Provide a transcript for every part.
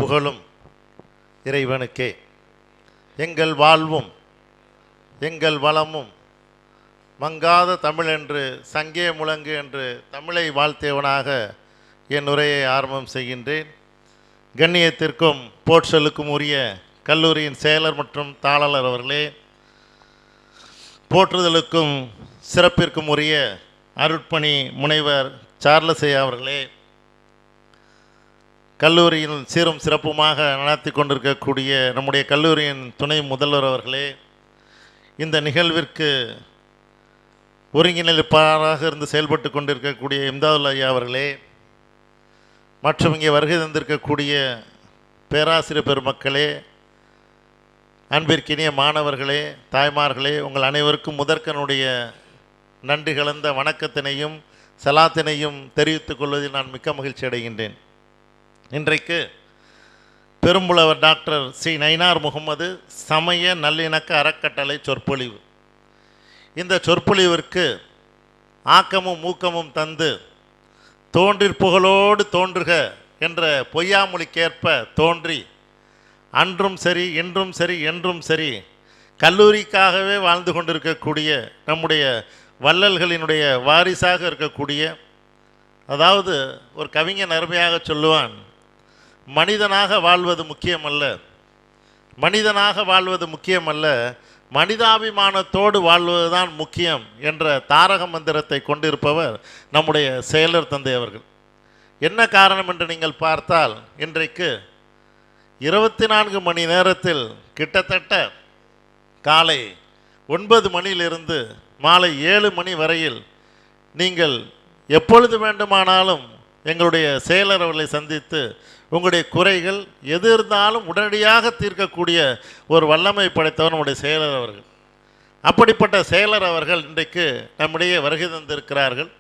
புகழும் இறைவனுக்கே. எங்கள் வாழ்வும் எங்கள் வளமும் மங்காத தமிழ் என்று சங்கே முழங்கு என்று தமிழை வாழ்த்தியவனாக என் உரையை ஆரம்பம் செய்கின்றேன். கண்ணியத்திற்கும் போற்றலுக்கும் உரிய கல்லூரியின் செயலர் மற்றும் தாளர் அவர்களே, போற்றுதலுக்கும் சிறப்பிற்கும் உரிய அருட்பணி முனைவர் சார்லஸ் ஐயா அவர்களே, கல்லூரியில் சீரும் சிறப்புமாக நடத்தி கொண்டிருக்கக்கூடிய நம்முடைய கல்லூரியின் துணை முதல்வர் அவர்களே, இந்த நிகழ்விற்கு ஒருங்கிணைப்பாளராக இருந்து செயல்பட்டு கொண்டிருக்கக்கூடிய இம்தாதுல்லா ஐயா அவர்களே, மற்றும் இங்கே வருகை தந்திருக்கக்கூடிய பேராசிரியர் பெருமக்களே, அன்பிற்கினிய மாணவர்களே, தாய்மார்களே, உங்கள் அனைவருக்கும் முதற்கனுடைய நன்றி கலந்த வணக்கத்தினையும் சலாத்தினையும் தெரிவித்துக் கொள்வதில் நான் மிக்க மகிழ்ச்சி அடைகின்றேன். இன்றைக்கு பெரும்புலவர் டாக்டர் சி நயினார் முகமது சமய நல்லிணக்க அறக்கட்டளை சொற்பொழிவு. இந்த சொற்பொழிவிற்கு ஆக்கமும் ஊக்கமும் தந்து தோன்றிற்புகழோடு தோன்றுக என்ற பொய்யாமொழிக்கேற்ப தோன்றி அன்றும் சரி இன்றும் சரி என்றும் சரி கல்லூரிக்காகவே வாழ்ந்து கொண்டிருக்கக்கூடிய நம்முடைய வள்ளல்களினுடைய வாரிசாக இருக்கக்கூடிய, அதாவது ஒரு கவிஞன் அருமையாக சொல்லுவான், மனிதனாக வாழ்வது முக்கியமல்ல, மனிதனாக வாழ்வது முக்கியமல்ல, மனிதாபிமானத்தோடு வாழ்வதுதான் முக்கியம் என்ற தாரக மந்திரத்தை கொண்டிருப்பவர் நம்முடைய செயலர் தந்தை அவர்கள். என்ன காரணம் என்று நீங்கள் பார்த்தால், இன்றைக்கு 24 மணி நேரத்தில் கிட்டத்தட்ட காலை 9 மணியிலிருந்து மாலை 7 மணி வரையில் நீங்கள் எப்பொழுது வேண்டுமானாலும் எங்களுடைய செயலர் அவர்களை சந்தித்து உங்களுடைய குறைகள் எது இருந்தாலும் உடனடியாக தீர்க்கக்கூடிய ஒரு வல்லமை படைத்தவர் நம்முடைய செயலர் அவர்கள். அப்படிப்பட்ட செயலர் அவர்கள் இன்றைக்கு நம்முடைய வருகை தந்திருக்கிறார்கள்.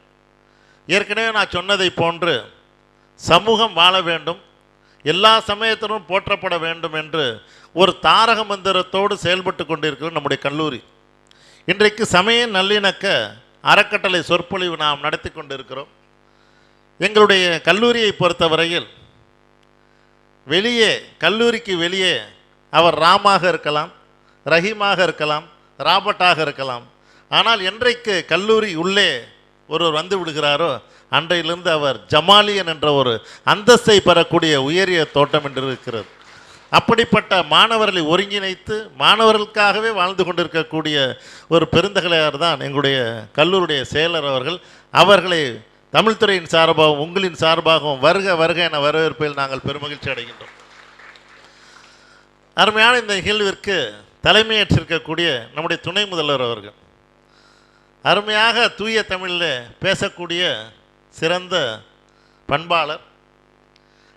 ஏற்கனவே நான் சொன்னதை போன்று சமூகம் வாழ வேண்டும், எல்லா சமயத்திலும் போற்றப்பட வேண்டும் என்று ஒரு தாரக மந்திரத்தோடு செயல்பட்டு கொண்டிருக்கிற நம்முடைய கல்லூரி. இன்றைக்கு சமய நல்லிணக்க அறக்கட்டளை சொற்பொழிவு நாம் நடத்தி கொண்டிருக்கிறோம். எங்களுடைய கல்லூரியை பொறுத்தவரையில் வெளியே, கல்லூரிக்கு வெளியே அவர் ராமாக இருக்கலாம், ரஹீமாக இருக்கலாம், ராபர்ட்டாக இருக்கலாம். ஆனால் என்றைக்கு கல்லூரி உள்ளே ஒருவர் வந்து விடுகிறாரோ அன்றையிலிருந்து அவர் ஜமாலியன் என்ற ஒரு அந்தஸ்தை பெறக்கூடிய உயரிய தோட்டம் என்று இருக்கிறது. அப்படிப்பட்ட மாணவர்களை ஒருங்கிணைத்து மாணவர்களுக்காகவே வாழ்ந்து கொண்டிருக்கக்கூடிய ஒரு பெருந்தகையார் தான் எங்களுடைய கல்லூரியுடைய செயலர் அவர்கள். அவர்களை தமிழ்துறையின் சார்பாகவும் உங்களின் சார்பாகவும் வருக வருக என வரவேற்பதில் நாங்கள் பெருமகிழ்ச்சி அடைகின்றோம். அருமையான இந்த நிகழ்விற்கு தலைமையேற்றிருக்கக்கூடிய நம்முடைய துணை முதல்வர் அவர்கள், அருமையாக தூய தமிழில் பேசக்கூடிய சிறந்த பண்பாளர்.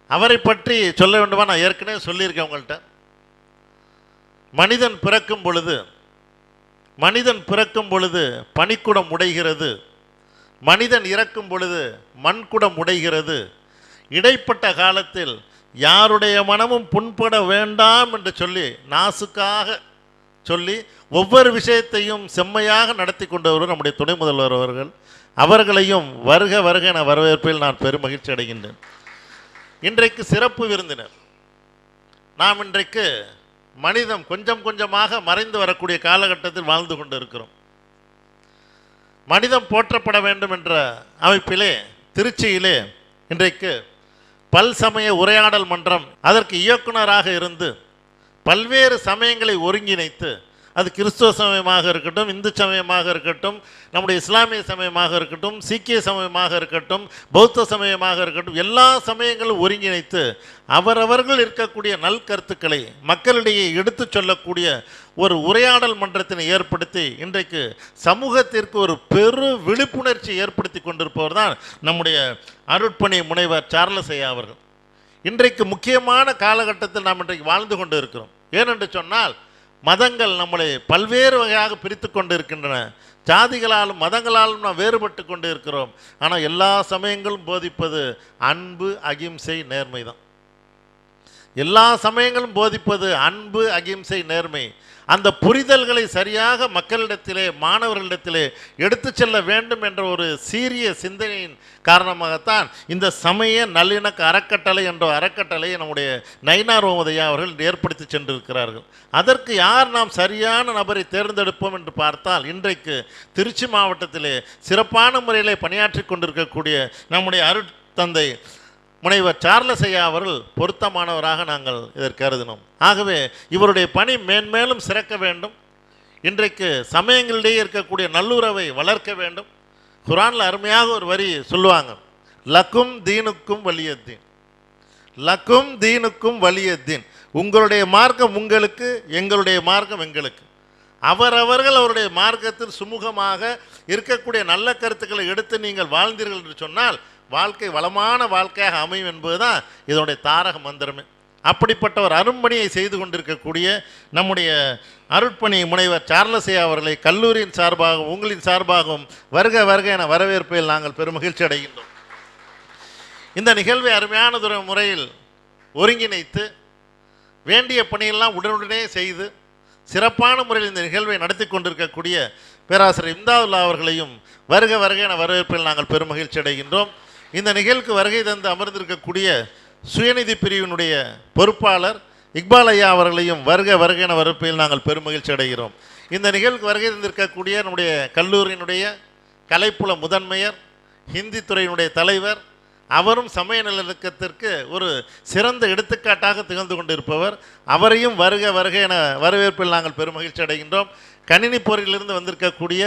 அவரை பற்றி சொல்ல வேண்டுமா? நான் ஏற்கனவே சொல்லியிருக்கேன் உங்கள்கிட்ட. மனிதன் பிறக்கும் பொழுது பனிக்குடம் உடைகிறது, மனிதன் இறக்கும் பொழுது மண்குடம் உடைகிறது, இடைப்பட்ட காலத்தில் யாருடைய மனமும் புண்பட வேண்டாம் என்று சொல்லி நாசுக்காக சொல்லி ஒவ்வொரு விஷயத்தையும் செம்மையாக நடத்தி கொண்டவர் நம்முடைய துணை முதல்வர் அவர்கள். அவர்களையும் வருக வருக என வரவேற்பில் நான் பெருமகிழ்ச்சி அடைகின்றேன். இன்றைக்கு சிறப்பு விருந்தினர். நாம் இன்றைக்கு மனிதம் கொஞ்சம் கொஞ்சமாக மறைந்து வரக்கூடிய காலகட்டத்தில் வாழ்ந்து கொண்டு இருக்கிறோம். மனிதம் போற்றப்பட வேண்டும் என்ற அமைப்பிலே திருச்சியிலே இன்றைக்கு பல்சமய உரையாடல் மன்றம் அதற்கு இயக்குனராக இருந்து பல்வேறு சமயங்களை ஒருங்கிணைத்து, அது கிறிஸ்துவ சமயமாக இருக்கட்டும், இந்து சமயமாக இருக்கட்டும், நம்முடைய இஸ்லாமிய சமயமாக இருக்கட்டும், சீக்கிய சமயமாக இருக்கட்டும், பௌத்த சமயமாக இருக்கட்டும், எல்லா சமயங்களும் ஒருங்கிணைத்து அவரவர்கள் இருக்கக்கூடிய நல்கருத்துக்களை மக்களிடையே எடுத்து சொல்லக்கூடிய ஒரு உரையாடல் மன்றத்தினை ஏற்படுத்தி இன்றைக்கு சமூகத்திற்கு ஒரு பெரு விழிப்புணர்ச்சி ஏற்படுத்தி கொண்டிருப்பவர் தான் நம்முடைய அருட்பணி முனைவர் சார்லஸ் ஐயா அவர்கள். இன்றைக்கு முக்கியமான காலகட்டத்தில் நாம் இன்றைக்கு வாழ்ந்து கொண்டு இருக்கிறோம். ஏனென்று சொன்னால், மதங்கள் நம்மளை பல்வேறு வகையாக பிரித்து கொண்டு இருக்கின்றன. ஜாதிகளாலும் மதங்களாலும் நாம் வேறுபட்டு கொண்டு இருக்கிறோம். ஆனால் எல்லா சமயங்களும் போதிப்பது அன்பு, அகிம்சை, நேர்மை தான். எல்லா சமயங்களும் போதிப்பது அன்பு, அகிம்சை, நேர்மை. அந்த புரிதல்களை சரியாக மக்களிடத்திலே மாணவர்களிடத்திலே எடுத்து செல்ல வேண்டும் என்ற ஒரு சீரிய சிந்தனையின் காரணமாகத்தான் இந்த சமய நல்லிணக்க அறக்கட்டளை என்ற அறக்கட்டளையை நம்முடைய நயினார் முகமது அவர்கள் ஏற்படுத்தி சென்றிருக்கிறார்கள். அதற்கு யார் நாம் சரியான நபரை தேர்ந்தெடுப்போம் என்று பார்த்தால், இன்றைக்கு திருச்சி மாவட்டத்திலே சிறப்பான முறையிலே பணியாற்றி கொண்டிருக்கக்கூடிய நம்முடைய அருட்தந்தை முனைவர் சார்லஸ் ஐயா அவர்கள் பொருத்தமானவராக நாங்கள் இதற்கு கருதினோம். ஆகவே இவருடைய பணி மேன்மேலும் சிறக்க வேண்டும். இன்றைக்கு சமயங்களிடையே இருக்கக்கூடிய நல்லுறவை வளர்க்க வேண்டும். குர்ஆனில் அருமையாக ஒரு வரி சொல்லுவாங்க, லக்கும் தீனுக்கும் வலியத்தீன், லக்கும் தீனுக்கும் வலியத்தீன். உங்களுடைய மார்க்கம் உங்களுக்கு, எங்களுடைய மார்க்கம் எங்களுக்கு. அவரவர்கள் அவருடைய மார்க்கத்தில் சுமூகமாக இருக்கக்கூடிய நல்ல கருத்துக்களை எடுத்து நீங்கள் வாழ்ந்தீர்கள் என்று சொன்னால் வாழ்க்கை வளமான வாழ்க்கையாக அமையும் என்பதுதான் இதனுடைய தாரக மந்திரமே. அப்படிப்பட்ட ஒரு அரும்பணியை செய்து கொண்டிருக்கக்கூடிய நம்முடைய அருட்பணி முனைவர் சார்லஸ் ஐயா அவர்களை கல்லூரியின் சார்பாகவும் உங்களின் சார்பாகவும் வருக வருக என வரவேற்பதில் நாங்கள் பெருமகிழ்ச்சி அடைகின்றோம். இந்த நிகழ்வை அருமையானதொரு முறையில் ஒருங்கிணைத்து வேண்டிய பணியெல்லாம் உடனுடனே செய்து சிறப்பான முறையில் இந்த நிகழ்வை நடத்தி கொண்டிருக்கக்கூடிய பேராசிரியர் இம்தாதுல்லா அவர்களையும் வருக வருக என வரவேற்பில் நாங்கள் பெருமகிழ்ச்சி அடைகின்றோம். இந்த நிகழ்வுக்கு வருகை தந்து அமர்ந்திருக்கக்கூடிய சுயநிதி பிரிவினுடைய பொறுப்பாளர் இக்பால் ஐயா அவர்களையும் வருக வருக என வரவேற்பில் நாங்கள் பெருமகிழ்ச்சி அடைகிறோம். இந்த நிகழ்வுக்கு வருகை தந்திருக்கக்கூடிய நம்முடைய கல்லூரியினுடைய கலைப்புல முதன்மையர், ஹிந்தி துறையினுடைய தலைவர், அவரும் சமய நல்லிணக்கத்திற்கு ஒரு சிறந்த எடுத்துக்காட்டாக திகழ்ந்து கொண்டிருப்பவர், அவரையும் வருக வருக என வரவேற்பில் நாங்கள் பெருமகிழ்ச்சி அடைகின்றோம். கணினி போரிலிருந்து வந்திருக்கக்கூடிய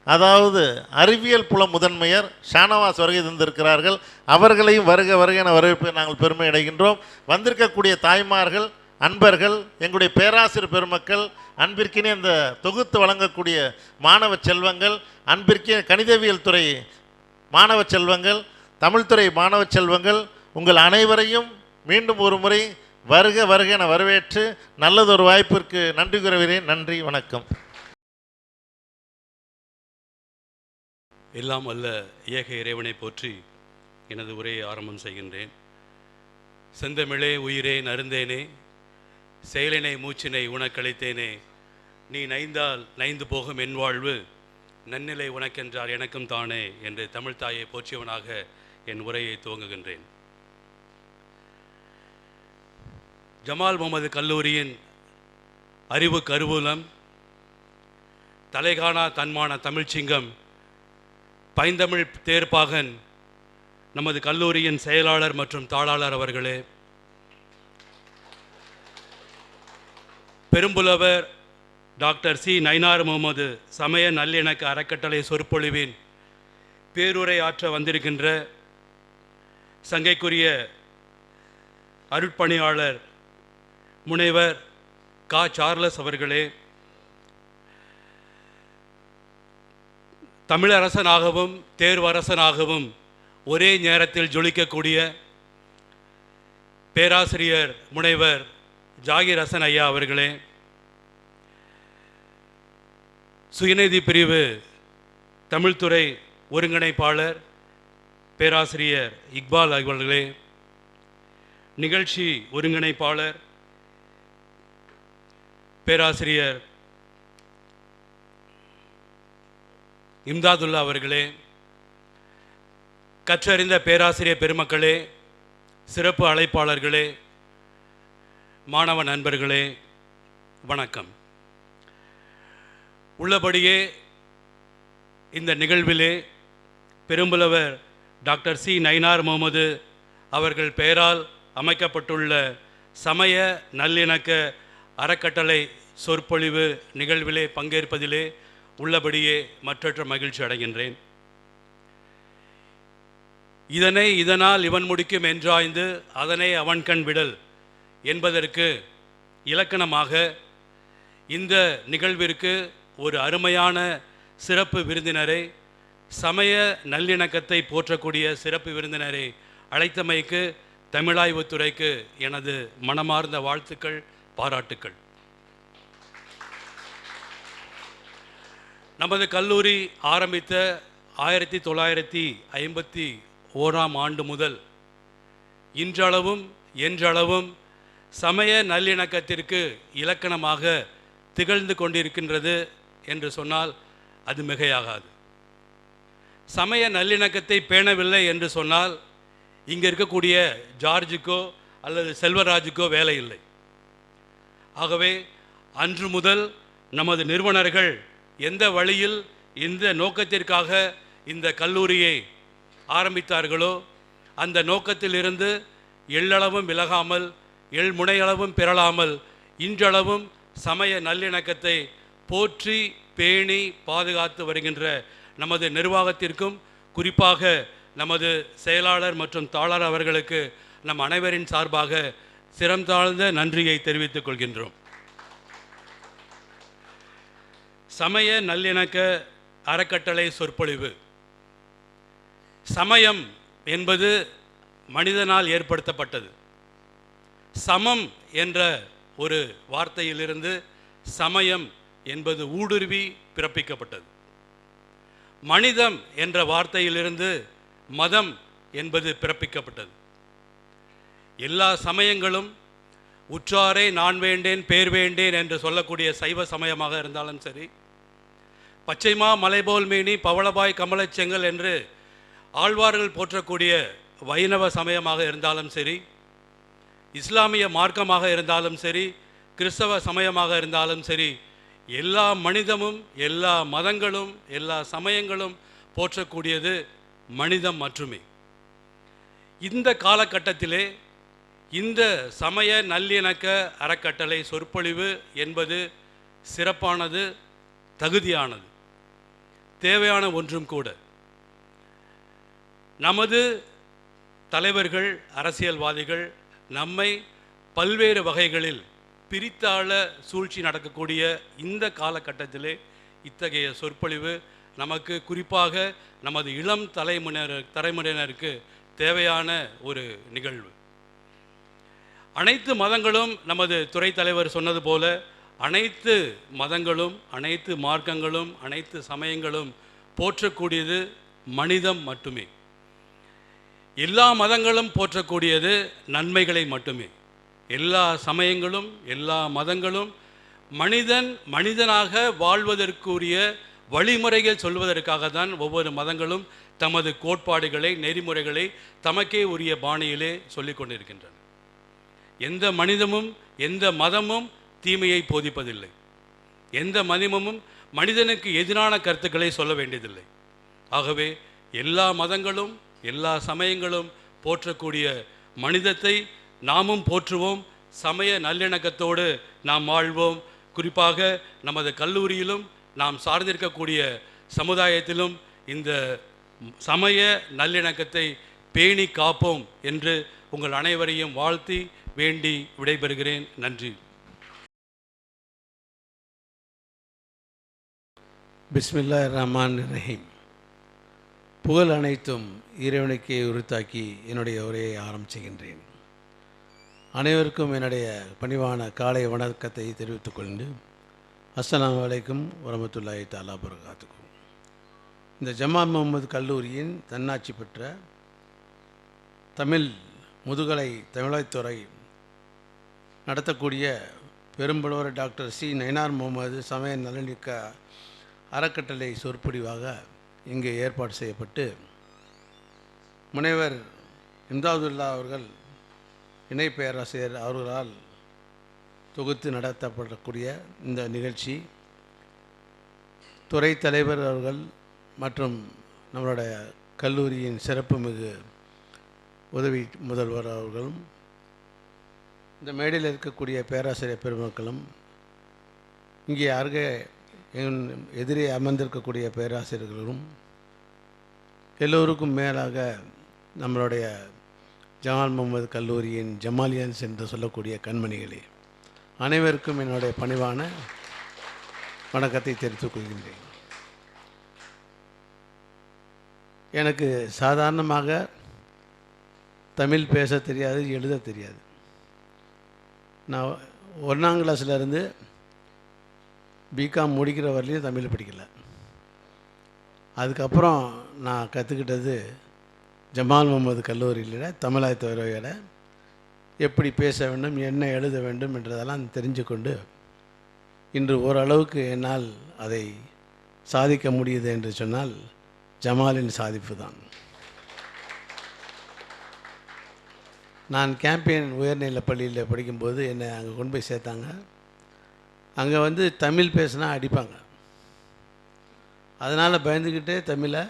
அதாவது அறிவியல் புல முதன்மையர் ஷானவாஸ் வருகை தந்திருக்கிறார்கள். அவர்களையும் வருக வருக என வரவேற்பை நாங்கள் பெருமை அடைகின்றோம். வந்திருக்கக்கூடிய தாய்மார்கள், அன்பர்கள், எங்களுடைய பேராசிரியர் பெருமக்கள், அன்பிற்கினே இந்த தொகுத்து வழங்கக்கூடிய மாணவ செல்வங்கள், அன்பிற்கின கணிதவியல் துறை மாணவ செல்வங்கள், தமிழ்துறை மாணவ செல்வங்கள், உங்கள் அனைவரையும் மீண்டும் ஒரு முறை வருக வருக என வரவேற்று நல்லதொரு வாய்ப்பிற்கு நன்றி கூறுகிறேன். நன்றி, வணக்கம். எல்லாம் அல்ல ஏக இறைவனை போற்றி எனது உரையை ஆரம்பம் செய்கின்றேன். செந்தமிழே உயிரே நருந்தேனே, செயலினை மூச்சினை உனக்களித்தேனே, நீ நைந்தால் நைந்து போகும் என் வாழ்வு, நன்னிலை உனக்கென்றால் எனக்கும் தானே என்று தமிழ்த்தாயை போற்றியவனாக என் உரையை துவங்குகின்றேன். ஜமால் முகமது கல்லூரியின் அறிவு கருவூலம், தலைகாணா தன்மான தமிழ்ச்சிங்கம், பைந்தமிழ் தேர்ப்பாகன், நமது கல்லூரியின் செயலாளர் மற்றும் தாளாளர் அவர்களே, பெரும்புலவர் டாக்டர் சி நயினார் முகமது சமய நல்லிணக்க அறக்கட்டளை சொற்பொழிவின் பேருரை ஆற்ற வந்திருக்கின்ற சங்கைக்குரிய அருட்பணியாளர் முனைவர் கா சார்லஸ் அவர்களே, தமிழரசனாகவும் தேர்வரசனாகவும் ஒரே நேரத்தில் ஜொலிக்கக்கூடிய பேராசிரியர் முனைவர் ஜாகிர் ஹசன் ஐயா அவர்களே, சுயநிதி பிரிவு தமிழ்துறை ஒருங்கிணைப்பாளர் பேராசிரியர் இக்பால் அவர்களே, நிகழ்ச்சி ஒருங்கிணைப்பாளர் பேராசிரியர் இம்தாதுல்லா அவர்களே, கற்றறிந்த பேராசிரியர் பெருமக்களே, சிறப்பு அழைப்பாளர்களே, மாணவ நண்பர்களே, வணக்கம். உள்ளபடியே இந்த நிகழ்விலே பெரும்புலவர் டாக்டர் சி நயினார் முகமது அவர்கள் பெயரால் அமைக்கப்பட்டுள்ள சமய நல்லிணக்க அறக்கட்டளை சொற்பொழிவு நிகழ்விலே பங்கேற்பதிலே உள்ளபடியே மற்றற்ற மகிழ்ச்சி அடைகின்றேன். இதனால் இவன் முடிக்கும் என்றாய்ந்து அதனை அவன் கண் விடல் என்பதற்கு இலக்கணமாக இந்த நிகழ்விற்கு ஒரு அருமையான சிறப்பு விருந்தினரை, சமய நல்லிணக்கத்தை போற்றக்கூடிய சிறப்பு விருந்தினரை அழைத்தமைக்கு தமிழாய்வுத்துறைக்கு எனது மனமார்ந்த வாழ்த்துக்கள், பாராட்டுக்கள். நமது கல்லூரி ஆரம்பித்த 1951 முதல் இன்றளவும் என்றளவும் சமய நல்லிணக்கத்திற்கு இலக்கணமாக திகழ்ந்து கொண்டிருக்கின்றது என்று சொன்னால் அது மிகையாகாது. சமய நல்லிணக்கத்தை பேணவில்லை என்று சொன்னால் இங்கே இருக்கக்கூடிய ஜார்ஜுக்கோ அல்லது செல்வராஜுக்கோ வேலை இல்லை. ஆகவே அன்று முதல் நமது நிறுவனர்கள் எந்த வழியில் இந்த நோக்கத்திற்காக இந்த கல்லூரியை ஆரம்பித்தார்களோ அந்த நோக்கத்திலிருந்து எள்ளளவும் விலகாமல் எள்முனையளவும் பிறழாமல் இன்றளவும் சமய நல்லிணக்கத்தை போற்றி பேணி பாதுகாத்து வருகின்ற நமது நிர்வாகத்திற்கும் குறிப்பாக நமது செயலாளர் மற்றும் தாளர் அவர்களுக்கு நம் அனைவரின் சார்பாக சிரம் தாழ்ந்த நன்றியை தெரிவித்துக் கொள்கின்றோம். சமய நல்லிணக்க அறக்கட்டளை சொற்பொழிவு. சமயம் என்பது மனிதனால் ஏற்படுத்தப்பட்டது. சமம் என்ற ஒரு வார்த்தையிலிருந்து சமயம் என்பது ஊடுருவி பிறப்பிக்கப்பட்டது. மனிதம் என்ற வார்த்தையிலிருந்து மதம் என்பது பிறப்பிக்கப்பட்டது. எல்லா சமயங்களும் உற்றாரை நான் வேண்டேன் பேர் வேண்டேன் என்று சொல்லக்கூடிய சைவ சமயமாக இருந்தாலும் சரி, பச்சைமா மலைபோல் மேனி பவளபாய் கமலச் செங்கல் என்று ஆழ்வார்கள் போற்றக்கூடிய வைணவ சமயமாக இருந்தாலும் சரி, இஸ்லாமிய மார்க்கமாக இருந்தாலும் சரி, கிறிஸ்தவ சமயமாக இருந்தாலும் சரி, எல்லா மனிதமும் எல்லா மதங்களும் எல்லா சமயங்களும் போற்றக்கூடியது மனிதம் மட்டுமே. இந்த காலகட்டத்திலே இந்த சமய நல்லிணக்க அறக்கட்டளை சொற்பொழிவு என்பது சிறப்பானது, தகுதியானது, தேவையான ஒன்றும் கூட. நமது தலைவர்கள் அரசியல்வாதிகள் நம்மை பல்வேறு வகைகளில் பிரித்தாள சூழ்ச்சி நடக்கக்கூடிய இந்த காலகட்டத்திலே இத்தகைய சொற்பொழிவு நமக்கு குறிப்பாக நமது இளம் தலைமுறையினருக்கு தேவையான ஒரு நிகழ்வு. அனைத்து மதங்களும் நமது துறை தலைவர் சொன்னது போல அனைத்து மதங்களும் அனைத்து மார்க்கங்களும் அனைத்து சமயங்களும் போற்றக்கூடியது மனிதம் மட்டுமே. எல்லா மதங்களும் போற்றக்கூடியது நன்மைகளை மட்டுமே. எல்லா சமயங்களும் எல்லா மதங்களும் மனிதனாக வாழ்வதற்குரிய வழிமுறைகள் சொல்வதற்காக தான் ஒவ்வொரு மதங்களும் தமது கோட்பாடுகளை நெறிமுறைகளை தமக்கே உரிய பாணியிலே சொல்லிக் கொண்டிருக்கின்றன. எந்த மனிதமும் எந்த மதமும் தீமையை போதிப்பதில்லை. எந்த மதமும் மனிதனுக்கு எதிரான கருத்துக்களை சொல்ல வேண்டியதில்லை. ஆகவே எல்லா மதங்களும் எல்லா சமயங்களும் போற்றக்கூடிய மனிதத்தை நாமும் போற்றுவோம். சமய நல்லிணக்கத்தோடு நாம் வாழ்வோம். குறிப்பாக நமது கல்லூரியிலும் நாம் சார்ந்திருக்கக்கூடிய சமுதாயத்திலும் இந்த சமய நல்லிணக்கத்தை பேணி காப்போம் என்று உங்கள் அனைவரையும் வாழ்த்தி வேண்டி விடைபெறுகிறேன். நன்றி. பிஸ்மில்லாஹிர் ரஹ்மானிர் ரஹீம். புகழ் அனைத்தும் இறைவனுக்கே உரித்தாக்கி என்னுடைய உரையை ஆரம்பிச்சுகின்றேன். அனைவருக்கும் என்னுடைய பணிவான காலை வணக்கத்தை தெரிவித்துக் கொண்டு அஸ்ஸலாமு அலைக்கும் வரமத்துல்லாஹி தஆலா பரகாத்துஹு. இந்த ஜமால் முஹம்மது கல்லூரியின் தன்னாட்சி பெற்ற தமிழ் முதுகலை தமிழகத்துறை நடத்தக்கூடிய பெரும்புலவர் டாக்டர் சி நயினார் முகமது சமய நல்லிணக்க அறக்கட்டளை சொற்பொழிவாக இங்கே ஏற்பாடு செய்யப்பட்டு முனைவர் இம்தாதுல்லா அவர்கள் இணை பேராசிரியர் அவர்களால் தொகுத்து நடத்தப்படக்கூடிய இந்த நிகழ்ச்சி துறை தலைவர் அவர்கள் மற்றும் நம்மளுடைய கல்லூரியின் சிறப்புமிகு உதவி முதல்வர் அவர்களும் இந்த மேடையில் இருக்கக்கூடிய பேராசிரியர் பெருமக்களும் இங்கே அருகே எதிரே அமர்ந்திருக்கக்கூடிய பேராசிரியர்களும் எல்லோருக்கும் மேலாக நம்மளுடைய ஜமால் முஹம்மது கல்லூரியின் ஜமாலியன்ஸ் என்று சொல்லக்கூடிய கண்மணிகளே, அனைவருக்கும் என்னுடைய பணிவான வணக்கத்தை தெரிவித்துக் கொள்கின்றேன். எனக்கு சாதாரணமாக தமிழ் பேச தெரியாது, எழுத தெரியாது. நான் 1ஆம் கிளாஸ்லேருந்து பிகாம் முடிக்கிற வரலையும் தமிழ் படிக்கலை. அதுக்கப்புறம் நான் கற்றுக்கிட்டது ஜமால் முஹம்மது கல்லூரியில் இன்று ஓரளவுக்கு என்னால் அதை சாதிக்க முடியுது என்று சொன்னால் ஜமாலின் சாதிப்பு தான். நான் கேம்பியன் உயர்நிலைப் பள்ளியில் படிக்கும்போது என்னை அங்கே கொண்டு போய் சேர்த்தாங்க. அங்கே வந்து தமிழ் பேசினா அடிப்பாங்க. அதனால் பயந்துக்கிட்டே தமிழை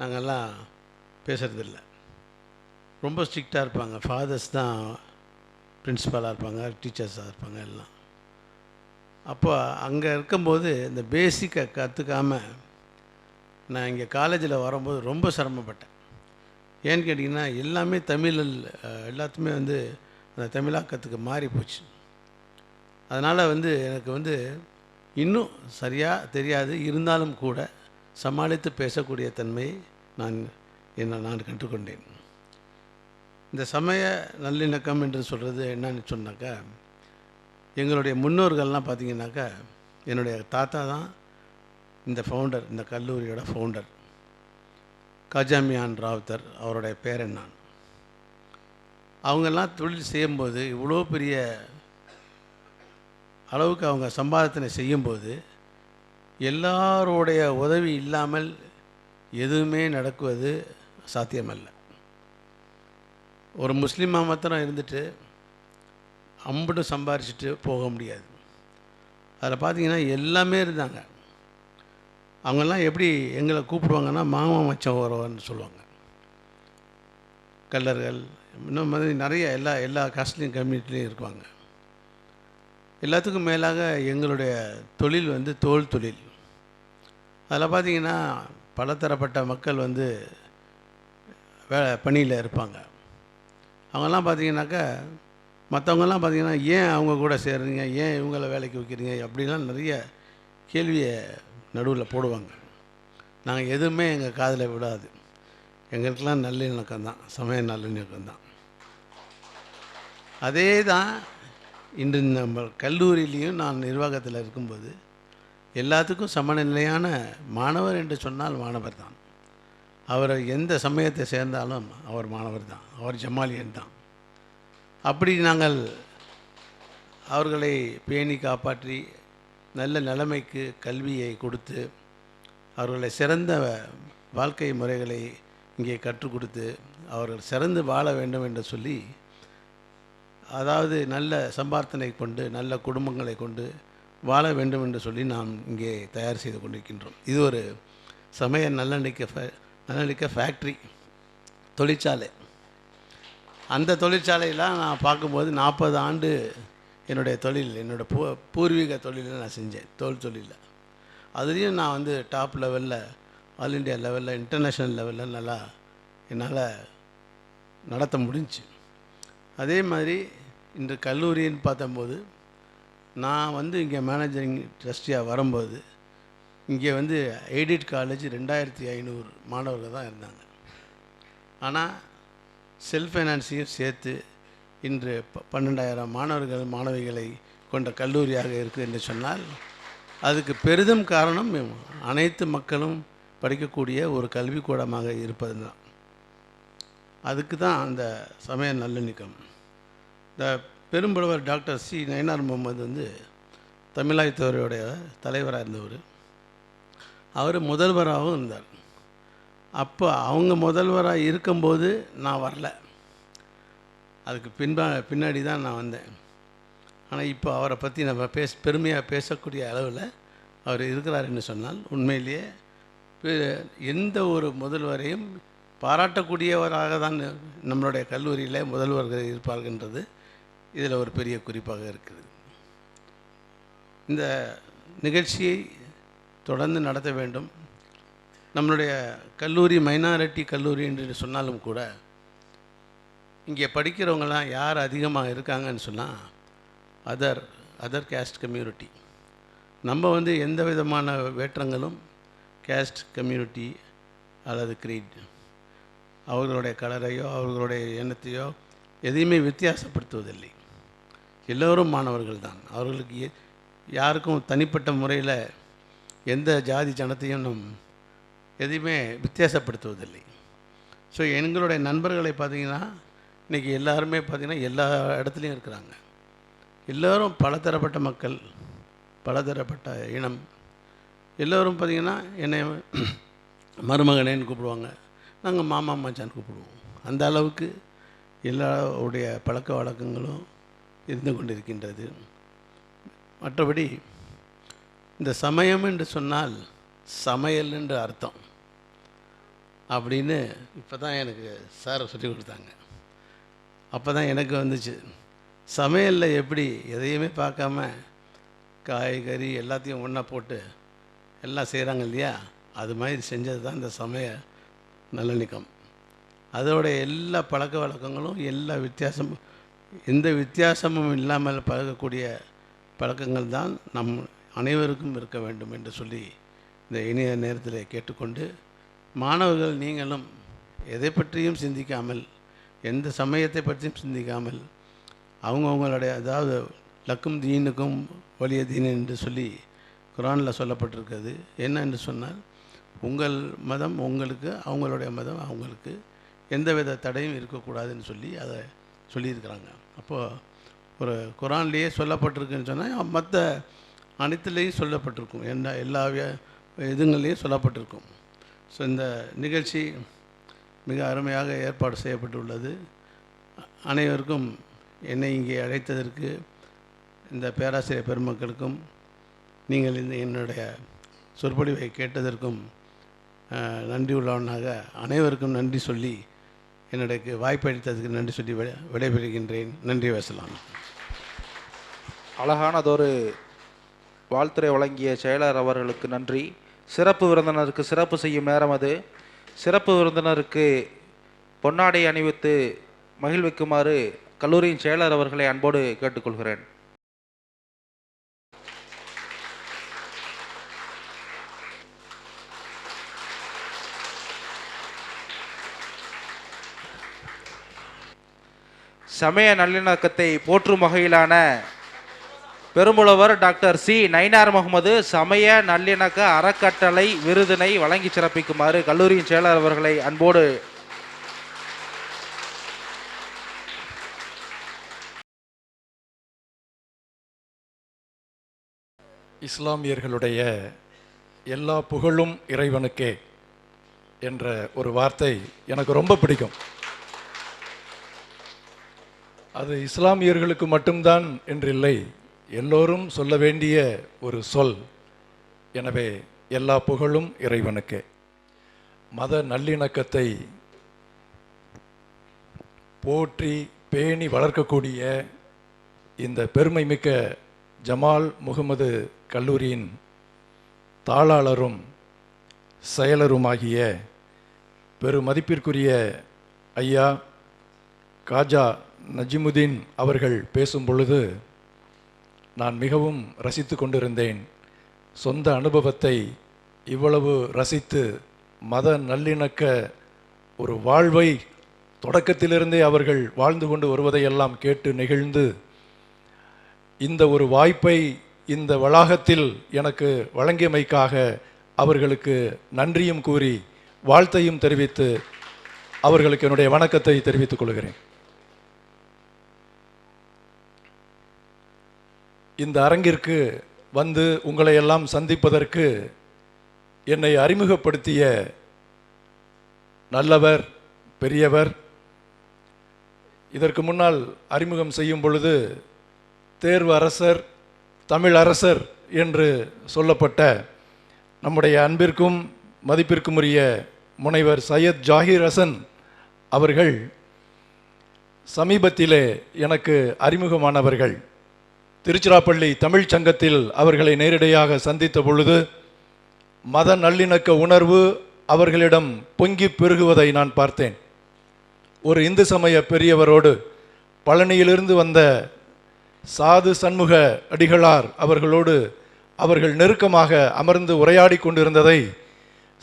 நாங்கள்லாம் பேசுகிறதில்ல. ரொம்ப ஸ்ட்ரிக்டாக இருப்பாங்க. ஃபாதர்ஸ் தான் பிரின்ஸிபலாக இருப்பாங்க, டீச்சர்ஸாக இருப்பாங்க எல்லாம். அப்போ அங்கே இருக்கும்போது இந்த பேசிக்கை கற்றுக்காமல் நான் இங்கே காலேஜில் வரும்போது ரொம்ப சிரமப்பட்டேன். ஏன்னு கேட்டிங்கன்னா எல்லாமே தமிழில் எல்லாத்துமே வந்து அந்த தமிழாக்கத்துக்கு மாறி போச்சு. அதனால் வந்து எனக்கு வந்து இன்னும் சரியாக தெரியாது, இருந்தாலும் கூட சமாளித்து பேசக்கூடிய தன்மையை நான் கற்றுக்கொண்டேன். இந்த சமய நல்லிணக்கம் என்று சொல்கிறது என்னன்னு சொன்னாக்கா, எங்களுடைய முன்னோர்கள்லாம் பார்த்திங்கனாக்கா, என்னுடைய தாத்தா தான் இந்த ஃபவுண்டர், இந்த கல்லூரியோட ஃபவுண்டர். காஜாமியான் ராவுத்தர் அவருடைய பேரன் நான். அவங்கெல்லாம் தொழில் செய்யும்போது இவ்வளோ பெரிய அளவுக்கு அவங்க சம்பாதனை செய்யும்போது எல்லாருடைய உதவி இல்லாமல் எதுவுமே நடக்குவது சாத்தியமல்ல. ஒரு முஸ்லீமாக மாத்திரம் இருந்துட்டு அம்புட்டு சம்பாரிச்சிட்டு போக முடியாது. அதில் பார்த்திங்கன்னா எல்லாமே இருந்தாங்க. அவங்கெல்லாம் எப்படி எங்களை கூப்பிடுவாங்கன்னா மாமா மச்சம் உறவுன்னு சொல்லுவாங்க. கல்லர்கள் இன்னும் மாதிரி நிறைய எல்லா காஸ்ட்லியும் கம்யூனிட்டிலையும் இருக்குவாங்க. எல்லாத்துக்கும் மேலாக எங்களுடைய தொழில் வந்து தோல் தொழில். அதில் பார்த்திங்கன்னா பலதரப்பட்ட மக்கள் வந்து பணியில் இருப்பாங்க. அவங்கெல்லாம் பார்த்திங்கனாக்கா மற்றவங்கெல்லாம் பார்த்திங்கன்னா ஏன் அவங்க கூட சேர்றீங்க, ஏன் இவங்கள வேலைக்கு வைக்கிறீங்க அப்படிலாம் நிறைய கேள்வியை நடுவில் போடுவாங்க. நாங்கள் எதுவுமே எங்கள் காதில் விடாது. எங்களுக்கெல்லாம் நல்லிணக்கம் தான், சமய நல்லிணக்கம் தான். அதே தான் இன்று நம்ம கல்லூரியிலையும் நான் நிர்வாகத்தில் இருக்கும்போது எல்லாத்துக்கும் சமநிலையான மாணவர் என்று சொன்னால் மாணவர் தான். அவர் எந்த சமயத்தை சேர்ந்தாலும் அவர் மாணவர் தான், அவர் ஜமாலியன் தான். அப்படி நாங்கள் அவர்களை பேணி காப்பாற்றி நல்ல நிலைமைக்கு கல்வியை கொடுத்து அவர்களை சிறந்த வாழ்க்கை முறைகளை இங்கே கற்றுக் கொடுத்து அவர்கள் சிறந்து வாழ வேண்டும் என்று சொல்லி, அதாவது நல்ல சம்பார்த்தனை கொண்டு நல்ல குடும்பங்களை கொண்டு வாழ வேண்டும் என்று சொல்லி நாம் இங்கே தயார் செய்து கொண்டிருக்கின்றோம். இது ஒரு சமய நல்லிணக்க ஃபேக்ட்ரி, தொழிற்சாலை. அந்த தொழிற்சாலையெல்லாம் நான் பார்க்கும்போது 40 ஆண்டு என்னுடைய தொழில், என்னோடய பூர்வீக தொழிலில் நான் செஞ்சேன், தோல் தொழிலில். அதுலேயும் நான் வந்து டாப் லெவலில், ஆல் இண்டியா லெவலில், இன்டர்நேஷ்னல் லெவலில் நல்லா என்னால் நடத்த முடிஞ்சு. அதே மாதிரி இன்று கல்லூரின்னு பார்த்தம்போது நான் வந்து இங்கே மேனேஜரிங் ட்ரஸ்டியாக வரும்போது இங்கே வந்து எய்டட் காலேஜ் 2500 மாணவர்கள் தான் இருந்தாங்க. ஆனால் செல்ஃப் ஃபைனான்ஸையும் சேர்த்து இன்று 12,000 மாணவர்கள் மாணவிகளை கொண்ட கல்லூரியாக இருக்குது என்று சொன்னால் அதுக்கு பெரிதும் காரணம் அனைத்து மக்களும் படிக்கக்கூடிய ஒரு கல்விக்கூடமாக இருப்பது தான். அதுக்கு தான் அந்த சமய நல்லிணக்கம். இந்த பெரும்புலவர் டாக்டர் சி நயினார் முகமது வந்து தமிழாய்த்துறையுடைய தலைவராக இருந்தவர். அவர் முதல்வராகவும் இருந்தார். அப்போ அவங்க முதல்வராக இருக்கும்போது நான் வரல, அதுக்கு பின்னாடி தான் நான் வந்தேன். ஆனால் இப்போ அவரை பற்றி நம்ம பெருமையாக பேசக்கூடிய அளவில் அவர் இருக்கிறாருன்னு சொன்னால் உண்மையிலேயே எந்த ஒரு முதல்வரையும் பாராட்டக்கூடியவராக தான் நம்மளுடைய கல்லூரியில் முதல்வர்கள் இருப்பார்கின்றது இதில் ஒரு பெரிய குறிப்பாக இருக்கிறது. இந்த நிகழ்ச்சியை தொடர்ந்து நடத்த வேண்டும். நம்மளுடைய கல்லூரி மைனாரிட்டி கல்லூரி என்று சொன்னாலும் கூட இங்கே படிக்கிறவங்களாம் யார் அதிகமாக இருக்காங்கன்னு சொன்னால் அதர் கேஸ்ட் கம்யூனிட்டி. நம்ம வந்து எந்த விதமான வேற்றங்களும் கேஸ்ட் கம்யூனிட்டி அல்லது க்ரீட் அவர்களுடைய கலரையோ அவர்களுடைய எண்ணத்தையோ எதையுமே வித்தியாசப்படுத்துவதில்லை. எல்லோரும் மாணவர்கள் தான். அவர்களுக்கு யாருக்கும் தனிப்பட்ட முறையில் எந்த ஜாதி ஜனத்தையும் நம் எதையுமே வித்தியாசப்படுத்துவதில்லை. ஸோ எங்களுடைய நண்பர்களை பார்த்திங்கன்னா இன்றைக்கி எல்லாருமே பார்த்திங்கன்னா எல்லா இடத்துலையும் இருக்கிறாங்க. எல்லோரும் பலதரப்பட்ட மக்கள், பலதரப்பட்ட இனம் எல்லோரும் பார்த்திங்கன்னா என்னை மருமகனேன்னு கூப்பிடுவாங்க, நாங்கள் மாமா மச்சான்னு கூப்பிடுவோம். அந்த அளவுக்கு எல்லாருடைய பழக்க வழக்கங்களும் இருந்து கொண்டிருக்கின்றது. மற்றபடி இந்த சமயம் என்று சொன்னால் சமையல் என்று அர்த்தம் அப்படின்னு இப்போ தான் எனக்கு சார் சொல்லி கொடுத்தாங்க. அப்போ தான் எனக்கு வந்துச்சு, சமையலில் எப்படி எதையுமே பார்க்காம காய்கறி எல்லாத்தையும் ஒன்றா போட்டு எல்லாம் செய்கிறாங்க இல்லையா, அது மாதிரி செஞ்சது தான் இந்த சமய நல்லிணக்கம். அதோட எல்லா பழக்க வழக்கங்களும் எல்லா வித்தியாசமும் எந்த வித்தியாசமும் இல்லாமல் பழகக்கூடிய பழக்கங்கள் தான் நம் அனைவருக்கும் இருக்க வேண்டும் என்று சொல்லி இந்த இனிய நேரத்தில் கேட்டுக்கொண்டு, மாணவர்கள் நீங்களும் எதை பற்றியும் சிந்திக்காமல், எந்த சமயத்தை பற்றியும் சிந்திக்காமல், அவங்கவுங்களுடைய அதாவது லக்கும் தீனுக்கும் வலிய தீன் என்று சொல்லி குரானில் சொல்லப்பட்டிருக்கிறது. என்ன என்று சொன்னால், உங்கள் மதம் உங்களுக்கு, அவங்களுடைய மதம் அவங்களுக்கு, எந்தவித தடையும் இருக்கக்கூடாதுன்னு சொல்லி அதை சொல்லியிருக்கிறாங்க. அப்போது ஒரு குரான்லேயே சொல்லப்பட்டிருக்குன்னு சொன்னால் மற்ற அனைத்துலேயும் சொல்லப்பட்டிருக்கும், எல்லா இதுங்கள்லேயும் சொல்லப்பட்டிருக்கும். ஸோ இந்த நிகழ்ச்சி மிக அருமையாக ஏற்பாடு செய்யப்பட்டுள்ளது. அனைவருக்கும் என்னை இங்கே அழைத்ததற்கு, இந்த பேராசிரியர் பெருமக்களுக்கும், நீங்கள் இந்த என்னுடைய சொற்பொழிவை கேட்டதற்கும் நன்றி உள்ளவனாக அனைவருக்கும் நன்றி சொல்லி, என்னுடைய வாய்ப்பளித்ததுக்கு நன்றி சொல்லி விடைபெறுகின்றேன். நன்றி வசலாம். அழகானதொரு வாழ்த்துரை வழங்கிய செயலர் அவர்களுக்கு நன்றி. சிறப்பு விருந்தினருக்கு சிறப்பு செய்யும் நேரம் அது. சிறப்பு விருந்தினருக்கு பொன்னாடை அணிவித்து மகிழ்விக்குமாறு கல்லூரியின் செயலர் அவர்களை அன்போடு கேட்டுக்கொள்கிறேன். சமய நல்லிணக்கத்தை போற்றும் வகையிலான பெரும்புலவர் டாக்டர் சி நயினார் முகமது சமய நல்லிணக்க அறக்கட்டளை விருதினை வழங்கி சிறப்பிக்குமாறு கல்லூரியின் செயலர் அவர்களை அன்போடு இஸ்லாமியர்களுடைய எல்லா புகழும் இறைவனுக்கே என்ற ஒரு வார்த்தை எனக்கு ரொம்ப பிடிக்கும். அது இஸ்லாமியர்களுக்கு மட்டும்தான் என்றில்லை, எல்லோரும் சொல்ல வேண்டிய ஒரு சொல். எனவே எல்லா புகழும் இறைவனுக்கே. மத நல்லிணக்கத்தை போற்றி பேணி வளர்க்கக்கூடிய இந்த பெருமைமிக்க ஜமால் முகமது கல்லூரியின் தாளாளரும் செயலருமாகிய பெருமதிப்பிற்குரிய ஐயா காஜா நஜிமுதீன் அவர்கள் பேசும் பொழுது நான் மிகவும் ரசித்து கொண்டிருந்தேன். சொந்த அனுபவத்தை இவ்வளவு ரசித்து மத நல்லிணக்க ஒரு வாழ்வை தொடக்கத்திலிருந்தே அவர்கள் வாழ்ந்து கொண்டு வருவதையெல்லாம் கேட்டு நெகிழ்ந்து, இந்த ஒரு வாய்ப்பை இந்த வளாகத்தில் எனக்கு வழங்கியமைக்காக அவர்களுக்கு நன்றியும் கூறி வாழ்த்தையும் தெரிவித்து அவர்களுக்கு என்னுடைய வணக்கத்தை தெரிவித்துக் கொள்கிறேன். இந்த அரங்கிற்கு வந்து உங்களை எல்லாம் சந்திப்பதற்கு என்னை அறிமுகப்படுத்திய நல்லவர், பெரியவர், இதற்கு முன்னால் அறிமுகம் செய்யும் பொழுது தேர்வு அரசர், தமிழ் அரசர் என்று சொல்லப்பட்ட நம்முடைய அன்பிற்கும் மதிப்பிற்கும் உரிய முனைவர் சையத் ஜாகிர் ஹசன் அவர்கள் சமீபத்திலே எனக்கு அறிமுகமானவர்கள். திருச்சிராப்பள்ளி தமிழ் சங்கத்தில் அவர்களை நேரடியாக சந்தித்த பொழுது மத நல்லிணக்க உணர்வு அவர்களிடம் பொங்கி பெருகுவதை நான் பார்த்தேன். ஒரு இந்து சமய பெரியவரோடு பழனியிலிருந்து வந்த சாது சண்முக அடிகளார் அவர்களோடு அவர்கள் நெருக்கமாக அமர்ந்து உரையாடி கொண்டிருந்ததை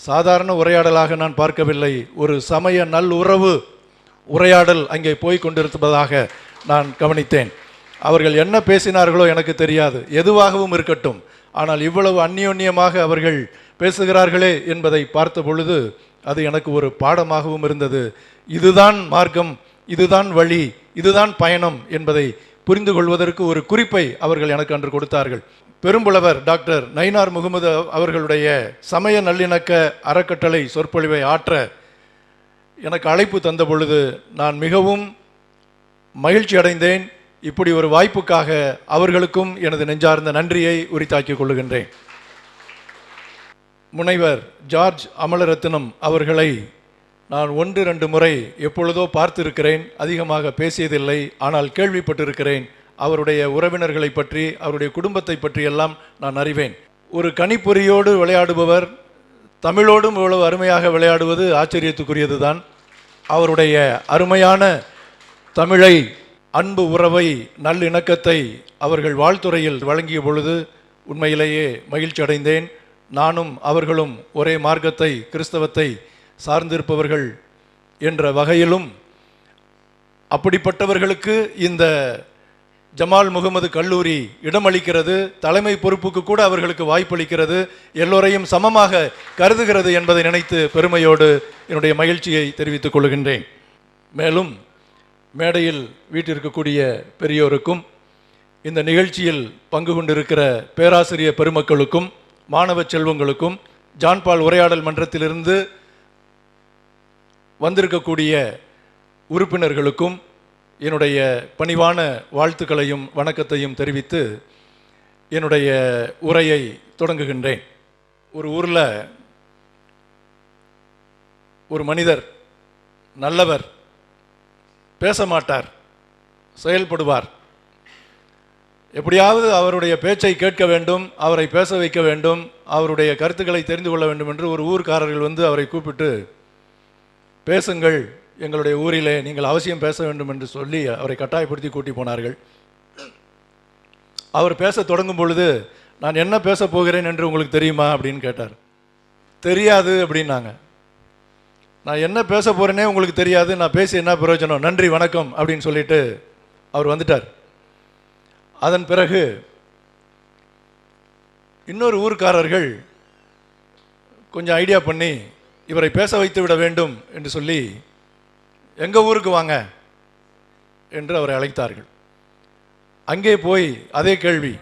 சாதாரண உரையாடலாக நான் பார்க்கவில்லை. ஒரு சமய நல்லுறவு உரையாடல் அங்கே போய் கொண்டிருப்பதாக நான் கவனித்தேன். அவர்கள் என்ன பேசினார்களோ எனக்கு தெரியாது, எதுவாகவும் இருக்கட்டும், ஆனால் இவ்வளவு அந்யோன்யமாக அவர்கள் பேசுகிறார்களே என்பதை பார்த்த பொழுது அது எனக்கு ஒரு பாடமாகவும் இருந்தது. இதுதான் மார்க்கம், இதுதான் வழி, இதுதான் பயணம் என்பதை புரிந்து கொள்வதற்கு ஒரு குறிப்பை அவர்கள் எனக்கு அன்று கொடுத்தார்கள். பெரும்புலவர் டாக்டர் நயினார் முகமது அவர்களுடைய சமய நல்லிணக்க அறக்கட்டளை சொற்பொழிவை ஆற்ற எனக்கு அழைப்பு தந்த பொழுது நான் மிகவும் மகிழ்ச்சி அடைந்தேன். இப்படி ஒரு வாய்ப்புக்காக அவர்களுக்கும் எனது நெஞ்சார்ந்த நன்றியை உரித்தாக்கிக் கொள்ளுகின்றேன். முனைவர் ஜார்ஜ் அமலரத்னம் அவர்களை நான் 1-2 முறை எப்பொழுதோ பார்த்திருக்கிறேன். அதிகமாக பேசியதில்லை, ஆனால் கேள்விப்பட்டிருக்கிறேன். அவருடைய உறவினர்களை பற்றி, அவருடைய குடும்பத்தை பற்றியெல்லாம் நான் அறிவேன். ஒரு கணிப்பொறியோடு விளையாடுபவர் தமிழோடும் இவ்வளவு அருமையாக விளையாடுவது ஆச்சரியத்துக்குரியது தான். அவருடைய அருமையான தமிழை, அன்பு உறவை, நல்லிணக்கத்தை அவர்கள் வாழ்த்துறையில் வழங்கிய பொழுது உண்மையிலேயே மகிழ்ச்சி அடைந்தேன். நானும் அவர்களும் ஒரே மார்க்கத்தை, கிறிஸ்தவத்தை சார்ந்திருப்பவர்கள் என்ற வகையிலும் அப்படிப்பட்டவர்களுக்கு இந்த ஜமால் முகமது கல்லூரி இடமளிக்கிறது, தலைமை பொறுப்புக்கு கூட அவர்களுக்கு வாய்ப்பளிக்கிறது, எல்லோரையும் சமமாக கருதுகிறது என்பதை நினைத்து பெருமையோடு என்னுடைய மகிழ்ச்சியை தெரிவித்துக் கொள்கின்றேன். மேலும் மேடையில் வீட்டிற்கக்கூடிய பெரியோருக்கும், இந்த நிகழ்ச்சியில் பங்கு கொண்டிருக்கிற பேராசிரியர் பெருமக்களுக்கும், மாணவ செல்வங்களுக்கும், ஜான்பால் உரையாடல் மன்றத்திலிருந்து வந்திருக்கக்கூடிய உறுப்பினர்களுக்கும் என்னுடைய பணிவான வாழ்த்துக்களையும் வணக்கத்தையும் தெரிவித்து என்னுடைய உரையை தொடங்குகின்றேன். ஒரு ஊரில் ஒரு மனிதர் நல்லவர், பேச மாட்டார், செயல்படுவார். எப்படியாவது அவருடைய பேச்சை கேட்க வேண்டும், அவரை பேச வைக்க வேண்டும், அவருடைய கருத்துக்களை தெரிந்து கொள்ள வேண்டும் என்று ஒரு ஊர்க்காரர்கள் வந்து அவரை கூப்பிட்டு, பேசுங்கள், எங்களுடைய ஊரிலே நீங்கள் அவசியம் பேச வேண்டும் என்று சொல்லி அவரை கட்டாயப்படுத்தி கூட்டி போனார்கள். அவர் பேச தொடங்கும் பொழுது, நான் என்ன பேச போகிறேன் என்று உங்களுக்கு தெரியுமா அப்படின்னு கேட்டார். தெரியாது அப்படின்னாங்க. நான் என்ன பேச போகிறேனே உங்களுக்கு தெரியாது, நான் பேசி என்ன பிரயோஜனம், நன்றி வணக்கம் அப்படின்னு சொல்லிட்டு அவர் வந்துட்டார். அதன் பிறகு இன்னொரு ஊர்க்காரர்கள் கொஞ்சம் ஐடியா பண்ணி இவரை பேச வைத்து விட வேண்டும் என்று சொல்லி, எங்கள் ஊருக்கு வாங்க என்று அவரை அழைத்தார்கள். அங்கே போய் அதே கேள்வி,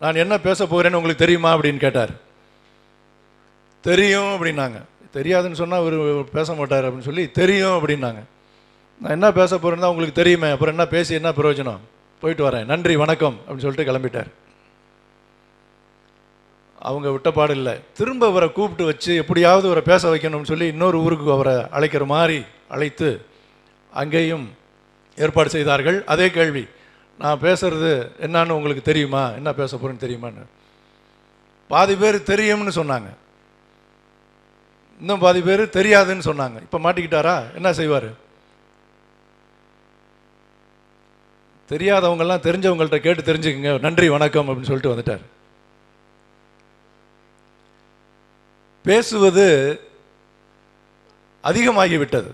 நான் என்ன பேச போகிறேன்னு உங்களுக்கு தெரியுமா அப்படின்னு கேட்டார். தெரியும் அப்படின்னாங்க. தெரியாதுன்னு சொன்னால் அவர் பேச மாட்டார் அப்படின்னு சொல்லி, தெரியும் அப்படின்னாங்க. நான் என்ன பேச போகிறேன்னு தான் உங்களுக்கு தெரியுமே, அப்புறம் என்ன பேசி என்ன பிரயோஜனம், போயிட்டு வரேன், நன்றி வணக்கம் அப்படின்னு சொல்லிட்டு கிளம்பிட்டார். அவங்க விட்டப்பாடு இல்லை, திரும்ப அவரை கூப்பிட்டு வச்சு எப்படியாவது அவரை பேச வைக்கணும்னு சொல்லி இன்னொரு ஊருக்கு அவரை அழைக்கிற மாதிரி அழைத்து அங்கேயும் ஏற்பாடு செய்தார்கள். அதே கேள்வி, நான் பேசுறது என்னன்னு உங்களுக்கு தெரியுமா, என்ன பேச போகிறேன்னு தெரியுமான்னு. பாதி பேர் தெரியும்னு சொன்னாங்க, இன்னும் பாதி பேர் தெரியாதுன்னு சொன்னாங்க. இப்போ மாட்டிக்கிட்டாரா, என்ன செய்வார்? தெரியாதவங்கெல்லாம் தெரிஞ்சவங்கள்ட்ட கேட்டு தெரிஞ்சுக்குங்க, நன்றி வணக்கம் அப்படின்னு சொல்லிட்டு வந்துட்டார். பேசுவது அதிகமாகிவிட்டது.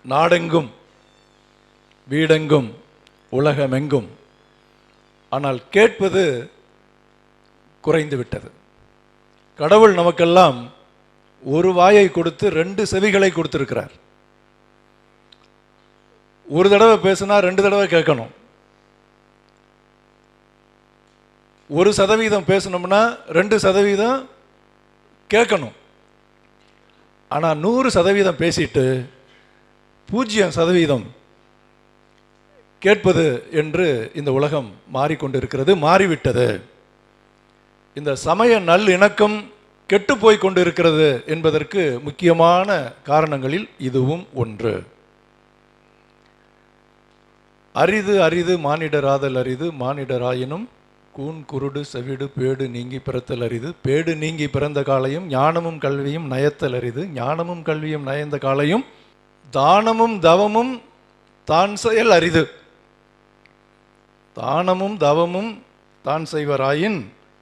நாடெங்கும், வீடெங்கும், உலகமெங்கும். ஆனால் கேட்பது குறைந்து விட்டது. கடவுள் நமக்கெல்லாம் ஒரு வாயை கொடுத்து 2 செவிகளை கொடுத்திருக்கிறார். ஒரு தடவை பேசினா 2 தடவை கேட்கணும். 1% பேசணும்னா 2% கேட்கணும். ஆனால் 100% பேசிட்டு 0% கேட்பது என்று இந்த உலகம் மாறிக்கொண்டிருக்கிறது, மாறிவிட்டது. இந்த சமய நல்லிணக்கம் கெட்டு போய் கொண்டிருக்கிறது என்பதற்கு முக்கியமான காரணங்களில் இதுவும் ஒன்று. அரிது அரிது மானிடராதல் அரிது, மானிடராயினும் கூன் குருடு செவிடு பேடு நீங்கி பிறத்தல் அரிது, பேடு நீங்கி பிறந்த காலையும் ஞானமும் கல்வியும் நயத்தல் அரிது, ஞானமும் கல்வியும் நயந்த காலையும் தானமும் தவமும் தான் செயல் அரிது. தானமும் தவமும் தான் செய்வராயின்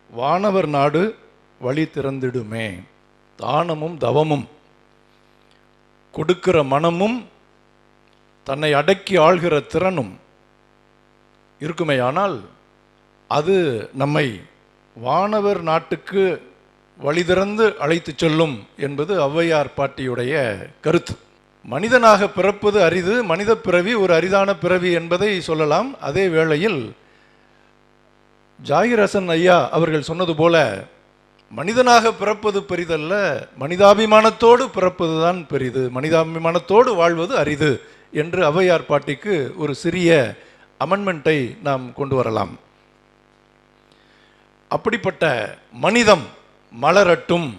வானவர் நாடு வழி திறந்திடுமே. தானமும் தவமும், கொடுக்கிற மனமும் தன்னை அடக்கி ஆள்கிற திறனும் இருக்குமேயானால் அது நம்மை வானவர் நாட்டுக்கு வழி திறந்து அழைத்து செல்லும் என்பது ஔவையார் பாட்டியுடைய கருத்து. மனிதனாக பிறப்பது அரிது, மனித பிறவி ஒரு அரிதான பிறவி என்பதை சொல்லலாம். அதே வேளையில் ஜாகிர் ஹசன் ஐயா அவர்கள் சொன்னது போல மனிதனாக பிறப்பது பெரிதல்ல, மனிதாபிமானத்தோடு பிறப்பது தான் பெரிது, மனிதாபிமானத்தோடு வாழ்வது அரிது என்று ஔவையார் பாட்டிக்கு ஒரு சிறிய அமெண்ட்மெண்ட்டை நாம் கொண்டு வரலாம். அப்படிப்பட்ட மனிதம் மலரட்டும்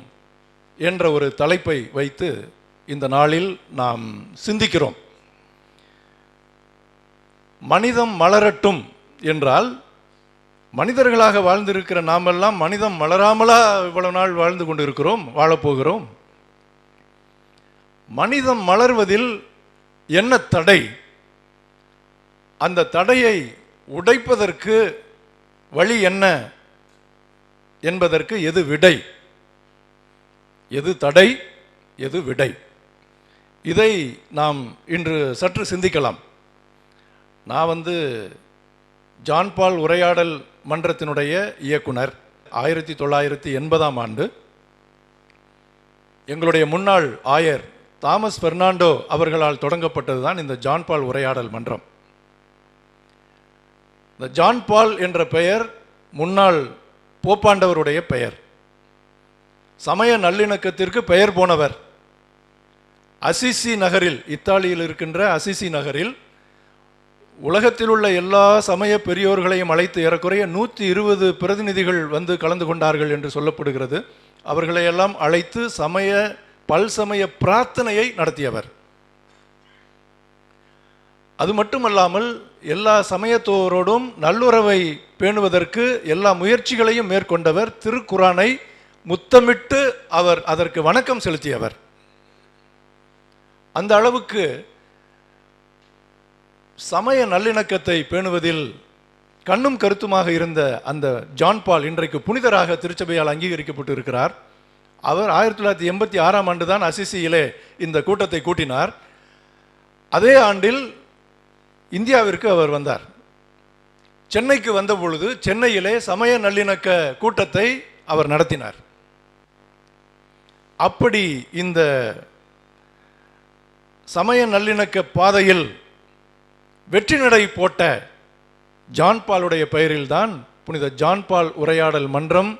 என்ற ஒரு தலைப்பை வைத்து இந்த நாளில் நாம் சிந்திக்கிறோம். மனிதம் மலரட்டும் என்றால் மனிதர்களாக வாழ்ந்திருக்கிற நாமெல்லாம் மனிதம் மலராமலா இவ்வளவு நாள் வாழ்ந்து கொண்டிருக்கிறோம், வாழப்போகிறோம்? மனிதம் மலர்வதில் என்ன தடை? அந்த தடையை உடைப்பதற்கு வழி என்ன என்பதற்கு எது விடை? எது தடை, எது விடை? இதை நாம் இன்று சற்று சிந்திக்கலாம். நான் ஜான் பால் உரையாடல் மன்றத்தினுடைய இயக்குனர். 1980ஆம் ஆண்டு எங்களுடைய முன்னாள் ஆயர் தாமஸ் பெர்னாண்டோ அவர்களால் தொடங்கப்பட்டதுதான் இந்த ஜான் பால் உரையாடல் மன்றம். இந்த ஜான் பால் என்ற பெயர் முன்னாள் போப்பாண்டவருடைய பெயர். சமய நல்லிணக்கத்திற்கு பெயர் போனவர். அசிசி நகரில், இத்தாலியில் இருக்கின்ற அசிசி நகரில் உலகத்தில் உள்ள எல்லா சமய பெரியோர்களையும் அழைத்து ஏறக்குறைய 120 பிரதிநிதிகள் கலந்து கொண்டார்கள் என்று சொல்லப்படுகிறது. அவர்களையெல்லாம் அழைத்து பல்சமய பிரார்த்தனையை நடத்தியவர். அது மட்டுமல்லாமல் எல்லா சமயத்தோரோடும் நல்லுறவை பேணுவதற்கு எல்லா முயற்சிகளையும் மேற்கொண்டவர். திருக்குரானை முத்தமிட்டு அவர் அதற்கு வணக்கம் செலுத்தியவர். அந்த அளவுக்கு சமய நல்லிணக்கத்தை பேணுவதில் கண்ணும் கருத்துமாக இருந்த அந்த ஜான் பால் இன்றைக்கு புனிதராக திருச்சபையால் அங்கீகரிக்கப்பட்டு இருக்கிறார். அவர் 1986ஆம் ஆண்டு தான் அசிசியிலே இந்த கூட்டத்தை கூட்டினார். அதே ஆண்டில் இந்தியாவிற்கு அவர் வந்தார். சென்னைக்கு வந்த பொழுது சென்னையிலே சமய நல்லிணக்க கூட்டத்தை அவர் நடத்தினார். அப்படி இந்த சமய நல்லிணக்க பாதையில் வெற்றி நடை போட்ட ஜான் பாலுடைய பெயரில்தான் புனித ஜான் பால் உரையாடல் மன்றம்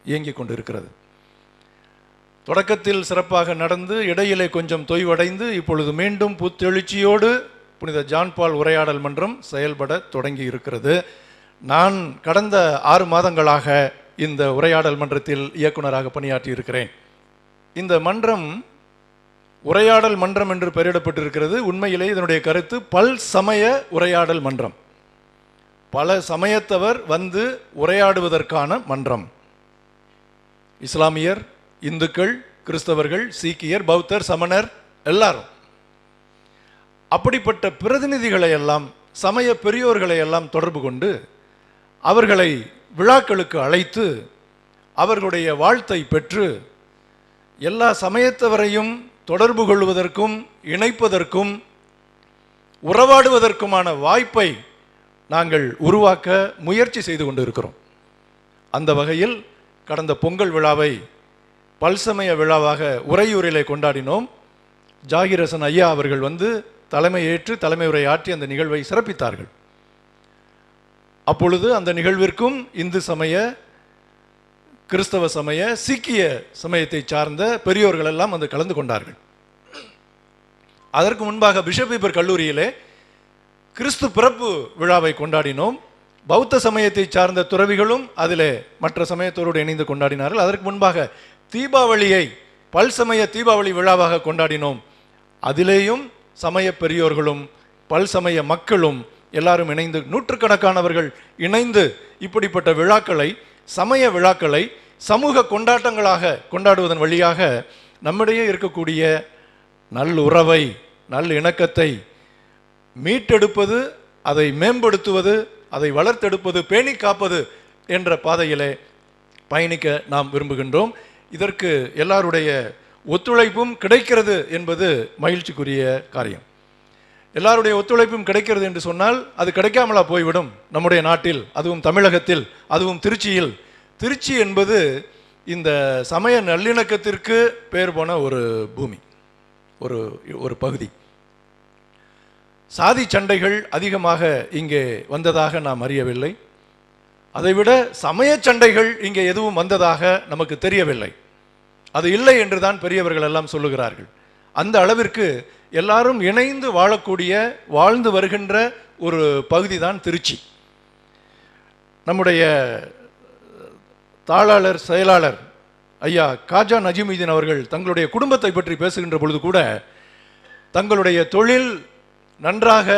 இயங்கிக் கொண்டிருக்கிறது. தொடக்கத்தில் சிறப்பாக நடந்து இடையிலே கொஞ்சம் தொய்வடைந்து இப்பொழுது மீண்டும் புத்தெழுச்சியோடு புனித ஜான் பால் உரையாடல் மன்றம் செயல்பட தொடங்கி இருக்கிறது. நான் கடந்த 6 மாதங்களாக இந்த உரையாடல் மன்றத்தில் இயக்குனராக பணியாற்றி இருக்கிறேன். இந்த மன்றம் உரையாடல் மன்றம் என்று பெயரிடப்பட்டிருக்கிறது. உண்மையிலே இதனுடைய கருத்து பல் சமய உரையாடல் மன்றம். பல சமயத்தவர் உரையாடுவதற்கான மன்றம். இஸ்லாமியர், இந்துக்கள், கிறிஸ்தவர்கள், சீக்கியர், பௌத்தர், சமணர் எல்லாரும். அப்படிப்பட்ட பிரதிநிதிகளை எல்லாம், சமய பெரியோர்களை எல்லாம் தொடர்பு கொண்டு அவர்களை விழாக்களுக்கு அழைத்து அவர்களுடைய வாழ்த்தை பெற்று எல்லா சமயத்தவரையும் தொடர்பு கொள்வதற்கும் இணைப்பதற்கும் உறவாடுவதற்குமான வாய்ப்பை நாங்கள் உருவாக்க முயற்சி செய்து கொண்டிருக்கிறோம். அந்த வகையில் கடந்த பொங்கல் விழாவை பல்சமய விழாவாக உறையூரிலே கொண்டாடினோம். ஜாகிர் ஹசன் ஐயா அவர்கள் தலைமை ஏற்று தலைமை உரை ஆற்றி அந்த நிகழ்வை சிறப்பித்தார்கள். அப்பொழுது அந்த நிகழ்விற்கும் இந்து சமய, கிறிஸ்தவ சமய, சீக்கிய சமயத்தை சார்ந்த பெரியோர்கள் எல்லாம் கலந்து கொண்டார்கள். அதற்கு முன்பாக பிஷப் ஹீபர் கல்லூரியிலே கிறிஸ்து பிறப்பு விழாவை கொண்டாடினோம். பௌத்த சமயத்தை சார்ந்த துறவிகளும் அதிலே மற்ற சமயத்தோடு இணைந்து கொண்டாடினார்கள். அதற்கு முன்பாக தீபாவளியை பல்சமய தீபாவளி விழாவாக கொண்டாடினோம். அதிலேயும் சமய பெரியோர்களும் பல்சமய மக்களும் எல்லாரும் இணைந்து, நூற்றுக்கணக்கானவர்கள் இணைந்து இப்படிப்பட்ட விழாக்களை, சமய விழாக்களை சமூக கொண்டாட்டங்களாக கொண்டாடுவதன் வழியாக நம்மிடையே இருக்கக்கூடிய நல்லுறவை, நல்ல இணக்கத்தை மீட்டெடுப்பது, அதை மேம்படுத்துவது, அதை வளர்த்தெடுப்பது, பேணி காப்பது என்ற பாதையிலே பயணிக்க நாம் விரும்புகின்றோம். இதற்கு எல்லாருடைய ஒத்துழைப்பும் கிடைக்கிறது என்பது மகிழ்ச்சிக்குரிய காரியம். எல்லாருடைய ஒத்துழைப்பும் கிடைக்கிறது என்று சொன்னால் அது கிடைக்காமலா போய்விடும் நம்முடைய நாட்டில், அதுவும் தமிழகத்தில், அதுவும் திருச்சியில். திருச்சி என்பது இந்த சமய நல்லிணக்கத்திற்கு பெயர் போன ஒரு பூமி, ஒரு பகுதி. சாதி சண்டைகள் அதிகமாக இங்கே வந்ததாக நாம் அறியவில்லை. அதைவிட சமய சண்டைகள் இங்கே எதுவும் வந்ததாக நமக்கு தெரியவில்லை. அது இல்லை என்றுதான் பெரியவர்கள் எல்லாம் சொல்லுகிறார்கள். அந்த அளவிற்கு எல்லாரும் இணைந்து வாழக்கூடிய, வாழ்ந்து வருகின்ற ஒரு பகுதி தான் திருச்சி. நம்முடைய தாளாளர் செயலாளர் ஐயா காஜா நஜீமுதீன் அவர்கள் தங்களுடைய குடும்பத்தை பற்றி பேசுகின்ற பொழுது கூட தங்களுடைய தொழில் நன்றாக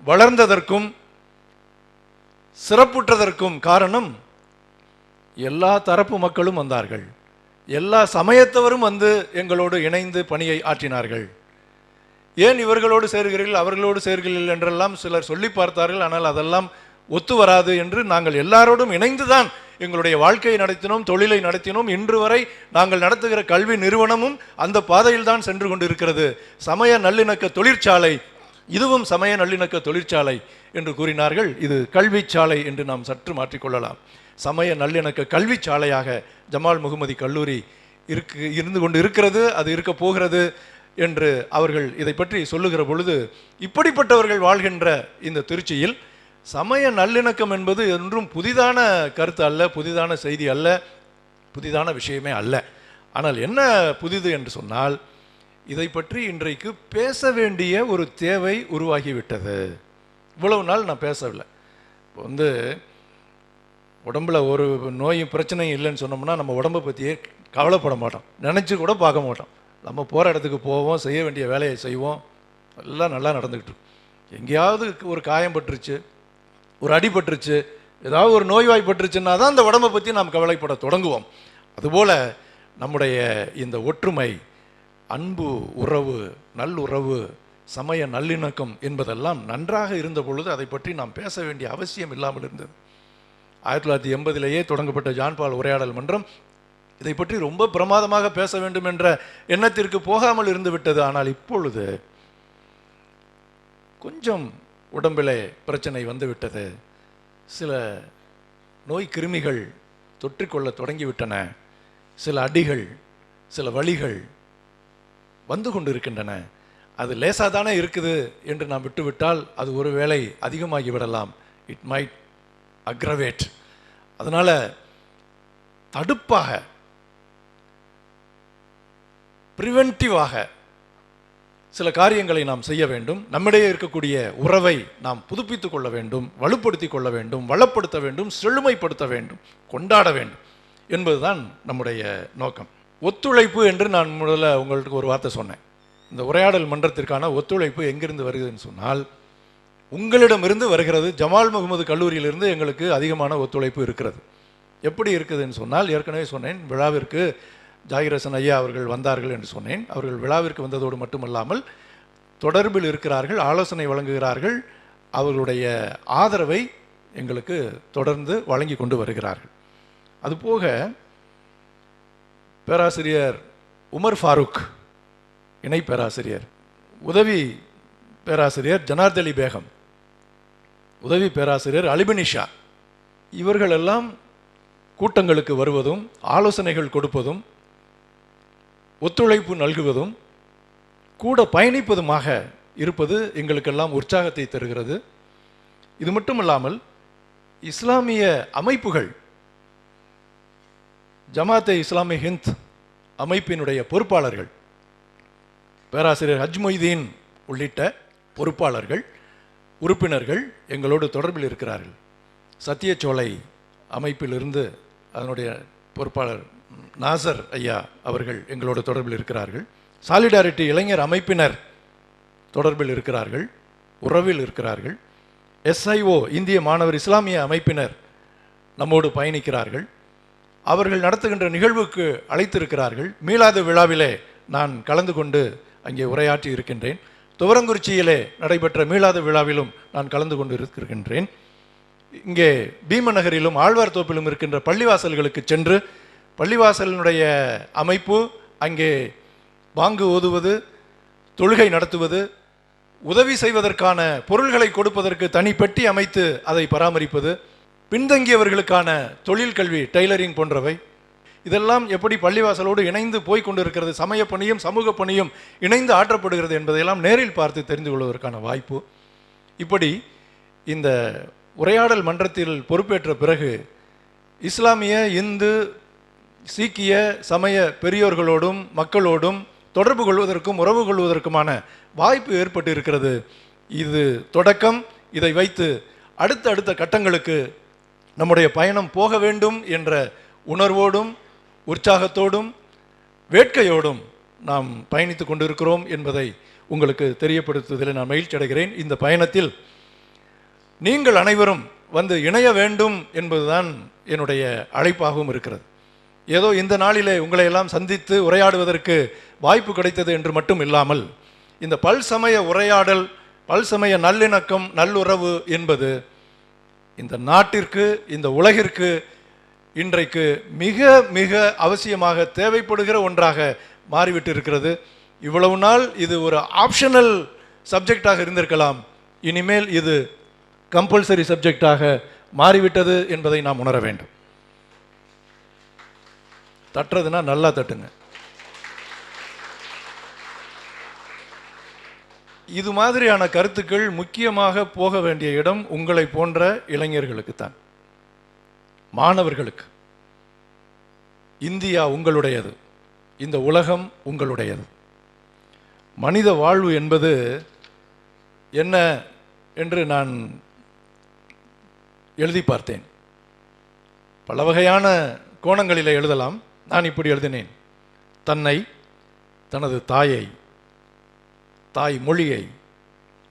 வளர்ந்ததற்கும் சிறப்புற்றதற்கும் காரணம் எல்லா தரப்பு மக்களும் வந்தார்கள், எல்லா சமயத்தவரும் வந்து எங்களோடு இணைந்து பணியை ஆற்றினார்கள். ஏன் இவர்களோடு சேர்கிறீர்கள் அவர்களோடு சேர்கிறீர்கள் என்றெல்லாம் சிலர் சொல்லி பார்த்தார்கள். ஆனால் அதெல்லாம் ஒத்து வராது என்று நாங்கள் எல்லாரோடும் இணைந்துதான் எங்களுடைய வாழ்க்கையை நடத்தினோம், தொழிலை நடத்தினோம். இன்று வரை நாங்கள் நடத்துகிற கல்வி நிறுவனமும் அந்த பாதையில் தான் சென்று கொண்டு இருக்கிறது. சமய நல்லிணக்க தொழிற்சாலை, இதுவும் சமய நல்லிணக்க தொழிற்சாலை என்று கூறினார்கள். இது கல்வி சாலை என்று நாம் சற்று மாற்றிக்கொள்ளலாம். சமய நல்லிணக்க கல்வி சாலையாக ஜமால் முகமது கல்லூரி இருந்து கொண்டு இருக்கிறது, அது இருக்க போகிறது என்று அவர்கள் இதை பற்றி சொல்லுகிற பொழுது, இப்படிப்பட்டவர்கள் வாழ்கின்ற இந்த திருச்சியில் சமய நல்லிணக்கம் என்பது என்றும் புதிதான கருத்து அல்ல, புதிதான செய்தி அல்ல, புதிதான விஷயமே அல்ல. ஆனால் என்ன புதிது என்று சொன்னால், இதை பற்றி இன்றைக்கு பேச வேண்டிய ஒரு தேவை உருவாகிவிட்டது. இவ்வளவு நாள் நான் பேசவில்லை. இப்போ உடம்புல ஒரு நோயும் பிரச்சனையும் இல்லைன்னு சொன்னோம்னா நம்ம உடம்பை பற்றியே கவலைப்பட மாட்டோம், நினச்சி கூட பார்க்க மாட்டோம். நம்ம போகிற இடத்துக்கு போவோம், செய்ய வேண்டிய வேலையை செய்வோம், எல்லாம் நல்லா நடந்துக்கிட்டு. எங்கேயாவது ஒரு காயம் பட்டுருச்சு, ஒரு அடிபட்டுருச்சு, ஏதாவது ஒரு நோய்வாய்ப்பட்டுருச்சுன்னா தான் அந்த உடம்பை பற்றி நாம் கவலைப்பட தொடங்குவோம். அதுபோல் நம்முடைய இந்த ஒற்றுமை, அன்பு, உறவு, நல்லுறவு, சமய நல்லிணக்கம் என்பதெல்லாம் நன்றாக இருந்த பொழுது அதை பற்றி நாம் பேச வேண்டிய அவசியம் இல்லாமல் இருந்தது. 1980 தொடங்கப்பட்ட ஜான்பால் உரையாடல் மன்றம் இதை பற்றி ரொம்ப பிரமாதமாக பேச வேண்டும் என்ற எண்ணத்திற்கு போகாமல் இருந்து விட்டது. ஆனால் இப்பொழுது கொஞ்சம் உடம்பிலே பிரச்சனை வந்துவிட்டது, சில நோய் கிருமிகள் தொற்றிக்கொள்ள தொடங்கிவிட்டன, சில அடிகள், சில வலிகள் வந்து கொண்டு இருக்கின்றன. அது லேசாக தானே இருக்குது என்று நாம் விட்டுவிட்டால் அது ஒருவேளை அதிகமாகி விடலாம். It might aggravate. அதனால் தடுப்பாக, ப்ரிவென்டிவாக சில காரியங்களை நாம் செய்ய வேண்டும். நம்மிடையே இருக்கக்கூடிய உறவை நாம் புதுப்பித்துக் கொள்ள வேண்டும், வலுப்படுத்திக் கொள்ள வேண்டும், வளப்படுத்த வேண்டும், செழுமைப்படுத்த வேண்டும், கொண்டாட வேண்டும் என்பதுதான் நம்முடைய நோக்கம். ஒத்துழைப்பு என்று நான் முதல்ல உங்களுக்கு ஒரு வார்த்தை சொன்னேன். இந்த உரையாடல் மன்றத்திற்கான ஒத்துழைப்பு எங்கிருந்து வருகிறதுன்னு சொன்னால், உங்களிடமிருந்து வருகிறது. ஜமால் முகமது கல்லூரியிலிருந்து எங்களுக்கு அதிகமான ஒத்துழைப்பு இருக்கிறது. எப்படி இருக்குதுன்னு சொன்னால், ஏற்கனவே சொன்னேன், விழாவிற்கு ஜாகிரசன் ஐயா அவர்கள் வந்தார்கள் என்று சொன்னேன். அவர்கள் விழாவிற்கு வந்ததோடு மட்டுமல்லாமல் தொடர்பில் இருக்கிறார்கள், ஆலோசனை வழங்குகிறார்கள், அவர்களுடைய ஆதரவை எங்களுக்கு தொடர்ந்து வழங்கி கொண்டு வருகிறார்கள். அதுபோக பேராசிரியர் உமர் ஃபாரூக் இணை பேராசிரியர், உதவி பேராசிரியர் ஜனார்தலி பேகம், உதவி பேராசிரியர் அலிபினிஷா, இவர்களெல்லாம் கூட்டங்களுக்கு வருவதும் ஆலோசனைகள் கொடுப்பதும் ஒத்துழைப்பு நல்குவதும் கூட பயணிப்பதுமாக இருப்பது எங்களுக்கெல்லாம் உற்சாகத்தை தருகிறது. இது மட்டுமல்லாமல் இஸ்லாமிய அமைப்புகள், ஜமாத்தே இஸ்லாமி ஹிந்த் அமைப்பினுடைய பொறுப்பாளர்கள், பேராசிரியர் ஹஜ் மொய்தீன் உள்ளிட்ட பொறுப்பாளர்கள், உறுப்பினர்கள் எங்களோடு தொடர்பில் இருக்கிறார்கள். சத்தியச்சோலை அமைப்பிலிருந்து அதனுடைய பொறுப்பாளர் நாசர் ஐயா அவர்கள் எங்களோடு தொடர்பில் இருக்கிறார்கள். சாலிடாரிட்டி இளைஞர் அமைப்பினர் தொடர்பில் இருக்கிறார்கள், உறவில் இருக்கிறார்கள். SIO இந்திய மாணவர் இஸ்லாமிய அமைப்பினர் நம்மோடு பயணிக்கிறார்கள். அவர்கள் நடத்துகின்ற நிகழ்வுக்கு அழைத்திருக்கிறார்கள். மீலாது விழாவிலே நான் கலந்து கொண்டு அங்கே உரையாற்றி இருக்கின்றேன். துவரங்குறிச்சியிலே நடைபெற்ற மீலாது விழாவிலும் நான் கலந்து கொண்டு இருக்கின்றேன். இங்கே பீமநகரிலும் ஆழ்வார்தோப்பிலும் இருக்கின்ற பள்ளிவாசல்களுக்கு சென்று பள்ளிவாசலினுடைய அமைப்பு அங்கே வாங்கு ஓதுவது, தொழுகை நடத்துவது, உதவி செய்வதற்கான பொருள்களை கொடுப்பதற்கு தனி பெட்டி அமைத்து அதை பராமரிப்பது, பின்தங்கியவர்களுக்கான தொழில் கல்வி, டெய்லரிங் போன்றவை, இதெல்லாம் எப்படி பள்ளிவாசலோடு இணைந்து போய் கொண்டிருக்கிறது, சமய பணியும் சமூக பணியும் இணைந்து ஆற்றப்படுகிறது என்பதையெல்லாம் நேரில் பார்த்து தெரிந்து கொள்வதற்கான வாய்ப்பு. இப்படி இந்த உரையாடல் மன்றத்தில் பொறுப்பேற்ற பிறகு இஸ்லாமிய, இந்து, சீக்கிய சமய பெரியோர்களோடும் மக்களோடும் தொடர்பு கொள்வதற்கும் உறவு கொள்வதற்குமான வாய்ப்பு ஏற்பட்டு இருக்கிறது. இது தொடக்கம். இதை வைத்து அடுத்த கட்டங்களுக்கு நம்முடைய பயணம் போக வேண்டும் என்ற உணர்வோடும் உற்சாகத்தோடும் வேட்கையோடும் நாம் பயணித்து கொண்டிருக்கிறோம் என்பதை உங்களுக்கு தெரியப்படுத்துவதில் நான் மகிழ்ச்சி அடைகிறேன். இந்த பயணத்தில் நீங்கள் அனைவரும் வந்து இணைய வேண்டும் என்பதுதான் என்னுடைய அழைப்பாகவும் இருக்கிறது. ஏதோ இந்த நாளிலே உங்களை எல்லாம் சந்தித்து உரையாடுவதற்கு வாய்ப்பு கிடைத்தது என்று மட்டும் இல்லாமல், இந்த பல்சமய உரையாடல், பல்சமய நல்லிணக்கம், நல்லுறவு என்பது இந்த நாட்டிற்கு, இந்த உலகிற்கு இன்றைக்கு மிக மிக அவசியமாக தேவைப்படுகிற ஒன்றாக மாறிவிட்டு இருக்கிறது. இவ்வளவு நாள் இது ஒரு ஆப்ஷனல் சப்ஜெக்டாக இருந்திருக்கலாம். இனிமேல் இது கம்பல்சரி சப்ஜெக்டாக மாறிவிட்டது என்பதை நாம் உணர வேண்டும். தட்டுறதுன்னா நல்லா தட்டுங்க. இது மாதிரியான கருத்துக்கள் முக்கியமாக போக வேண்டிய இடம் உங்களை போன்ற இளைஞர்களுக்கு தான், மாணவர்களுக்கு. இந்தியா உங்களுடையது, இந்த உலகம் உங்களுடையது. மனித வாழ்வு என்பது என்ன என்று நான் எழுதி பார்த்தேன். பல வகையான கோணங்களில் எழுதலாம். நான் இப்படி எழுதினேன்: தன்னை, தனது தாயை, தாய் மொழியை,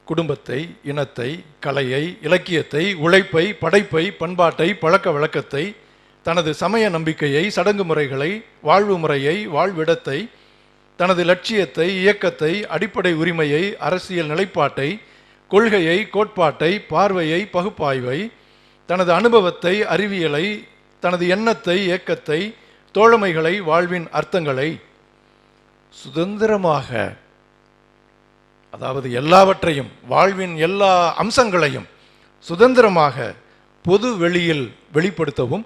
குடும்பத்தை, இனத்தை, கலையை, இலக்கியத்தை, உழைப்பை, படைப்பை, பண்பாட்டை, பழக்க வழக்கத்தை, தனது சமய நம்பிக்கையை, சடங்கு முறைகளை, வாழ்வு முறையை, வாழ்விடத்தை, தனது லட்சியத்தை, இயக்கத்தை, அடிப்படை உரிமையை, அரசியல் நிலைப்பாட்டை, கொள்கையை, கோட்பாட்டை, பார்வையை, பகுப்பாய்வை, தனது அனுபவத்தை, அறிவியலை, தனது எண்ணத்தை, இயக்கத்தை, தோழமைகளை, வாழ்வின் அர்த்தங்களை சுதந்திரமாக, அதாவது எல்லாவற்றையும், வாழ்வின் எல்லா அம்சங்களையும் சுதந்திரமாக பொது வெளியில் வெளிப்படுத்தவும்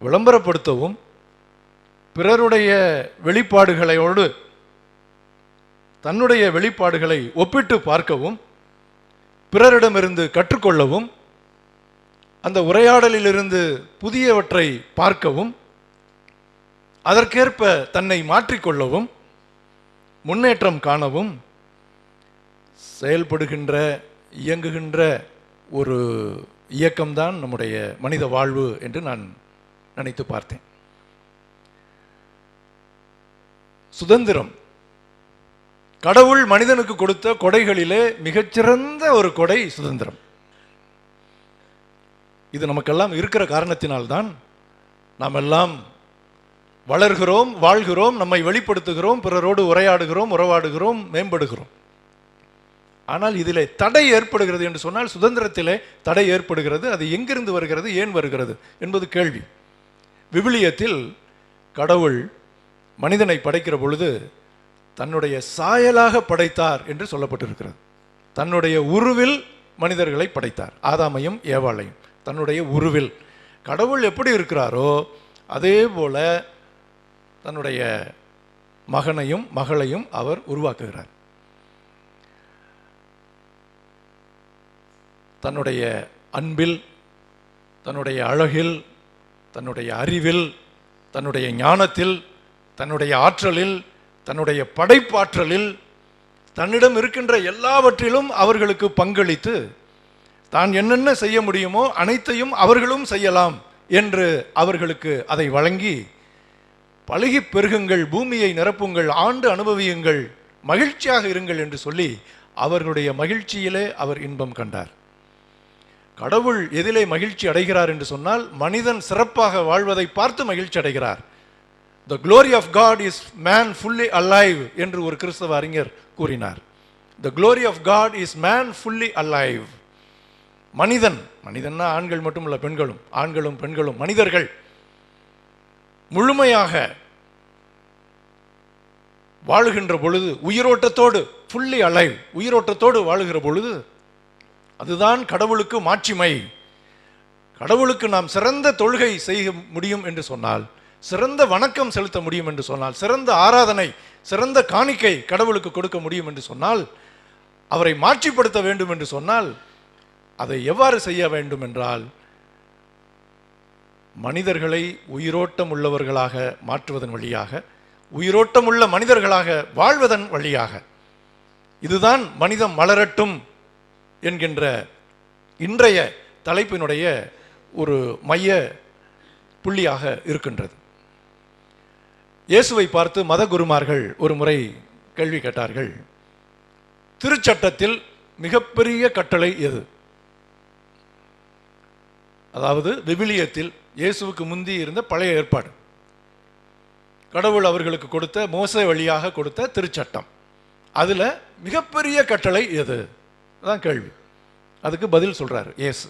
விளம்பரப்படுத்தவும், பிறருடைய வெளிப்பாடுகளோடு தன்னுடைய வெளிப்பாடுகளை ஒப்பிட்டு பார்க்கவும், பிறரிடமிருந்து கற்றுக்கொள்ளவும், அந்த உரையாடலிலிருந்து புதியவற்றை பார்க்கவும், அதற்கேற்ப தன்னை மாற்றிக்கொள்ளவும், முன்னேற்றம் காணவும் செயல்படுகின்ற, இயங்குகின்ற ஒரு இயக்கம்தான் நம்முடைய மனித வாழ்வு என்று நான் நினைத்து பார்த்தேன். சுதந்திரம் கடவுள் மனிதனுக்கு கொடுத்த கொடைகளிலே மிகச்சிறந்த ஒரு கொடை சுதந்திரம். இது நமக்கெல்லாம் இருக்கிற காரணத்தினால்தான் நாம் எல்லாம் வளர்கிறோம், வாழ்கிறோம், நம்மை வெளிப்படுத்துகிறோம், பிறரோடு உரையாடுகிறோம், உறவாடுகிறோம், மேம்படுகிறோம். ஆனால் இதிலே தடை ஏற்படுகிறது என்று சொன்னால், சுதந்திரத்திலே தடை ஏற்படுகிறது. அது எங்கிருந்து வருகிறது, ஏன் வருகிறது என்பது கேள்வி. விவிலியத்தில் கடவுள் மனிதனை படைக்கிற பொழுது தன்னுடைய சாயலாக படைத்தார் என்று சொல்லப்பட்டிருக்கிறது. தன்னுடைய உருவில் மனிதர்களை படைத்தார், ஆதாமையும் ஏவாளையும். தன்னுடைய உருவில் கடவுள் எப்படி இருக்கிறாரோ அதே போல தன்னுடைய மகனையும் மகளையும் அவர் உருவாக்குகிறார். தன்னுடைய அன்பில், தன்னுடைய அழகில், தன்னுடைய அறிவில், தன்னுடைய ஞானத்தில், தன்னுடைய ஆற்றலில், தன்னுடைய படைப்பாற்றலில், தன்னிடம் இருக்கின்ற எல்லாவற்றிலும் அவர்களுக்கு பங்களித்து தான் என்னென்ன செய்ய முடியுமோ அனைத்தையும் அவர்களும் செய்யலாம் என்று அவர்களுக்கு அதை வழங்கி, பழகி பெருகுங்கள், பூமியை நிரப்புங்கள், ஆண்டு அனுபவியுங்கள், மகிழ்ச்சியாக இருங்கள் என்று சொல்லி அவர்களுடைய மகிழ்ச்சியிலே அவர் இன்பம் கண்டார். கடவுள் எதிலே மகிழ்ச்சி அடைகிறார் என்று சொன்னால், மனிதன் சிறப்பாக வாழ்வதை பார்த்து மகிழ்ச்சி அடைகிறார். The glory of God is man fully alive என்று ஒரு கிறிஸ்தவ அறிஞர் கூறினார். The glory of God is man fully alive. மனிதன், மனிதன்னா ஆண்கள் மட்டுமல்ல, பெண்களும், ஆண்களும் பெண்களும், மனிதர்கள் முழுமையாக வாழுகின்ற பொழுது, உயிரோட்டத்தோடு, fully alive, உயிரோட்டத்தோடு வாழுகிற பொழுது, அதுதான் கடவுளுக்கு மாட்சிமை. கடவுளுக்கு நாம் சிறந்த தொழுகை செய்ய முடியும் என்று சொன்னால், சிறந்த வணக்கம் செலுத்த முடியும் என்று சொன்னால், சிறந்த ஆராதனை, சிறந்த காணிக்கை கடவுளுக்கு கொடுக்க முடியும் என்று சொன்னால், அவரை மாட்சிப்படுத்த வேண்டும் என்று சொன்னால், அதை எவ்வாறு செய்ய வேண்டும் என்றால், மனிதர்களை உயிரோட்டம் உள்ளவர்களாக மாற்றுவதன் வழியாக, உயிரோட்டமுள்ள மனிதர்களாக வாழ்வதன் வழியாக. இதுதான் மனிதம் மலரட்டும் என்கின்ற இன்றைய தலைப்பினுடைய ஒரு மைய புள்ளியாக இருக்கின்றது. இயேசுவை பார்த்து மத குருமார்கள் ஒரு முறை கேள்வி கேட்டார்கள், திருச்சட்டத்தில் மிகப்பெரிய கட்டளை எது? அதாவது விவிலியத்தில் இயேசுவுக்கு முந்தி இருந்த பழைய ஏற்பாடு, கடவுள் அவர்களுக்கு கொடுத்த மோசே வழியாக கொடுத்த திருச்சட்டம், அதில் மிகப்பெரிய கட்டளை எது? அதான் கேள்வி. அதுக்கு பதில் சொல்றாரு இயேசு,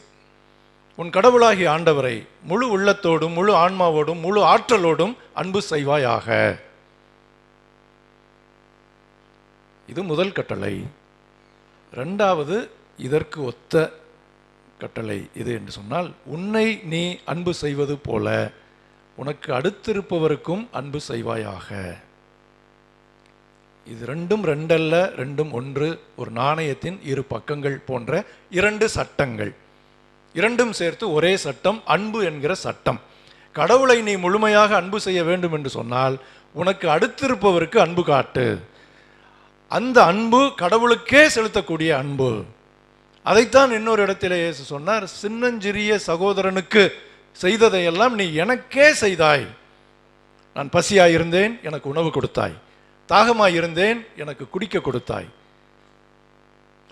உன் கடவுளாகிய ஆண்டவரை முழு உள்ளத்தோடும் முழு ஆன்மாவோடும் முழு ஆற்றலோடும் அன்பு செய்வாயாக. இது முதல் கட்டளை. இரண்டாவது இதற்கு ஒத்த கட்டளை இது என்று சொன்னால், உன்னை நீ அன்பு செய்வது போல உனக்கு அடுத்திருப்பவருக்கும் அன்பு செய்வாயாக. இது ரெண்டும் ரெண்டல்ல, ரெண்டும் ஒன்று, ஒரு நாணயத்தின் இரு பக்கங்கள் போன்ற இரண்டு சட்டங்கள், இரண்டும் சேர்த்து ஒரே சட்டம், அன்பு என்கிற சட்டம். கடவுளை நீ முழுமையாக அன்பு செய்ய வேண்டும் என்று சொன்னால் உனக்கு அடுத்திருப்பவருக்கு அன்பு காட்டு. அந்த அன்பு கடவுளுக்கே செலுத்தக்கூடிய அன்பு. அதைத்தான் இன்னொரு இடத்திலே இயேசு சொன்னார், சின்னஞ்சிறிய சகோதரனுக்கு செய்ததையெல்லாம் நீ எனக்கே செய்தாய். நான் பசியாயிருந்தேன், எனக்கு உணவு கொடுத்தாய். தாகமாயிருந்தேன், எனக்கு குடிக்க கொடுத்தாய்.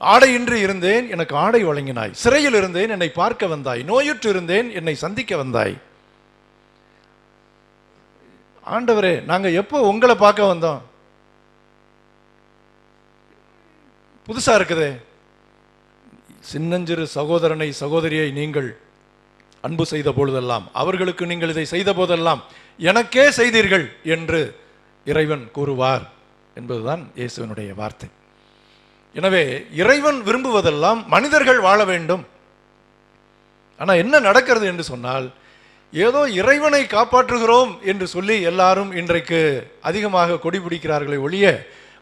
ஆடையின்றி இருந்தேன், எனக்கு ஆடை வழங்கினாய். சிறையில் இருந்தேன், என்னை பார்க்க வந்தாய். நோயுற்று இருந்தேன், என்னை சந்திக்க வந்தாய். ஆண்டவரே, நாங்க எப்போ உங்களை பார்க்க வந்தோம்? புதுசா இருக்குதே. சின்னஞ்சிறு சகோதரனை சகோதரியை நீங்கள் அன்பு செய்த பொழுதெல்லாம், அவர்களுக்கு நீங்கள் இதை செய்த போதெல்லாம் எனக்கே செய்தீர்கள் என்று இறைவன் கூறுவார் என்பதுதான் இயேசுவினுடைய வார்த்தை. எனவே இறைவன் விரும்புவதெல்லாம் மனிதர்கள் வாழ வேண்டும். ஆனால் என்ன நடக்கிறது என்று சொன்னால், ஏதோ இறைவனை காப்பாற்றுகிறோம் என்று சொல்லி எல்லாரும் இன்றைக்கு அதிகமாக கொடி பிடிக்கிறார்களே ஒழிய,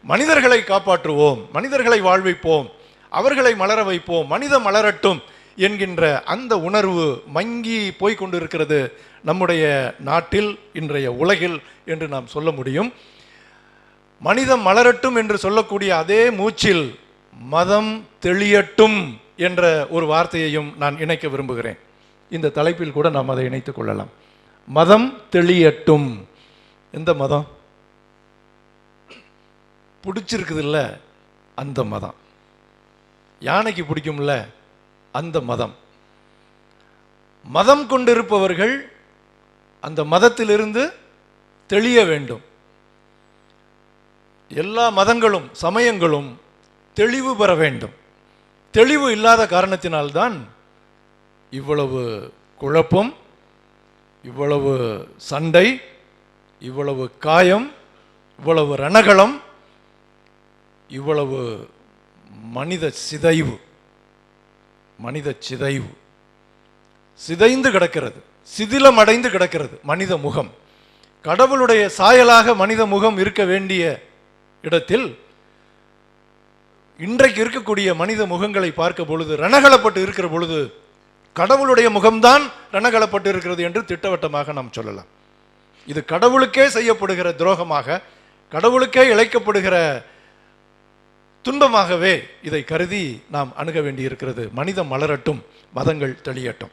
மனிதர்களை காப்பாற்றுவோம், மனிதர்களை வாழ்விப்போம், அவர்களை மலர வைப்போம், மனிதம் மலரட்டும் என்கின்ற அந்த உணர்வு மங்கி போய்கொண்டிருக்கிறது நம்முடைய நாட்டில், இன்றைய உலகில் என்று நாம் சொல்ல முடியும். மனிதம் மலரட்டும் என்று சொல்லக்கூடிய அதே மூச்சில் மதம் தெளியட்டும் என்ற ஒரு வார்த்தையையும் நான் இணைக்க விரும்புகிறேன். இந்த தலைப்பில் கூட நாம் அதை இணைத்துக் கொள்ளலாம். மதம் தெளியட்டும். எந்த மதம்? பிடிச்சிருக்குது இல்லை அந்த மதம். யானைக்கு பிடிக்கும்ல அந்த மதம். மதம் கொண்டிருப்பவர்கள் அந்த மதத்திலிருந்து தெளிய வேண்டும். எல்லா மதங்களும் சமயங்களும் தெளிவு பெற வேண்டும். தெளிவு இல்லாத காரணத்தினால்தான் இவ்வளவு குழப்பம், இவ்வளவு சண்டை, இவ்வளவு காயம், இவ்வளவு ரணகளம், இவ்வளவு மனித சிதைவு. மனித சிதைவு சிதைந்து கிடக்கிறது, சிதிலமடைந்து கிடக்கிறது மனித முகம். கடவுளுடைய சாயலாக மனித முகம் இருக்க வேண்டிய இடத்தில் இன்றைக்கு இருக்கக்கூடிய மனித முகங்களை பார்க்க பொழுது, ரணகளப்பட்டு இருக்கிற பொழுது, கடவுளுடைய முகம்தான் ரணகளப்பட்டு இருக்கிறது என்று திட்டவட்டமாக நாம் சொல்லலாம். இது கடவுளுக்கே செய்யப்படுகிற துரோகமாக, கடவுளுக்கே இழைக்கப்படுகிற துன்பமாகவே இதை கருதி நாம் அணுக வேண்டி இருக்கிறது. மனிதம் மலரட்டும், மதங்கள் தெளியட்டும்.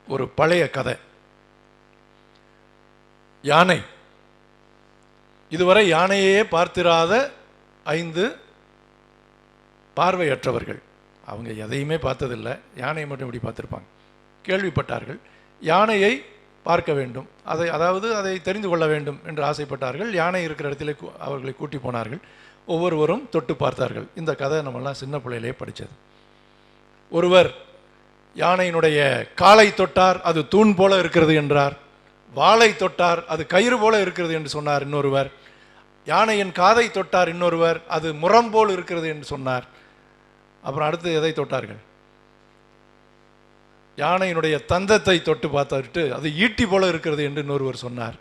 ஒரு பழைய கதை. யானை. இதுவரை யானையே பார்த்திராத 5 பார்வையற்றவர்கள். அவங்க எதையுமே பார்த்ததில்லை, யானையை மட்டும் இப்படி பார்த்துருப்பாங்க. கேள்விப்பட்டார்கள், யானையை பார்க்க வேண்டும், அதை தெரிந்து கொள்ள வேண்டும் என்று ஆசைப்பட்டார்கள். யானை இருக்கிற இடத்துல அவர்களை கூட்டி போனார்கள். ஒவ்வொருவரும் தொட்டு பார்த்தார்கள். இந்த கதை நம்மெல்லாம் சின்ன பிள்ளையிலே படித்தது. ஒருவர் யானையினுடைய காலை தொட்டார், அது தூண் போல இருக்கிறது என்றார். வாளை தொட்டார், அது கயிறு போல இருக்கிறது என்று சொன்னார் இன்னொருவர். யானையின் காதை தொட்டார் இன்னொருவர், அது முரம் போல் இருக்கிறது என்று சொன்னார். அப்புறம் அடுத்து எதை தொட்டார்கள்? யானையினுடைய தந்தத்தை தொட்டு பார்த்துட்டு அது ஈட்டி போல இருக்கிறது என்று இன்னொருவர் சொன்னார்.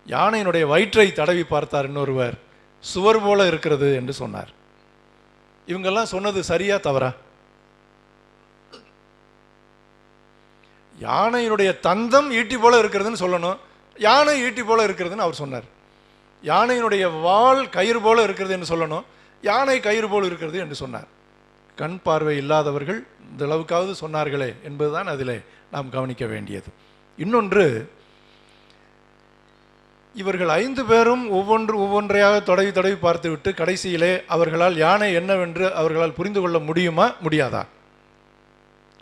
யானையினுடைய வயிற்றை தடவி பார்த்தார் இன்னொருவர், சுவர் போல இருக்கிறது என்று சொன்னார். இவங்கெல்லாம் சொன்னது சரியா தவறா? யானையினுடைய தந்தம் ஈட்டி போல இருக்கிறதுன்னு சொல்லணும், யானை ஈட்டி போல இருக்கிறதுன்னு அவர் சொன்னார். யானையினுடைய வால் கயிறு போல இருக்கிறது என்று சொல்லணும், யானை கயிறு போல இருக்கிறது என்று சொன்னார். கண் பார்வை இல்லாதவர்கள் இந்த அளவுக்காவது சொன்னார்களே என்பதுதான் அதில் நாம் கவனிக்க வேண்டியது. இன்னொன்று, இவர்கள் 5 பேரும் ஒவ்வொன்றையாக தடவி பார்த்துவிட்டு கடைசியிலே அவர்களால் யானை என்னவென்று அவர்களால் புரிந்து கொள்ள முடியுமா முடியாதா?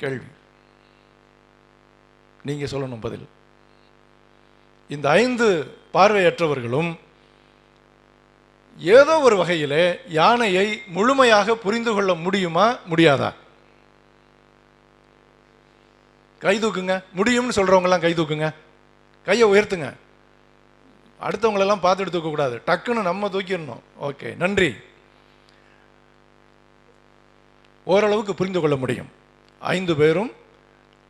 கேள்வி, நீங்க சொல்லணும் பதில். இந்த 5 பார்வையற்றவர்களும் ஏதோ ஒரு வகையிலே யானையை முழுமையாக புரிந்து கொள்ள முடியுமா முடியாதா? கை தூக்குங்க. முடியும்னு சொல்றவங்கலாம் கை தூக்குங்க, கையை உயர்த்துங்க. அடுத்தவங்களெல்லாம் பார்த்துட்டு தூக்கக்கூடாது, டக்குன்னு நம்ம தூக்கிடணும். ஓகே, நன்றி. ஓரளவுக்கு புரிந்து கொள்ள முடியும். 5 பேரும்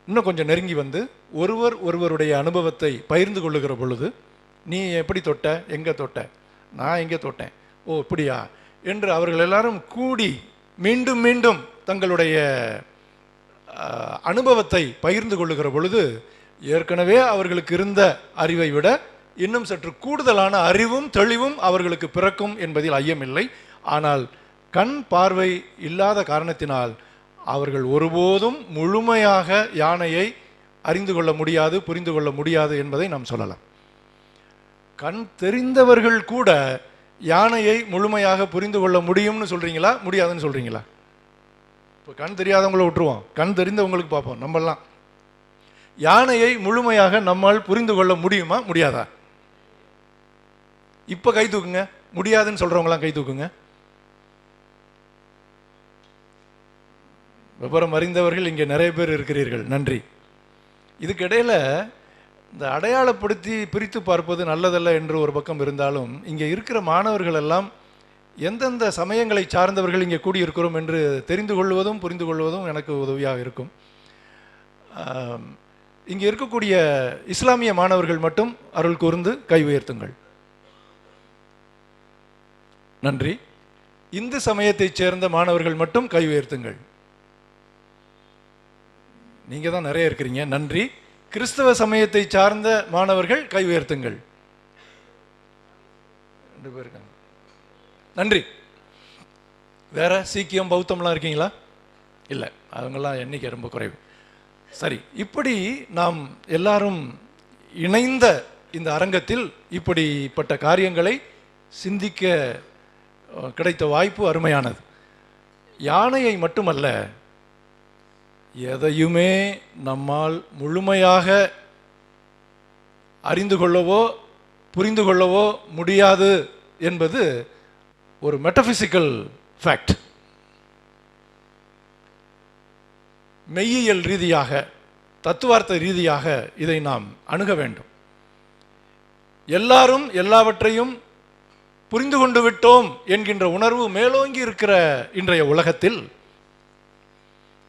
இன்னும் கொஞ்சம் நெருங்கி வந்து ஒருவருடைய அனுபவத்தை பகிர்ந்து கொள்ளுகிற பொழுது, நீ எப்படி தொட்ட, எங்கே தொட்ட, நான் எங்கே தொட்டேன், ஓ இப்படியா என்று அவர்கள் எல்லாரும் கூடி மீண்டும் மீண்டும் தங்களுடைய அனுபவத்தை பகிர்ந்து கொள்ளுகிற பொழுது ஏற்கனவே அவர்களுக்கு இருந்த அறிவை விட இன்னும் சற்று கூடுதலான அறிவும் தெளிவும் அவர்களுக்கு பிறக்கும் என்பதில் ஐயமில்லை. ஆனால் கண் பார்வை இல்லாத காரணத்தினால் அவர்கள் ஒருபோதும் முழுமையாக யானையை அறிந்து கொள்ள முடியாது, புரிந்து கொள்ள முடியாது என்பதை நாம் சொல்லலாம். கண் தெரிந்தவர்கள் கூட யானையை முழுமையாக புரிந்து கொள்ள முடியும்னு சொல்றீங்களா, முடியாதுன்னு சொல்றீங்களா? இப்போ கண் தெரியாதவங்களை விட்டுருவோம், கண் தெரிந்தவங்களுக்கு பார்ப்போம். நம்மெல்லாம் யானையை முழுமையாக நம்மால் புரிந்து கொள்ள முடியுமா முடியாதா? இப்ப கை தூக்குங்க. முடியாதுன்னு சொல்றவங்களாம் கை தூக்குங்க. விவரம் அறிந்தவர்கள் இங்கே நிறைய பேர் இருக்கிறீர்கள், நன்றி. இதுக்கு இடையில இந்த அடையாளப்படுத்தி பிரித்து பார்ப்பது நல்லதல்ல என்று ஒரு பக்கம் இருந்தாலும், இங்கே இருக்கிற மாணவர்கள் எல்லாம் எந்தெந்த சமயங்களை சார்ந்தவர்கள் இங்கே கூடியிருக்கிறோம் என்று தெரிந்து கொள்வதும் புரிந்து கொள்வதும் எனக்கு உதவியாக இருக்கும். இங்கே இருக்கக்கூடிய இஸ்லாமிய மாணவர்கள் மட்டும் அருள் கூர்ந்து கை உயர்த்துங்கள். நன்றி. இந்து சமயத்தைச் சேர்ந்த மாணவர்கள் மட்டும் கை உயர்த்துங்கள். நீங்க தான் நிறைய இருக்கிறீங்க, நன்றி. கிறிஸ்தவ சமயத்தை சார்ந்த மாணவர்கள் கை உயர்த்துங்கள். 2 பேர் இருக்காங்க, நன்றி. வேற சீக்கியம் பௌத்தம்லாம் இருக்கீங்களா? இல்லை, அவங்கெல்லாம் எண்ணிக்கை ரொம்ப குறைவு. சரி, இப்படி நாம் எல்லாரும் இணைந்த இந்த அரங்கத்தில் இப்படிப்பட்ட காரியங்களை சிந்திக்க கிடைத்த வாய்ப்பு அருமையானது. யானையை மட்டுமல்ல, எதையுமே நம்மால் முழுமையாக அறிந்து கொள்ளவோ புரிந்து கொள்ளவோ முடியாது என்பது ஒரு மெட்டபிசிக்கல் ஃபேக்ட். மெய்யியல் ரீதியாக, தத்துவார்த்த ரீதியாக இதை நாம் அணுக வேண்டும். எல்லாரும் எல்லாவற்றையும் புரிந்து கொண்டு விட்டோம் என்கின்ற உணர்வு மேலோங்கி இருக்கிற இன்றைய உலகத்தில்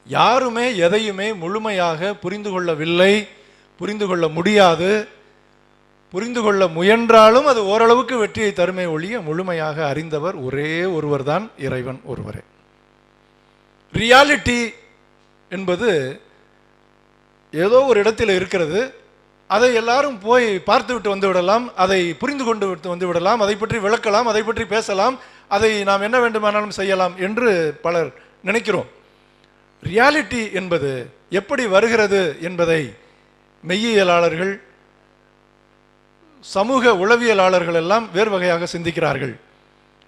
யாருமே எதையுமே முழுமையாக புரிந்து கொள்ளவில்லை, புரிந்து கொள்ள முடியாது. புரிந்து கொள்ள முயன்றாலும் அது ஓரளவுக்கு வெற்றியை தருமே ஒழிய முழுமையாக அறிந்தவர் ஒரே ஒருவர் தான், இறைவன் ஒருவரே. ரியாலிட்டி என்பது ஏதோ ஒரு இடத்தில் இருக்கிறது, அதை எல்லாரும் போய் பார்த்து விட்டு வந்து விடலாம், அதை புரிந்து கொண்டு விட்டு வந்து விடலாம், அதை பற்றி விளக்கலாம், அதை பற்றி பேசலாம், அதை நாம் என்ன வேண்டுமானாலும் செய்யலாம் என்று பலர் நினைக்கிறோம். ரியாலிட்டி என்பது எப்படி வருகிறது என்பதை மெய்யியலாளர்கள், சமூக உளவியலாளர்கள் எல்லாம் வேறு வகையாக சிந்திக்கிறார்கள்.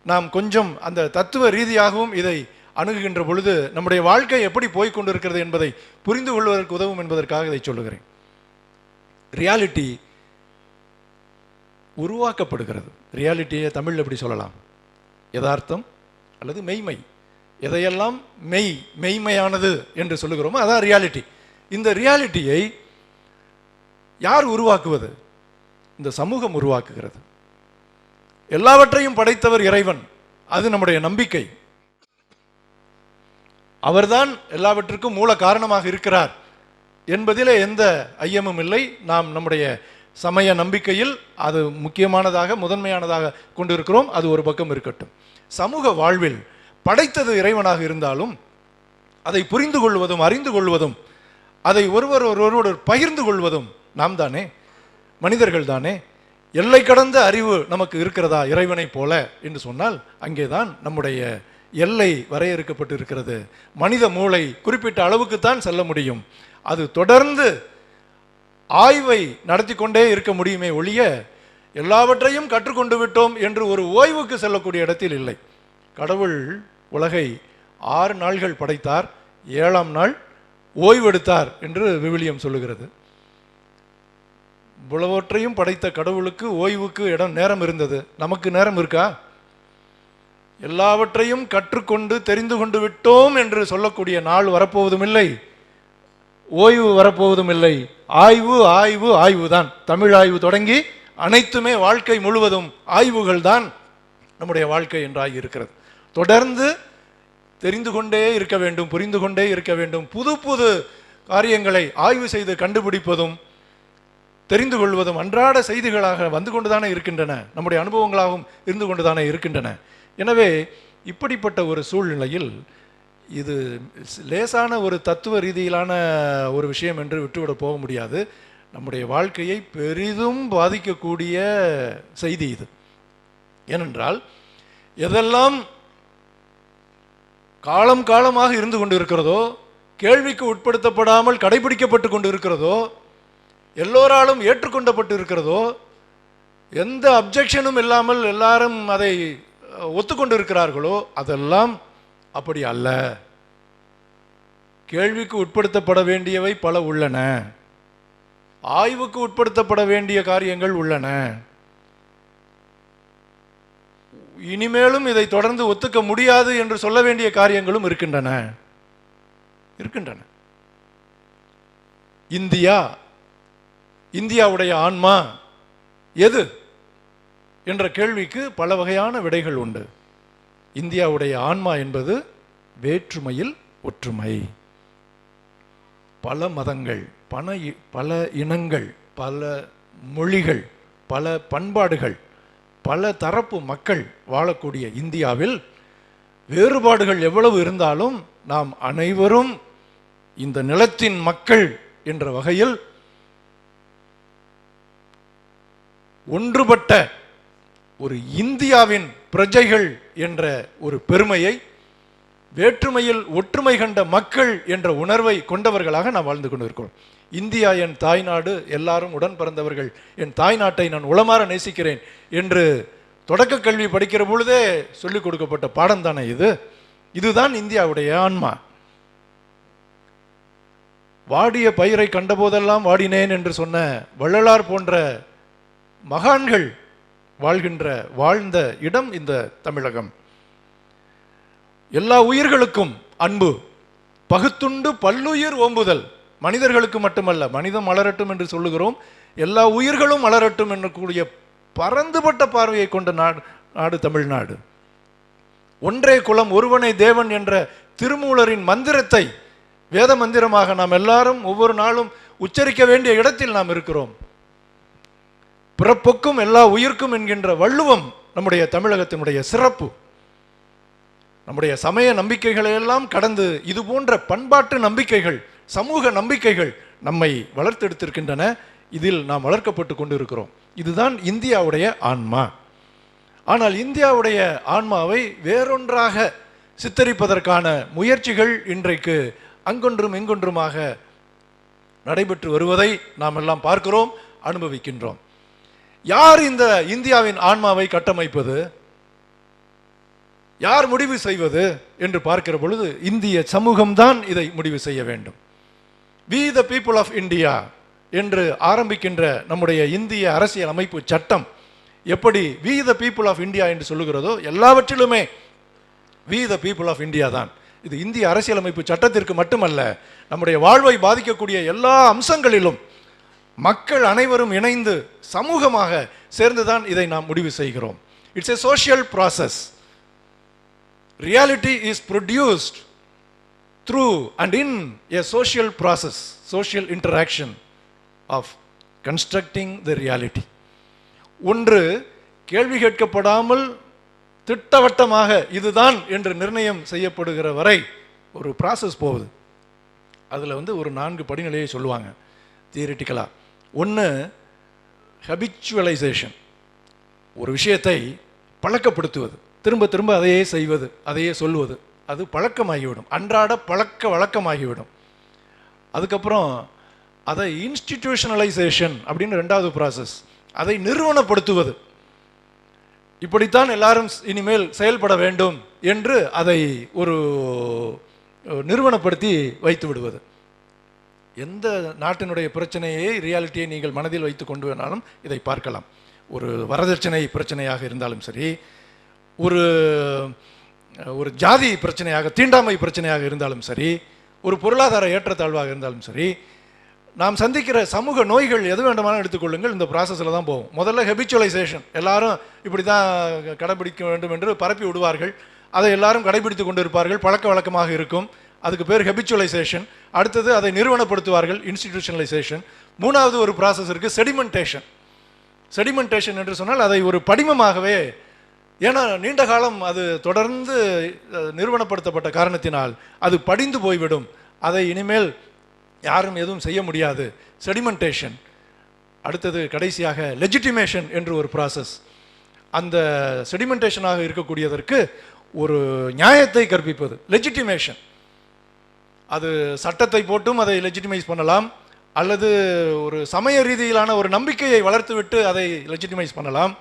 நாம் கொஞ்சம் அந்த தத்துவ ரீதியாகவும் இதை அணுகுகின்ற பொழுது நம்முடைய வாழ்க்கை எப்படி போய்கொண்டிருக்கிறது என்பதை புரிந்து கொள்வதற்கு உதவும் என்பதற்காக இதை சொல்லுகிறேன். ரியாலிட்டி உருவாக்கப்படுகிறது. ரியாலிட்டியை தமிழில் எப்படி சொல்லலாம்? யதார்த்தம் அல்லது மெய்மை. எதையெல்லாம் மெய்மையானது என்று சொல்லுகிறோமோ அதான் ரியாலிட்டி. இந்த ரியாலிட்டியை யார் உருவாக்குவது? இந்த சமூகம் உருவாக்குகிறது. எல்லாவற்றையும் படைத்தவர் இறைவன், அது நம்முடைய நம்பிக்கை. அவர்தான் எல்லாவற்றுக்கும் மூல காரணமாக இருக்கிறார் என்பதிலே எந்த ஐயமும் இல்லை. நாம் நம்முடைய சமய நம்பிக்கையில் அது முக்கியமானதாக, முதன்மையானதாக கொண்டிருக்கிறோம். அது ஒரு பக்கம் இருக்கட்டும். சமூக வாழ்வில் படைத்தது இறைவனாக இருந்தாலும் அதை புரிந்து கொள்வதும் அறிந்து கொள்வதும் அதை ஒருவரோடு பகிர்ந்து கொள்வதும் நாம் தானே, மனிதர்கள் தானே. எல்லை கடந்த அறிவு நமக்கு இருக்கிறதா இறைவனை போல என்று சொன்னால் அங்கேதான் நம்முடைய எல்லை வரையறுக்கப்பட்டு இருக்கிறது. மனித மூளை குறிப்பிட்ட அளவுக்குத்தான் செல்ல முடியும். அது தொடர்ந்து ஆய்வை நடத்தி கொண்டே இருக்க முடியுமே ஒழிய எல்லாவற்றையும் கற்றுக்கொண்டு விட்டோம் என்று ஒரு ஓய்வுக்கு செல்லக்கூடிய இடத்தில் இல்லை. கடவுள் உலகை 6 நாள்கள் படைத்தார், 7ஆம் நாள் ஓய்வெடுத்தார் என்று விவிலியம் சொல்லுகிறது. இவ்வளவற்றையும் படைத்த கடவுளுக்கு ஓய்வுக்கு நேரம் இருந்தது. நமக்கு நேரம் இருக்கா? எல்லாவற்றையும் கற்றுக்கொண்டு தெரிந்து கொண்டு விட்டோம் என்று சொல்லக்கூடிய நாள் வரப்போவதும் இல்லை, ஓய்வு வரப்போவதும் இல்லை. ஆய்வு ஆய்வு ஆய்வு தான். தமிழ் ஆய்வு தொடங்கி அனைத்துமே வாழ்க்கை முழுவதும் ஆய்வுகள் தான் நம்முடைய வாழ்க்கை என்றாகி இருக்கிறது. தொடர்ந்து தெரிந்து கொண்டே இருக்க வேண்டும், புரிந்து கொண்டே இருக்க வேண்டும். புது புது காரியங்களை ஆய்வு செய்து கண்டுபிடிப்பதும் தெரிந்து கொள்வதும் அன்றாட செய்திகளாக வந்து கொண்டுதானே இருக்கின்றன, நம்முடைய அனுபவங்களாகவும் இருந்து கொண்டுதானே இருக்கின்றன. எனவே இப்படிப்பட்ட ஒரு சூழ்நிலையில் இது லேசான ஒரு தத்துவ ரீதியிலான ஒரு விஷயம் என்று விட்டுவிட போக முடியாது. நம்முடைய வாழ்க்கையை பெரிதும் பாதிக்கக்கூடிய செய்தி இது. ஏனென்றால் எதெல்லாம் காலம் காலமாக இருந்து கொண்டு இருக்கிறதோ, கேள்விக்கு உட்படுத்தப்படாமல் கடைபிடிக்கப்பட்டு கொண்டு இருக்கிறதோ, எல்லோராலும் ஏற்றுக்கொண்டப்பட்டு இருக்கிறதோ, எந்த அப்ஜெக்ஷனும் இல்லாமல் எல்லாரும் அதை ஒத்துக்கொண்டு இருக்கிறார்களோ, அதெல்லாம் அப்படி அல்ல. கேள்விக்கு உட்படுத்தப்பட வேண்டியவை பல உள்ளன, ஆய்வுக்கு உட்படுத்தப்பட வேண்டிய காரியங்கள் உள்ளன. இனிமேலும் இதை தொடர்ந்து ஒத்துக்க முடியாது என்று சொல்ல வேண்டிய காரியங்களும் இருக்கின்றன. இந்தியாவுடைய ஆன்மா எது என்ற கேள்விக்கு பல வகையான விடைகள் உண்டு. இந்தியாவுடைய ஆன்மா என்பது வேற்றுமையில் ஒற்றுமை. பல மதங்கள், பல இனங்கள், பல மொழிகள், பல பண்பாடுகள், பல தரப்பு மக்கள் வாழக்கூடிய இந்தியாவில் வேறுபாடுகள் எவ்வளவு இருந்தாலும் நாம் அனைவரும் இந்த நிலத்தின் மக்கள் என்ற வகையில் ஒன்றுபட்ட ஒரு இந்தியாவின் பிரஜைகள் என்ற ஒரு பெருமையை, வேற்றுமையில் ஒற்றுமை கண்ட மக்கள் என்ற உணர்வை கொண்டவர்களாக நாம் வாழ்ந்து கொண்டிருக்கிறோம். இந்தியா என் தாய்நாடு, எல்லாரும் உடன் பிறந்தவர்கள், என் தாய்நாட்டை நான் உளமாற நேசிக்கிறேன் என்று தொடக்க கல்வி படிக்கிற பொழுதே சொல்லிக் கொடுக்கப்பட்ட பாடம் தானே இது. இதுதான் இந்தியாவுடைய ஆன்மா. வாடிய பயிரை கண்டபோதெல்லாம் வாடினேன் என்று சொன்ன வள்ளலார் போன்ற மகான்கள் வாழ்ந்த இடம் இந்த தமிழகம். எல்லா உயிர்களுக்கும் அன்பு, பகுத்துண்டு பல்லுயிர் ஓம்புதல். மனிதர்களுக்கு மட்டுமல்ல, மனிதம் மலரட்டும் என்று சொல்லுகிறோம், எல்லா உயிர்களும் மலரட்டும் என்று கூடிய பரந்துபட்ட பார்வையை கொண்ட நாடு தமிழ்நாடு. ஒன்றே குலம் ஒருவனே தேவன் என்ற திருமூலரின் மந்திரத்தை வேத மந்திரமாக நாம் எல்லாரும் ஒவ்வொரு நாளும் உச்சரிக்க வேண்டிய இடத்தில் நாம் இருக்கிறோம். பிறப்புக்கும் எல்லா உயிர்க்கும் என்கின்ற வள்ளுவம் நம்முடைய தமிழகத்தினுடைய சிறப்பு. நம்முடைய சமய நம்பிக்கைகளை எல்லாம் கடந்து இது போன்ற பண்பாட்டு நம்பிக்கைகள், சமூக நம்பிக்கைகள் நம்மை வளர்த்தெடுத்திருக்கின்றன. இதில் நாம் வளர்க்கப்பட்டு கொண்டிருக்கிறோம். இதுதான் இந்தியாவுடைய ஆன்மா. ஆனால் இந்தியாவுடைய ஆன்மாவை வேறொன்றாக சித்தரிப்பதற்கான முயற்சிகள் இன்றைக்கு அங்கொன்றும் இங்கொன்றுமாக நடைபெற்று வருவதை நாம் எல்லாம் பார்க்கிறோம், அனுபவிக்கின்றோம். யார் இந்த இந்தியாவின் ஆன்மாவை கட்டமைப்பது, யார் முடிவு செய்வது என்று பார்க்கிற பொழுது இந்திய சமூகம்தான் இதை முடிவு செய்ய வேண்டும். We the people of India என்று ஆரம்பிக்கின்ற நம்முடைய இந்திய அரசியல் அமைப்பு சட்டம் எப்படி we the people of India என்று சொல்லுகிறதோ, எல்லாவற்றிலுமே we the people of India தான். இது இந்திய அரசியலமைப்பு சட்டத்திற்கு மட்டுமல்ல, நம்முடைய வாழ்வை பாதிக்கக்கூடிய எல்லா அம்சங்களிலும் மக்கள் அனைவரும் இணைந்து சமூகமாக சேர்ந்துதான் இதை நாம் முடிவு செய்கிறோம். It's a social process. Reality is produced through and in a social process, social interaction of constructing the reality. ஒன்று கேள்வி கேட்கப்படாமல் திட்டவட்டமாக இதுதான் என்று நிர்ணயம் செய்யப்படுகிற வரை ஒரு ப்ராசஸ் போகுது. அதில் வந்து ஒரு 4 படிநிலையை சொல்லுவாங்க தியரிட்டிக்கலாக. ஒன்று ஹபிச்சுவலைசேஷன், ஒரு விஷயத்தை பழக்கப்படுத்துவது, திரும்ப திரும்ப அதையே செய்வது, அதையே சொல்வது, அது பழக்கமாகிவிடும், அன்றாட பழக்க வழக்கமாகிவிடும். அதுக்கப்புறம் அதை இன்ஸ்டிடியூஷனலைசேஷன் அப்படின்னு 2வது ப்ராசஸ், அதை நிறுவனப்படுத்துவது. இப்படித்தான் எல்லாரும் இனிமேல் செயல்பட வேண்டும் என்று அதை ஒரு நிறுவனப்படுத்தி வைத்து விடுவது. எந்த நாட்டினுடைய பிரச்சனையை, ரியாலிட்டியை நீங்கள் மனதில் வைத்து கொண்டு வேணாலும் இதை பார்க்கலாம். ஒரு வரதட்சணை பிரச்சனையாக இருந்தாலும் சரி, ஒரு ஜாதி பிரச்சனையாக, தீண்டாமை பிரச்சனையாக இருந்தாலும் சரி, ஒரு பொருளாதார ஏற்றத்தாழ்வாக இருந்தாலும் சரி, நாம் சந்திக்கிற சமூக நோய்கள் எது வேண்டுமானாலும் எடுத்துக்கொள்ளுங்கள், இந்த ப்ராசஸில் தான் போகும். முதல்ல ஹெபிச்சுவலைசேஷன், எல்லாரும் இப்படி தான் கடைபிடிக்க வேண்டும் என்று பரப்பி விடுவார்கள், அதை எல்லாரும் கடைபிடித்து கொண்டு இருப்பார்கள், பழக்க வழக்கமாக இருக்கும், அதுக்கு பேர் ஹெபிச்சுவலைசேஷன். அடுத்தது அதை நிறுவனப்படுத்துவார்கள், இன்ஸ்டிடியூஷனலைசேஷன். 3வது ஒரு ப்ராசஸ் இருக்குது, செடிமெண்டேஷன். செடிமெண்டேஷன் என்று சொன்னால் அதை ஒரு படிமமாகவே, ஏன்னா நீண்ட காலம் அது தொடர்ந்து நிறுவனப்படுத்தப்பட்ட காரணத்தினால் அது படிந்து போய்விடும், அதை இனிமேல் யாரும் எதுவும் செய்ய முடியாது, செடிமெண்டேஷன். அடுத்தது கடைசியாக லெஜிட்டிமேஷன் என்று ஒரு ப்ராசஸ். அந்த செடிமெண்டேஷனாக இருக்கக்கூடியதற்கு ஒரு நியாயத்தை கற்பிப்பது, லெஜிட்டிமேஷன். அது சட்டத்தை போட்டும் அதை லெஜிட்டிமைஸ் பண்ணலாம், அல்லது ஒரு சமய ரீதியிலான ஒரு நம்பிக்கையை வளர்த்துவிட்டு அதை லெஜிட்டிமைஸ் பண்ணலாம்,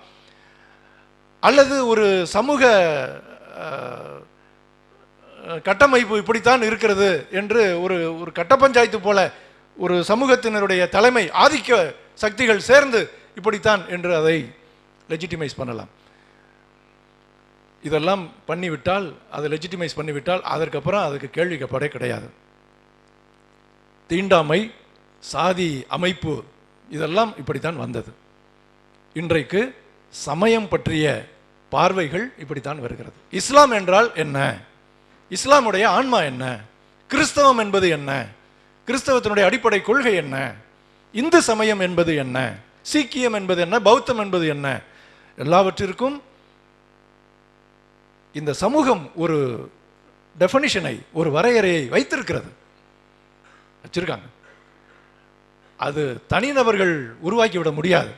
அல்லது ஒரு சமூக கட்டமைப்பு இப்படித்தான் இருக்கிறது என்று ஒரு கட்ட பஞ்சாயத்து போல ஒரு சமூகத்தினருடைய தலைமை ஆதிக்க சக்திகள் சேர்ந்து இப்படித்தான் என்று அதை லெஜிட்டிமைஸ் பண்ணலாம். இதெல்லாம் பண்ணிவிட்டால், அதை லெஜிட்டிமைஸ் பண்ணிவிட்டால், அதற்கப்புறம் அதுக்கு கேள்வி கேட்பாடே கிடையாது. தீண்டாமை, சாதி அமைப்பு, இதெல்லாம் இப்படித்தான் வந்தது. இன்றைக்கு சமயம் பற்றிய பார்வைகள் இப்படித்தான் வருகிறது. இஸ்லாம் என்றால் என்ன, இஸ்லாமுடைய ஆன்மா என்ன, கிறிஸ்தவம் என்பது என்ன, கிறிஸ்தவத்தினுடைய அடிப்படை கொள்கை என்ன, இந்து சமயம் என்பது என்ன, சீக்கியம் என்பது என்ன, பௌத்தம் என்பது என்ன, எல்லாவற்றிற்கும் இந்த சமூகம் ஒரு டெஃபனிஷனை, ஒரு வரையறையை வைத்திருக்கிறது, வச்சிருக்காங்க. அது தனிநபர்கள் உருவாக்கிவிட முடியாது.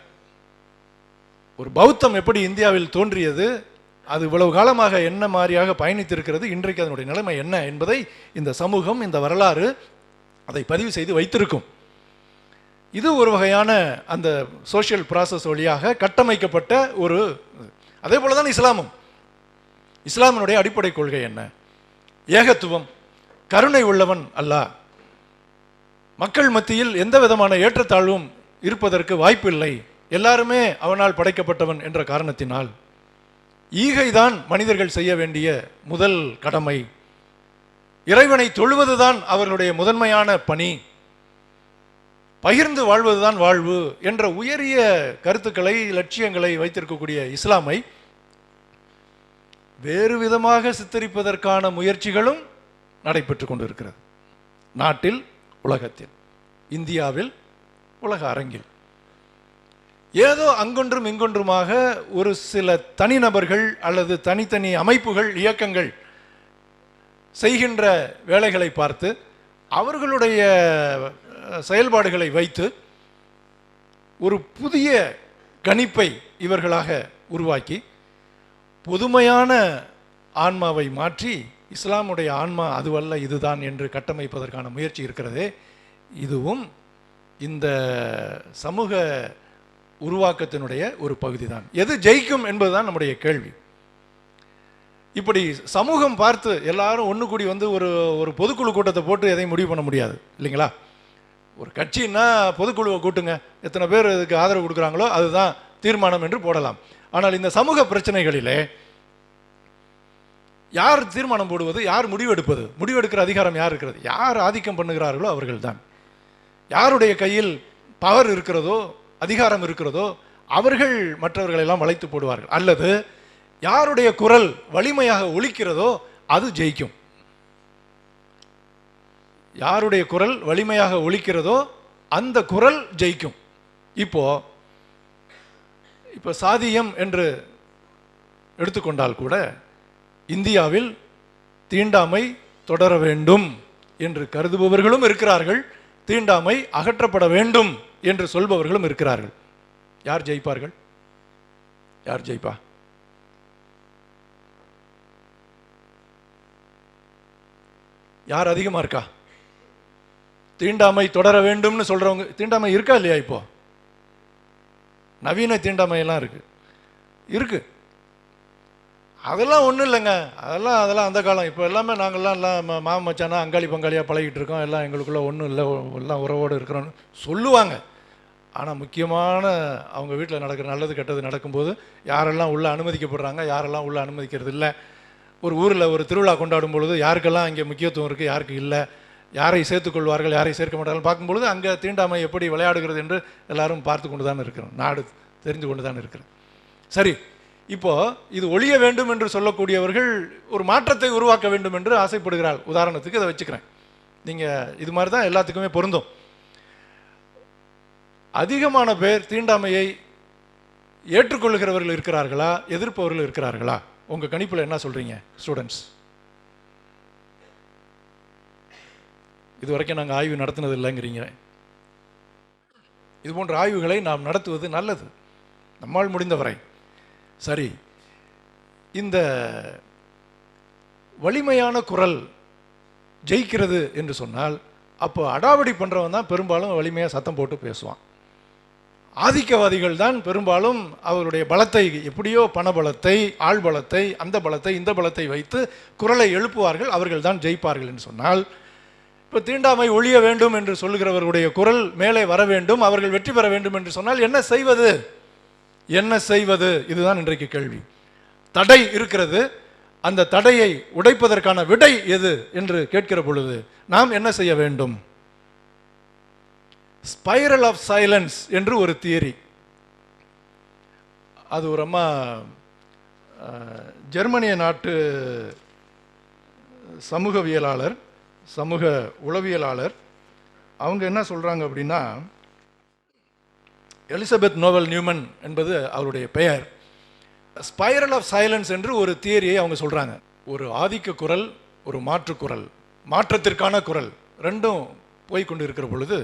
ஒரு பௌத்தம் எப்படி இந்தியாவில் தோன்றியது, அது இவ்வளவு காலமாக என்ன மாதிரியாக பயணித்திருக்கிறது, இன்றைக்கு அதனுடைய நிலைமை என்ன என்பதை இந்த சமூகம், இந்த வரலாறு அதை பதிவு செய்து வைத்திருக்கும். இது ஒரு வகையான அந்த சோஷியல் ப்ராசஸ் வழியாக கட்டமைக்கப்பட்ட ஒரு, அதே போல தான் இஸ்லாமும். இஸ்லாமினுடைய அடிப்படை கொள்கை என்ன, ஏகத்துவம், கருணை உள்ளவன் அல்லாஹ், மக்கள் மத்தியில் எந்த விதமான ஏற்றத்தாழ்வும் இருப்பதற்கு வாய்ப்பில்லை, எல்லாருமே அவனால் படைக்கப்பட்டவன் என்ற காரணத்தினால் ஈகைதான் மனிதர்கள் செய்ய வேண்டிய முதல் கடமை, இறைவனை தொழுவதுதான் அவர்களுடைய முதன்மையான பணி, பகிர்ந்து வாழ்வதுதான் வாழ்வு என்ற உயரிய கருத்துக்களை, லட்சியங்களை வைத்திருக்கக்கூடிய இஸ்லாமை வேறு விதமாக சித்தரிப்பதற்கான முயற்சிகளும் நடைபெற்று கொண்டிருக்கிறது. நாட்டில், உலகத்தில், இந்தியாவில், உலக அரங்கில் ஏதோ அங்கொன்றும் இங்கொன்றுமாக ஒரு சில தனிநபர்கள் அல்லது தனித்தனி அமைப்புகள், இயக்கங்கள் செய்கின்ற வேலைகளை பார்த்து அவர்களுடைய செயல்பாடுகளை வைத்து ஒரு புதிய கணிப்பை இவர்களாக உருவாக்கி பொதுமையான ஆன்மாவை மாற்றி இஸ்லாமுடைய ஆன்மா அதுவல்ல இதுதான் என்று கட்டமைப்பதற்கான முயற்சி இருக்கிறதே, இதுவும் இந்த சமூக உருவாக்கத்தினுடைய ஒரு பகுதி தான். எது ஜெயிக்கும் என்பதுதான் நம்முடைய கேள்வி. இப்படி சமூகம் பார்த்து எல்லாரும் ஒன்று கூடி வந்து ஒரு பொதுக்குழு கூட்டத்தை போட்டு எதையும் முடிவு பண்ண முடியாது இல்லைங்களா? ஒரு கட்சின்னா பொதுக்குழுவை கூட்டுங்க, எத்தனை பேர் இதுக்கு ஆதரவு கொடுக்குறாங்களோ அதுதான் தீர்மானம் என்று போடலாம். ஆனால் இந்த சமூக பிரச்சனைகளிலே யார் தீர்மானம் போடுவது, யார் முடிவெடுப்பது, முடிவெடுக்கிற அதிகாரம் யார் இருக்கிறது, யார் ஆதிக்கம் பண்ணுகிறார்களோ அவர்கள் தான். யாருடைய கையில் பவர் இருக்கிறதோ, அதிகாரம் இருக்கிறதோ அவர்கள் மற்றவர்கள் எல்லாம் வளைத்து போடுவார்கள். அல்லது யாருடைய குரல் வலிமையாக ஒலிக்கிறதோ அது ஜெயிக்கும். யாருடைய குரல் வலிமையாக ஒலிக்கிறதோ அந்த குரல் ஜெயிக்கும். இப்போ சாதியம் என்று எடுத்துக்கொண்டால் கூட இந்தியாவில் தீண்டாமை தொடர வேண்டும் என்று கருதுபவர்களும் இருக்கிறார்கள், தீண்டாமை அகற்றப்பட வேண்டும் என்று சொல்பவர்களும் இருக்கிறார்கள். யார் ஜெயிப்பார்கள்? யார் ஜெயிப்பா? யார் அதிகமா இருக்கா? தீண்டாமை தொடர வேண்டும்னு சொல்றவங்க, தீண்டாமை இருக்கா இல்லையா? இப்போ நவீன தீண்டாமை எல்லாம் இருக்கு. அதெல்லாம் ஒன்றும் இல்லைங்க, அதெல்லாம் அந்த காலம். இப்போ எல்லாமே நாங்கள்லாம் எல்லாம் மாம மச்சானா அங்காளி பங்காளியாக பழகிட்டு இருக்கோம், எல்லாம் எங்களுக்குள்ள ஒன்றும் இல்லை, எல்லாம் உறவோடு இருக்கிறோன்னு சொல்லுவாங்க. ஆனால் முக்கியமான அவங்க வீட்டில் நடக்கிற நல்லது கெட்டது நடக்கும்போது யாரெல்லாம் உள்ளே அனுமதிக்கப்படுறாங்க, யாரெல்லாம் உள்ளே அனுமதிக்கிறது இல்லை, ஒரு ஊரில் ஒரு திருவிழா கொண்டாடும் பொழுது யாருக்கெல்லாம் இங்கே முக்கியத்துவம் இருக்குது, யாருக்கு இல்லை, யாரை சேர்த்துக்கொள்வார்கள், யாரை சேர்க்க மாட்டார்கள் பார்க்கும்பொழுது அங்கே தீண்டாமை எப்படி விளையாடுகிறது என்று எல்லாரும் பார்த்து கொண்டு தான் இருக்கிறோம், நாடு தெரிந்து கொண்டு தான் இருக்கிறது. சரி, இப்போ இது ஒழிய வேண்டும் என்று சொல்லக்கூடியவர்கள் ஒரு மாற்றத்தை உருவாக்க வேண்டும் என்று ஆசைப்படுகிறார். உதாரணத்துக்கு இதை வச்சுக்கிறேன், நீங்கள் இது மாதிரி தான் எல்லாத்துக்குமே பொருந்தும். அதிகமான பேர் தீண்டாமையை ஏற்றுக்கொள்கிறவர்கள் இருக்கிறார்களா, எதிர்ப்பவர்கள் இருக்கிறார்களா? உங்கள் கணிப்பில் என்ன சொல்கிறீங்க ஸ்டூடெண்ட்ஸ்? இது வரைக்கும் நாங்கள் ஆய்வு நடத்தினது இல்லைங்கிறீங்க. இது போன்ற ஆய்வுகளை நாம் நடத்துவது நல்லது, நம்மால் முடிந்தவரை. சரி, இந்த வலிமையான குரல் ஜெயிக்கிறது என்று சொன்னால் அப்போ அடாவடி பண்ணுறவன் தான் பெரும்பாலும் வலிமையாக சத்தம் போட்டு பேசுவான். ஆதிக்கவாதிகள் தான் பெரும்பாலும் அவருடைய பலத்தை, எப்படியோ பணபலத்தை, ஆள் பலத்தை, அந்த பலத்தை, இந்த பலத்தை வைத்து குரலை எழுப்புவார்கள், அவர்கள் தான் ஜெயிப்பார்கள் என்று சொன்னால், இப்போ தீண்டாமை ஒழிய வேண்டும் என்று சொல்லுகிறவர்களுடைய குரல் மேலே வர வேண்டும், அவர்கள் வெற்றி பெற வேண்டும் என்று சொன்னால் என்ன செய்வது? என்ன செய்வது? இதுதான் இன்றைக்கு கேள்வி. தடை இருக்கிறது, அந்த தடையை உடைப்பதற்கான விடை எது என்று கேட்கிற பொழுது நாம் என்ன செய்ய வேண்டும்? ஸ்பைரல் ஆஃப் சைலன்ஸ் என்று ஒரு தியரி. அது ஒரு அம்மா ஜெர்மனிய நாட்டு சமூகவியலாளர், சமூக உளவியலாளர். அவங்க என்ன சொல்றாங்க அப்படின்னா, எலிசபெத் நோவல் நியூமன் என்பது அவருடைய பெயர். ஸ்பைரல் ஆஃப் சைலன்ஸ் என்று ஒரு தியரியை அவங்க சொல்றாங்க. ஒரு ஆதிக்க குரல், ஒரு மாற்று குரல், மாற்றத்திற்கான குரல், ரெண்டும் போய்கொண்டு இருக்கிற பொழுது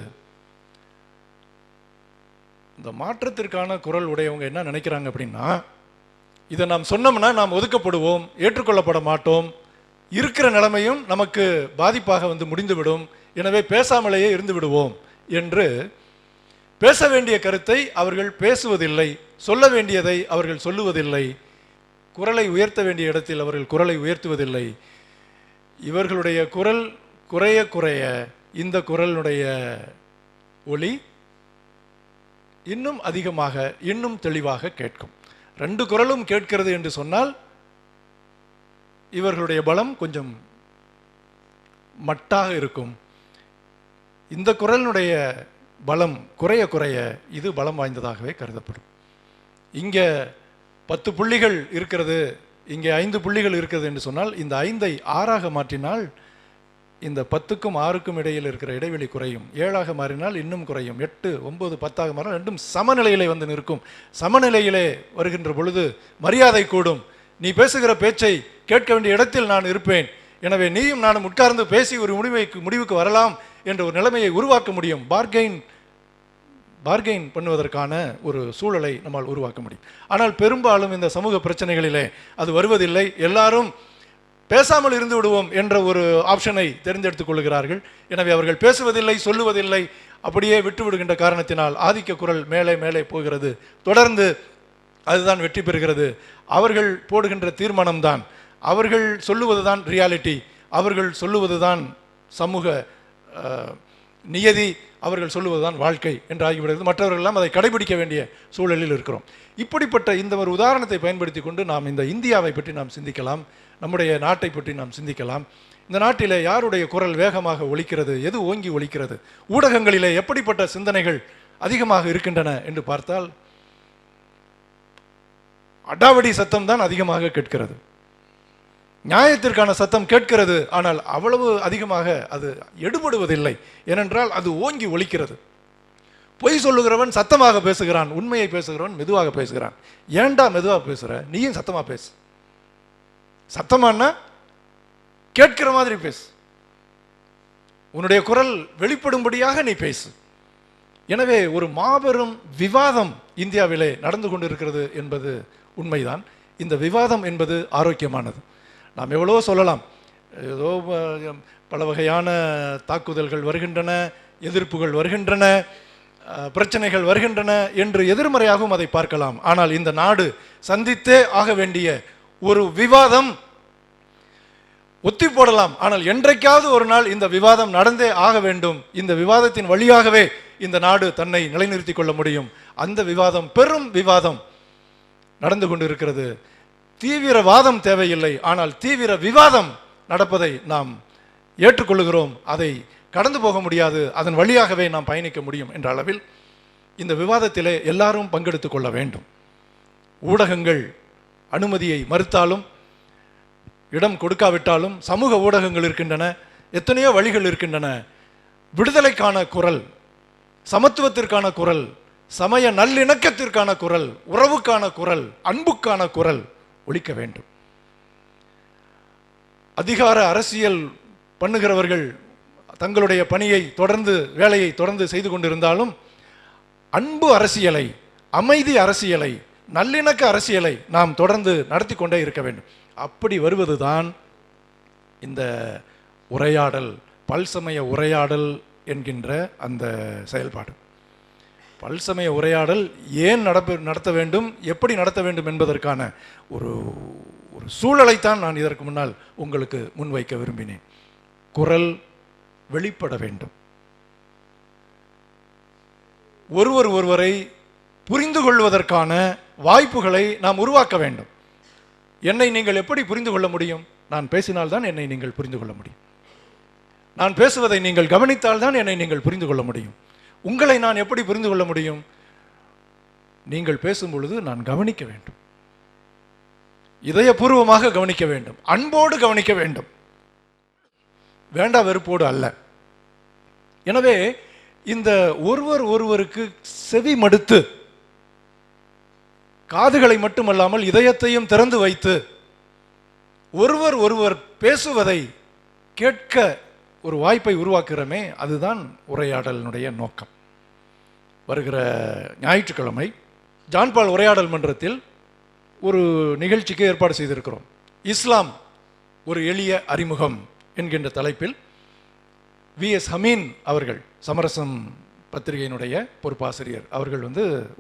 இந்த மாற்றத்திற்கான குரல் உடையவங்க என்ன நினைக்கிறாங்க அப்படின்னா, இதை நாம் சொன்னோம்னா நாம் ஒதுக்கப்படுவோம், ஏற்றுக்கொள்ளப்பட மாட்டோம், இருக்கிற நிலைமையும் நமக்கு பாதிப்பாக வந்து முடிந்துவிடும், எனவே பேசாமலேயே இருந்து விடுவோம் என்று பேச வேண்டிய கருத்தை அவர்கள் பேசுவதில்லை, சொல்ல வேண்டியதை அவர்கள் சொல்லுவதில்லை, குரலை உயர்த்த வேண்டிய இடத்தில் அவர்கள் குரலை உயர்த்துவதில்லை. இவர்களுடைய குரல் குறைய குறைய இந்த குரலுடைய ஒலி இன்னும் அதிகமாக, இன்னும் தெளிவாக கேட்கும். ரெண்டு குரலும் கேட்கிறது என்று சொன்னால் இவர்களுடைய பலம் கொஞ்சம் மட்டாக இருக்கும். இந்த குரலினுடைய பலம் குறைய குறைய இது பலம் வாய்ந்ததாகவே கருதப்படும். இங்கே 10 புள்ளிகள் இருக்கிறது, இங்கே 5 புள்ளிகள் இருக்கிறது என்று சொன்னால் இந்த 5ஐ 6ஆக மாற்றினால் இந்த 10க்கும் 6க்கும் இடையில் இருக்கிற இடைவெளி குறையும். 7ஆக மாறினால் இன்னும் குறையும். 8, 9, 10ஆக மாறினால் ரெண்டும் சமநிலையிலே வந்து நிற்கும். சமநிலையிலே வருகின்ற பொழுது மரியாதை கூடும். நீ பேசுகிற பேச்சை கேட்க வேண்டிய இடத்தில் நான் இருப்பேன், எனவே நீயும் நானும் உட்கார்ந்து பேசி ஒரு முடிவுக்கு வரலாம் என்ற ஒரு நிலைமையை உருவாக்க முடியும். பார்கெயின் பண்ணுவதற்கான ஒரு சூழலை நம்மால் உருவாக்க முடியும். ஆனால் பெரும்பாலும் இந்த சமூக பிரச்சனைகளிலே அது வருவதில்லை. எல்லாரும் பேசாமல் இருந்து விடுவோம் என்ற ஒரு ஆப்ஷனை தேர்ந்தெடுத்துக் கொள்கிறார்கள். எனவே அவர்கள் பேசுவதில்லை, சொல்லுவதில்லை, அப்படியே விட்டு விடுகின்ற காரணத்தினால் ஆதிக்க குரல் மேலே மேலே போகிறது. தொடர்ந்து அதுதான் வெற்றி பெறுகிறது. அவர்கள் போடுகின்ற தீர்மானம்தான், அவர்கள் சொல்லுவதுதான் ரியாலிட்டி, அவர்கள் சொல்லுவதுதான் சமூக நியதி, அவர்கள் சொல்லுவதுதான் வாழ்க்கை என்று ஆகிவிடுகிறது. மற்றவர்களெல்லாம் அதை கடைபிடிக்க வேண்டிய சூழலில் இருக்கிறோம். இப்படிப்பட்ட இந்த ஒரு உதாரணத்தை பயன்படுத்தி கொண்டு நாம் இந்த இந்தியாவை பற்றி நாம் சிந்திக்கலாம், நம்முடைய நாட்டை பற்றி நாம் சிந்திக்கலாம். இந்த நாட்டிலே யாருடைய குரல் வேகமாக ஒலிக்கிறது, எது ஓங்கி ஒலிக்கிறது, ஊடகங்களிலே எப்படிப்பட்ட சிந்தனைகள் அதிகமாக இருக்கின்றன என்று பார்த்தால் அடாவடி சத்தம் தான் அதிகமாக கேட்கிறது. நியாயத்திற்கான சத்தம் கேட்கிறது, ஆனால் அவ்வளவு அதிகமாக அது எடுபடுவதில்லை. ஏனென்றால் அது ஓங்கி ஒலிக்கிறது. பொய் சொல்லுகிறவன் சத்தமாக பேசுகிறான், உண்மையை பேசுகிறவன் மெதுவாக பேசுகிறான். ஏன்டா மெதுவாக பேசுற, நீயும் சத்தமாக பேசு. சத்தமானா கேட்கிற மாதிரி பேசு. உன்னுடைய குரல் வெளிப்படும்படியாக நீ பேசு. எனவே ஒரு மாபெரும் விவாதம் இந்தியாவிலே நடந்து கொண்டிருக்கிறது என்பது உண்மைதான். இந்த விவாதம் என்பது ஆரோக்கியமானது. நாம் எவ்வளோ சொல்லலாம், ஏதோ பல வகையான தாக்குதல்கள் வருகின்றன, எதிர்ப்புகள் வருகின்றன, பிரச்சனைகள் வருகின்றன என்று எதிர்மறையாகவும் அதை பார்க்கலாம். ஆனால் இந்த நாடு சந்தித்தே ஆக வேண்டிய ஒரு விவாதம் ஒத்தி போடலாம். ஆனால் என்றைக்காவது ஒரு நாள் இந்த விவாதம் நடந்தே ஆக வேண்டும். இந்த விவாதத்தின் வழியாகவே இந்த நாடு தன்னை நிலைநிறுத்திக் கொள்ள முடியும். அந்த விவாதம் பெரும் விவாதம் நடந்து கொண்டிருக்கிறது. தீவிரவாதம் தேவையில்லை, ஆனால் தீவிர விவாதம் நடப்பதை நாம் ஏற்றுக்கொள்ளுகிறோம். அதை கடந்து போக முடியாது, அதன் வழியாகவே நாம் பயணிக்க முடியும் என்ற அளவில் இந்த விவாதத்திலே எல்லாரும் பங்கெடுத்துக் கொள்ள வேண்டும். ஊடகங்கள் அனுமதியை மறுத்தாலும், இடம் கொடுக்காவிட்டாலும் சமூக ஊடகங்கள் இருக்கின்றன, எத்தனையோ வழிகள் இருக்கின்றன. விடுதலைக்கான குரல், சமத்துவத்திற்கான குரல், சமய நல்லிணக்கத்திற்கான குரல், உறவுக்கான குரல், அன்புக்கான குரல் ஒலிக்க வேண்டும். அதிகார அரசியல் பண்ணுகிறவர்கள் தங்களுடைய பணியை தொடர்ந்து, வேலையை தொடர்ந்து செய்து கொண்டிருந்தாலும் அன்பு அரசியலை, அமைதி அரசியலை, நல்லிணக்க அரசியலை நாம் தொடர்ந்து நடத்தி கொண்டே இருக்க வேண்டும். அப்படி வருவதுதான் இந்த உரையாடல், பல்சமய உரையாடல் என்கின்ற அந்த செயல்பாடு. பல்சமய உரையாடல் ஏன் நடத்த வேண்டும், எப்படி நடத்த வேண்டும் என்பதற்கான ஒரு ஒரு சூழலைத்தான் நான் இதற்கு முன்னால் உங்களுக்கு முன்வைக்க விரும்பினேன். குரல் வெளிப்பட வேண்டும். ஒருவரை புரிந்து கொள்வதற்கான வாய்ப்புகளை நாம் உருவாக்க வேண்டும். என்னை நீங்கள் எப்படி புரிந்து கொள்ள முடியும்? நான் பேசினால்தான் என்னை நீங்கள் புரிந்து கொள்ள முடியும். நான் பேசுவதை நீங்கள் கவனித்தால்தான் என்னை நீங்கள் புரிந்து கொள்ள முடியும். உங்களை நான் எப்படி புரிந்து கொள்ள முடியும்? நீங்கள் பேசும் பொழுது நான் கவனிக்க வேண்டும், இதயபூர்வமாக கவனிக்க வேண்டும், அன்போடு கவனிக்க வேண்டும், வேண்டா வெறுப்போடு அல்ல. எனவே இந்த ஒருவருக்கு செவி மடுத்து, காதுகளை மட்டுமல்லாமல் இதயத்தையும் திறந்து வைத்து ஒருவர் பேசுவதை கேட்க ஒரு வாய்ப்பை உருவாக்குகிறோமே, அதுதான் உரையாடலினுடைய நோக்கம். வருகிற ஞாயிற்றுக்கிழமை ஜான் பால் உரையாடல் மன்றத்தில் ஒரு நிகழ்ச்சிக்கு ஏற்பாடு செய்திருக்கிறோம். இஸ்லாம் ஒரு எளிய அறிமுகம் என்கின்ற தலைப்பில் VS ஹமீன் அவர்கள், சமரசம் பத்திரிகையினுடைய பொறுப்பாசிரியர், அவர்கள்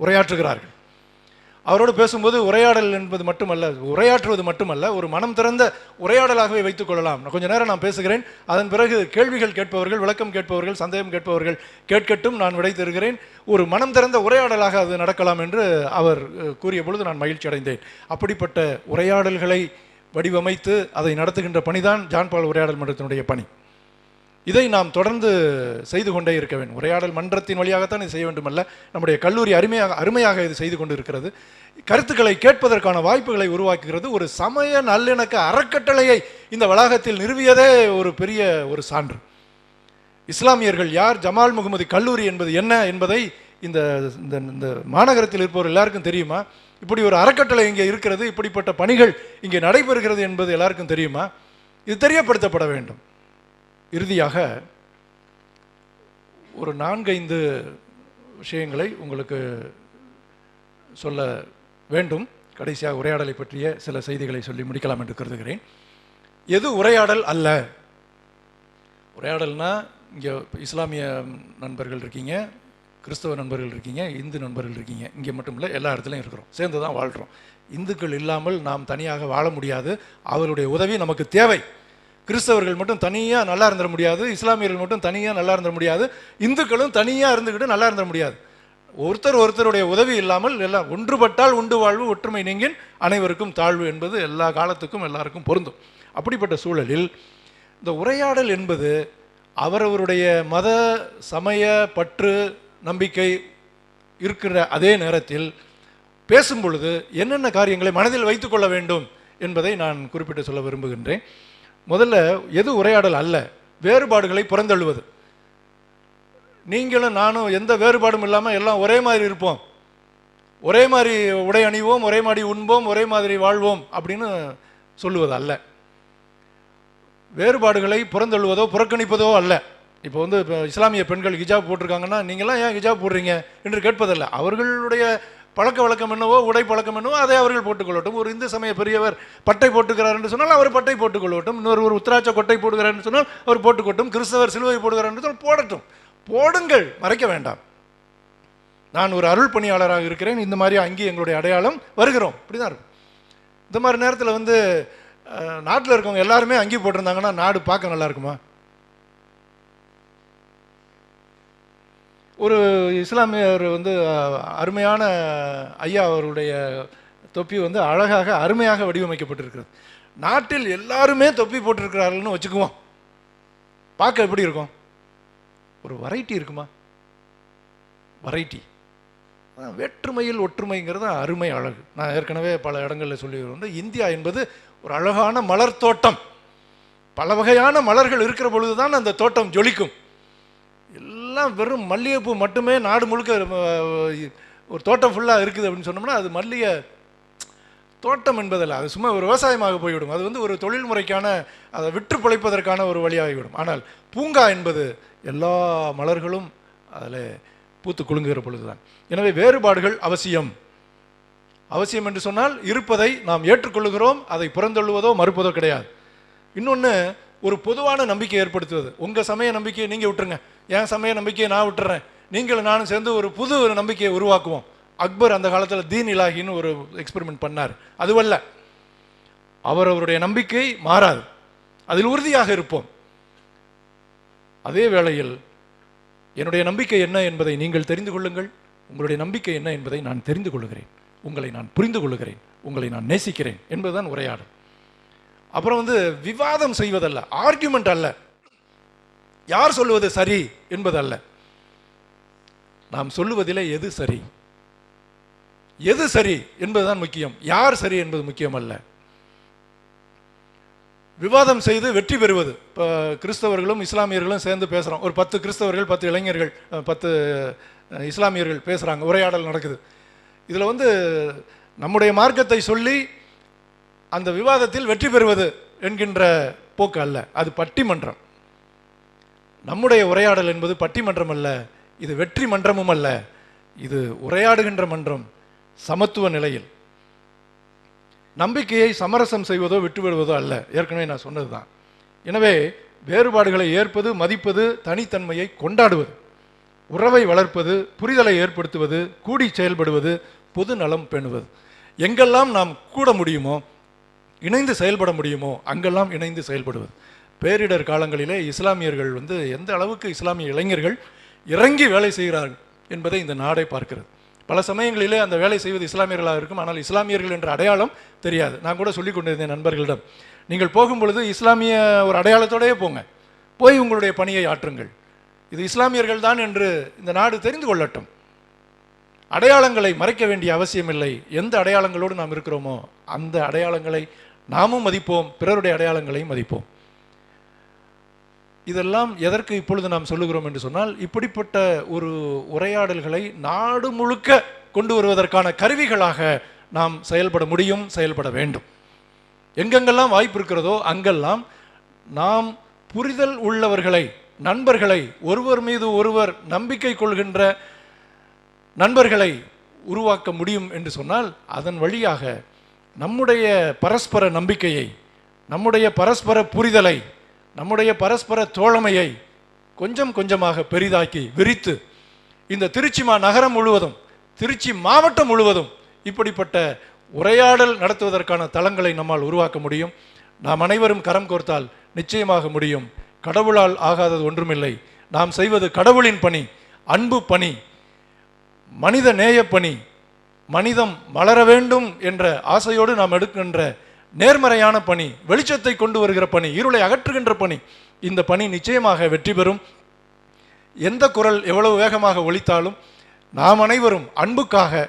உரையாற்றுகிறார்கள். அவரோடு பேசும்போது உரையாடல் என்பது மட்டுமல்ல, உரையாற்றுவது மட்டுமல்ல, ஒரு மனம் திறந்த உரையாடலாகவே வைத்துக் கொள்ளலாம். கொஞ்ச நேரம் நான் பேசுகிறேன், அதன் பிறகு கேள்விகள் கேட்பவர்கள், விளக்கம் கேட்பவர்கள், சந்தேகம் கேட்பவர்கள் கேட்கட்டும், நான் விடை தருகிறேன். ஒரு மனம் திறந்த உரையாடலாக அது நடக்கலாம் என்று அவர் கூறிய பொழுது நான் மகிழ்ச்சி அடைந்தேன். அப்படிப்பட்ட உரையாடல்களை வடிவமைத்து அதை நடத்துகின்ற பணிதான் ஜான் பால் உரையாடல் மன்றத்தினுடைய பணி. இதை நாம் தொடர்ந்து செய்து கொண்டே இருக்க வேண்டும். உரையாடல் மன்றத்தின் வழியாகத்தான் இது செய்ய வேண்டுமல்ல, நம்முடைய கல்லூரி அருமையாக இது செய்து கொண்டு இருக்கிறது. கருத்துக்களை கேட்பதற்கான வாய்ப்புகளை உருவாக்குகிறது. ஒரு சமய நல்லிணக்க அறக்கட்டளையை இந்த வளாகத்தில் நிறுவியதே ஒரு பெரிய ஒரு சான்று. இஸ்லாமியர்கள் யார், ஜமால் முகமது கல்லூரி என்பது என்ன என்பதை இந்த மாநகரத்தில் இருப்பவர் எல்லாருக்கும் தெரியுமா? இப்படி ஒரு அறக்கட்டளை இங்கே இருக்கிறது, இப்படிப்பட்ட பணிகள் இங்கே நடைபெறுகிறது என்பது எல்லாருக்கும் தெரியுமா? இது தெரியப்படுத்தப்பட வேண்டும். இறுதியாக ஒரு 4-5 விஷயங்களை உங்களுக்கு சொல்ல வேண்டும். கடைசியாக உரையாடலை பற்றிய சில செய்திகளை சொல்லி முடிக்கலாம் என்று கருதுகிறேன். எது உரையாடல் அல்ல? உரையாடல்னா இங்கே இஸ்லாமிய நண்பர்கள் இருக்கீங்க, கிறிஸ்தவ நண்பர்கள் இருக்கீங்க, இந்து நண்பர்கள் இருக்கீங்க, இங்கே மட்டும் இல்லை, எல்லா இடத்துலையும் இருக்கிறோம், சேர்ந்து தான் வாழ்கிறோம். இந்துக்கள் இல்லாமல் நாம் தனியாக வாழ முடியாது, அவருடைய உதவி நமக்கு தேவை. கிறிஸ்தவர்கள் மட்டும் தனியாக நல்லா இருந்துட முடியாது, இஸ்லாமியர்கள் மட்டும் தனியாக நல்லா இருந்துட முடியாது, இந்துக்களும் தனியாக இருந்துக்கிட்டு நல்லா இருந்துட முடியாது. ஒருத்தருடைய உதவி இல்லாமல் எல்லாம் ஒன்றுபட்டால் உண்டு வாழ்வு, ஒற்றுமை நீங்கின் அனைவருக்கும் தாழ்வு என்பது எல்லா காலத்துக்கும் எல்லாருக்கும் பொருந்தும். அப்படிப்பட்ட சூழலில் இந்த உரையாடல் என்பது அவரவருடைய மத சமய பற்று நம்பிக்கை இருக்கிற அதே நேரத்தில் பேசும் பொழுது என்னென்ன காரியங்களை மனதில் வைத்துக் கொள்ள வேண்டும் என்பதை நான் குறிப்பிட்டு சொல்ல விரும்புகின்றேன். முதல்ல, எது உரையாடல் அல்ல? வேறுபாடுகளை புறந்தள்ளுவது. நீங்களும் நானும் எந்த வேறுபாடும் இல்லாமல் எல்லாம் ஒரே மாதிரி இருப்போம், ஒரே மாதிரி உடை அணிவோம், ஒரே மாதிரி உண்போம், ஒரே மாதிரி வாழ்வோம் அப்படின்னு சொல்லுவது அல்ல. வேறுபாடுகளை புறந்தள்ளுவதோ புறக்கணிப்பதோ அல்ல. இப்போ வந்து இப்போ இஸ்லாமிய பெண்கள் ஹிஜாப் போட்டிருக்காங்கன்னா நீங்களாம் ஏன் ஹிஜாப் போடுறீங்க என்று கேட்பதில்லை. அவர்களுடைய பழக்க வழக்கம் என்னவோ, உடை பழக்கம் என்னவோ அதை அவர்கள் போட்டுக்கொள்ளட்டும். ஒரு இந்து சமய பெரியவர் பட்டை போட்டுக்கிறார் என்று சொன்னால் அவர் பட்டை போட்டுக்கொள்ளட்டும். இன்னொரு உத்திராட்ச கொட்டை போடுகிறார் என்று சொன்னால் அவர் போட்டுக்கொட்டும். கிறிஸ்தவர் சிலுவை போடுகிறார் என்று சொன்னால் போடட்டும், போடுங்கள், மறைக்க வேண்டாம். நான் ஒரு அருள் பணியாளராக இருக்கிறேன், இந்த மாதிரி அங்கே எங்களுடைய அடையாளம் வருகிறோம், இப்படிதான் இருக்கும். இந்த மாதிரி நேரத்தில் வந்து நாட்டில் இருக்கவங்க எல்லாருமே அங்கி போட்டிருந்தாங்கன்னா நாடு பார்க்க நல்லா இருக்குமா? ஒரு இஸ்லாமியர் வந்து அருமையான ஐயா அவருடைய தொப்பி வந்து அழகாக அருமையாக வடிவமைக்கப்பட்டிருக்கிறது. நாட்டில் எல்லாருமே தொப்பி போட்டிருக்கிறார்கள்னு வச்சுக்குவோம், பார்க்க எப்படி இருக்கும்? ஒரு வெரைட்டி இருக்குமா? வெரைட்டி. வேற்றுமையில் ஒற்றுமைங்கிறது அருமை, அழகு. நான் ஏற்கனவே பல இடங்களில் சொல்லி வந்து இந்தியா என்பது ஒரு அழகான மலர் தோட்டம். பல வகையான மலர்கள் இருக்கிற பொழுது தான் அந்த தோட்டம் ஜொலிக்கும். எல்லாம் வெறும் மல்லிகைப்பூ மட்டுமே நாடு முழுக்க ஒரு தோட்டம் ஃபுல்லாக இருக்குது அப்படின்னு சொன்னோம்னா அது மல்லிகை தோட்டம் என்பதில்லை, அது சும்மா ஒரு விவசாயமாக போய்விடும். அது வந்து ஒரு தொழில்முறைக்கான, அதை விற்று பிழைப்பதற்கான ஒரு வழியாகிவிடும். ஆனால் பூங்கா என்பது எல்லா மலர்களும் அதில் பூத்து குலுங்குகிற பொழுதுதான். எனவே வேறுபாடுகள் அவசியம். அவசியம் என்று சொன்னால் இருப்பதை நாம் ஏற்றுக்கொள்ளுகிறோம், அதை புறந்தள்ளுவதோ மறுப்பதோ கிடையாது. இன்னொன்று, ஒரு பொதுவான நம்பிக்கை ஏற்படுத்துவது. உங்கள் சமய நம்பிக்கையை நீங்கள் விட்டுருங்க, என் சமய நம்பிக்கையை நான் விட்டுறேன், நீங்களும் நானும் சேர்ந்து ஒரு புது ஒரு நம்பிக்கையை உருவாக்குவோம். அக்பர் அந்த காலத்தில் தீன் இலாகின்னு ஒரு எக்ஸ்பெரிமெண்ட் பண்ணார். அதுவல்ல, அவருடைய நம்பிக்கை மாறாது, அதில் உறுதியாக இருப்போம். அதே வேளையில் என்னுடைய நம்பிக்கை என்ன என்பதை நீங்கள் தெரிந்து கொள்ளுங்கள், உங்களுடைய நம்பிக்கை என்ன என்பதை நான் தெரிந்து கொள்ளுகிறேன், உங்களை நான் புரிந்து கொள்ளுகிறேன், உங்களை நான் நேசிக்கிறேன் என்பதுதான் உரையாடல். அப்புறம் வந்து விவாதம் செய்வதல்ல, ஆர்கியூமெண்ட் அல்ல, யார் சொல்லுவது சரி என்பதல்ல, நாம் சொல்லுவதிலே எது சரி, எது சரி என்பதுதான் முக்கியம், யார் சரி என்பது முக்கியம் அல்ல. விவாதம் செய்து வெற்றி பெறுவது. இப்போ கிறிஸ்தவர்களும் இஸ்லாமியர்களும் சேர்ந்து பேசுகிறோம், ஒரு 10 கிறிஸ்தவர்கள் 10 இளைஞர்கள் 10 இஸ்லாமியர்கள் பேசுகிறாங்க, உரையாடல் நடக்குது. இதில் வந்து நம்முடைய மார்க்கத்தை சொல்லி அந்த விவாதத்தில் வெற்றி பெறுவது என்கின்ற போக்கு அல்ல, அது பட்டிமன்றம். நம்முடைய உரையாடல் என்பது பட்டிமன்றம் அல்ல, இது வெற்றி மன்றமும் அல்ல, இது உரையாடுகின்ற மன்றம், சமத்துவ நிலையில். நம்பிக்கையை சமரசம் செய்வதோ விட்டுவிடுவதோ அல்ல, ஏற்கனவே நான் சொன்னதுதான். எனவே வேறுபாடுகளை ஏற்பது, மதிப்பது, தனித்தன்மையை கொண்டாடுவது, உறவை வளர்ப்பது, புரிதலை ஏற்படுத்துவது, கூடி செயல்படுவது, பொது நலம் பேணுவது. எங்கெல்லாம் நாம் கூட முடியுமோ, இணைந்து செயல்பட முடியுமோ அங்கெல்லாம் இணைந்து செயல்படுவது. பேரிடர் காலங்களிலே இஸ்லாமியர்கள் வந்து எந்த அளவுக்கு இஸ்லாமிய இளைஞர்கள் இறங்கி வேலை செய்கிறார்கள் என்பதை இந்த நாடே பார்க்கிறது. பல சமயங்களிலே அந்த வேலை செய்வது இஸ்லாமியர்களாக இருக்கும், ஆனால் இஸ்லாமியர்கள் என்ற அடையாளம் தெரியாது. நான் கூட சொல்லிக் கொண்டிருந்தேன் நண்பர்களிடம், நீங்கள் போகும் பொழுது இஸ்லாமிய ஒரு அடையாளத்தோடயே போங்க, போய் உங்களுடைய பணியை ஆற்றுங்கள், இது இஸ்லாமியர்கள் தான் என்று இந்த நாடு தெரிந்து கொள்ளட்டும். அடையாளங்களை மறைக்க வேண்டிய அவசியம் இல்லை. எந்த அடையாளங்களோடு நாம் இருக்கிறோமோ அந்த அடையாளங்களை நாமும் மதிப்போம், பிறருடைய அடையாளங்களையும் மதிப்போம். இதெல்லாம் எதற்கு இப்பொழுது நாம் சொல்லுகிறோம் என்று சொன்னால், இப்படிப்பட்ட ஒரு உரையாடல்களை நாடு முழுக்க கொண்டு வருவதற்கான கருவிகளாக நாம் செயல்பட முடியும், செயல்பட வேண்டும். எங்கெங்கெல்லாம் வாய்ப்பு இருக்கிறதோ அங்கெல்லாம் நாம் புரிதல் உள்ளவர்களை, நண்பர்களை, ஒருவர் மீது ஒருவர் நம்பிக்கை கொள்கின்ற நண்பர்களை உருவாக்க முடியும் என்று சொன்னால், அதன் வழியாக நம்முடைய பரஸ்பர நம்பிக்கையை, நம்முடைய பரஸ்பர புரிதலை, நம்முடைய பரஸ்பர தோழமையை கொஞ்சம் கொஞ்சமாக பெரிதாக்கி விரித்து இந்த திருச்சி நகரம் முழுவதும், திருச்சி மாவட்டம் முழுவதும் இப்படிப்பட்ட உரையாடல் நடத்துவதற்கான தளங்களை நம்மால் உருவாக்க முடியும். நாம் அனைவரும் கரம் கோர்த்தால் நிச்சயமாக முடியும். கடவுளால் ஆகாதது ஒன்றுமில்லை. நாம் செய்வது கடவுளின் பணி, அன்பு பணி, மனித நேய பணி, மனிதம் வளர வேண்டும் என்ற ஆசையோடு நாம் எடுக்கின்ற நேர்மறையான பணி, வெளிச்சத்தை கொண்டு வருகிற பணி, இருளை அகற்றுகின்ற பணி. இந்த பணி நிச்சயமாக வெற்றி பெறும். எந்த குரல் எவ்வளவு வேகமாக ஒலித்தாலும் நாம் அனைவரும் அன்புக்காக,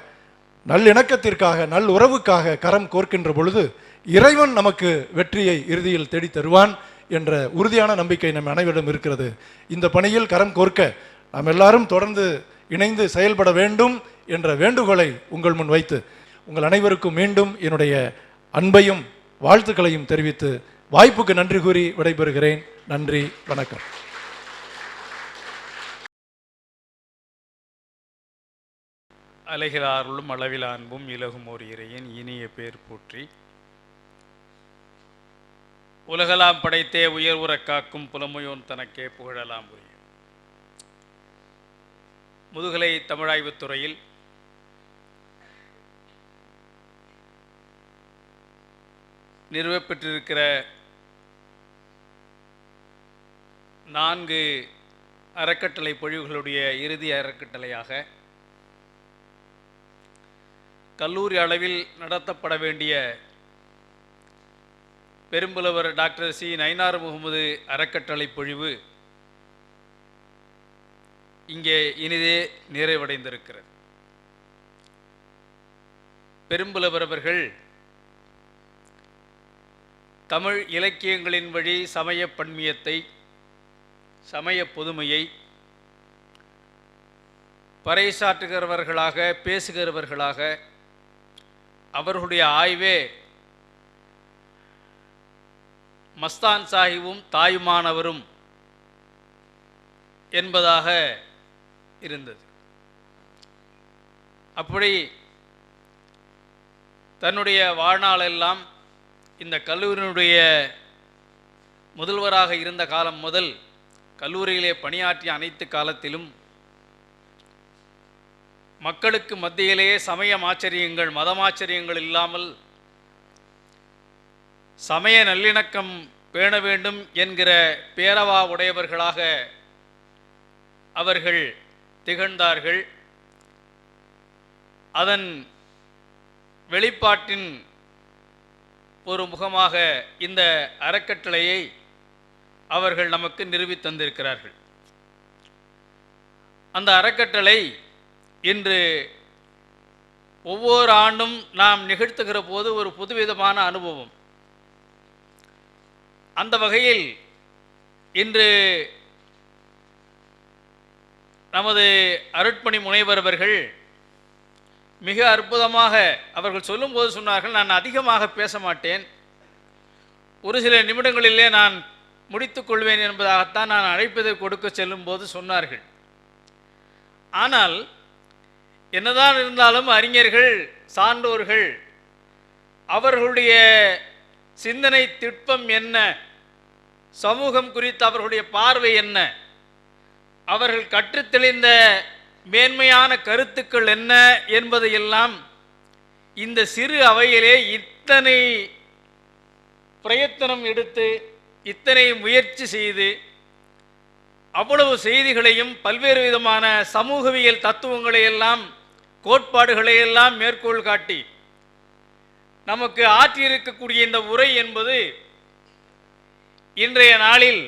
நல்லிணக்கத்திற்காக, நல் உறவுக்காக கரம் கோர்க்கின்ற பொழுது இறைவன் நமக்கு வெற்றியை இறுதியில் தேடி தருவான் என்ற உறுதியான நம்பிக்கை நம் அனைவரிடம் இருக்கிறது. இந்த பணியில் கரம் கோர்க்க நாம் எல்லாரும் தொடர்ந்து இணைந்து செயல்பட வேண்டும் என்ற வேண்டுகோளை உங்கள் முன் வைத்து உங்கள் அனைவருக்கும் மீண்டும் என்னுடைய அன்பையும் வாழ்த்துக்களையும் தெரிவித்து வாய்ப்புக்கு நன்றி கூறி விடைபெறுகிறேன். நன்றி, வணக்கம். அலைகிறார்களும் அளவில் அன்பும் இலகும் ஓர் இறையின் இனிய பேர் போற்றி. உலகலாம் படைத்தே உயர்வுறக் காக்கும் புலமையோன் தனக்கே புகழலாம் உரிய. முதுகலை தமிழாய்வுத் துறையில் நிறுவப்பெற்றிருக்கிற 4 அறக்கட்டளை பொழிவுகளுடைய இறுதி அறக்கட்டளையாக கல்லூரி அளவில் நடத்தப்பட வேண்டிய பெரும்புலவர் டாக்டர் சி நயினார் முகமது அறக்கட்டளை பொழிவு இங்கே இனிதே நிறைவடைந்திருக்கிறது. பெரும்புலவர் அவர்கள் தமிழ் இலக்கியங்களின் வழி சமய பன்மியத்தை, சமய பொதுமையை பறைசாற்றுகிறவர்களாக, பேசுகிறவர்களாக, அவர்களுடைய ஆய்வே மஸ்தான் சாஹிபும் தாயுமானவரும் என்பதாக இருந்தது. அப்படி தன்னுடைய வாழ்நாளெல்லாம் இந்த கல்லூரியினுடைய முதல்வராக இருந்த காலம் முதல் கல்லூரியிலே பணியாற்றிய அனைத்து காலத்திலும் மக்களுக்கு மத்தியிலேயே சமயமாச்சரியங்கள், மதமாச்சரியங்கள் இல்லாமல் சமய நல்லிணக்கம் பேண வேண்டும் என்கிற பேரவா உடையவர்களாக அவர்கள் திகழ்ந்தார்கள். அதன் வெளிப்பாட்டின் ஒரு முகமாக இந்த அறக்கட்டளையை அவர்கள் நமக்கு நிறுவித் தந்திருக்கிறார்கள். அந்த அறக்கட்டளை இன்று ஒவ்வொரு ஆண்டும் நாம் நிகழ்த்துகிற போது ஒரு புதுவிதமான அனுபவம். அந்த வகையில் இன்று நமது அருட்பணி முனைவர் அவர்கள் மிக அற்புதமாக அவர்கள் சொல்லும்போது சொன்னார்கள், நான் அதிகமாக பேச மாட்டேன், ஒரு சில நிமிடங்களிலே நான் முடித்துக் கொள்வேன் என்பதாகத்தான் நான் அழைப்பதை கொடுக்க செல்லும்போது சொன்னார்கள். ஆனால் என்னதான் இருந்தாலும் அறிஞர்கள், சான்றோர்கள், அவர்களுடைய சிந்தனை திட்பம் என்ன, சமூகம் குறித்து அவர்களுடைய பார்வை என்ன, அவர்கள் கற்றுத் தெளிந்த மேன்மையான கருத்துக்கள் என்ன என்பதையெல்லாம் இந்த சிறு அவையிலே இத்தனை பிரயத்தனம் எடுத்து, இத்தனை முயற்சி செய்து, அவ்வளவு செய்திகளையும் பல்வேறு விதமான சமூகவியல் தத்துவங்களையெல்லாம், கோட்பாடுகளையெல்லாம் மேற்கோள் காட்டி நமக்கு ஆற்றியிருக்கக்கூடிய இந்த உரை என்பது இன்றைய நாளில்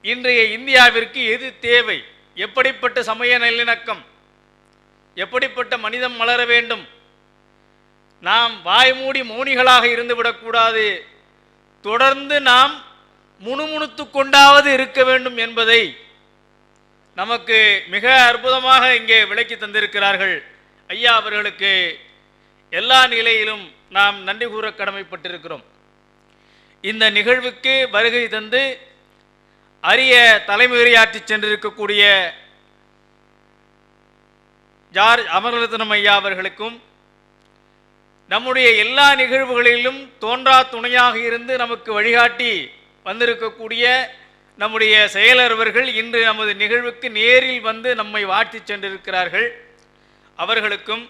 இன்றைய இந்தியாவிற்கு எது தேவை, எப்படிப்பட்ட சமய நல்லிணக்கம், எப்படிப்பட்ட மனிதம் மலர வேண்டும், நாம் வாய்மூடி மௌனிகளாக இருந்துவிடக்கூடாது, தொடர்ந்து நாம் முணுமுணுத்து கொண்டாவது இருக்க வேண்டும் என்பதை நமக்கு மிக அற்புதமாக இங்கே விளக்கி தந்திருக்கிறார்கள். ஐயா அவர்களுக்கு எல்லா நிலையிலும் நாம் நன்றி கூற கடமைப்பட்டிருக்கிறோம். இந்த நிகழ்வுக்கு வருகை தந்து அரிய தலைமையுரையாற்றி சென்றிருக்கக்கூடிய ஜார்ஜ் அமரரத்னம் ஐயா அவர்களுக்கும், நம்முடைய எல்லா நிகழ்வுகளிலும் தோன்றா துணையாக இருந்து நமக்கு வழிகாட்டி வந்திருக்கக்கூடிய நம்முடைய செயலர் அவர்கள் இன்று நமது நிகழ்வுக்கு நேரில் வந்து நம்மை வாழ்த்தி சென்றிருக்கிறார்கள். அவர்களுக்கும்,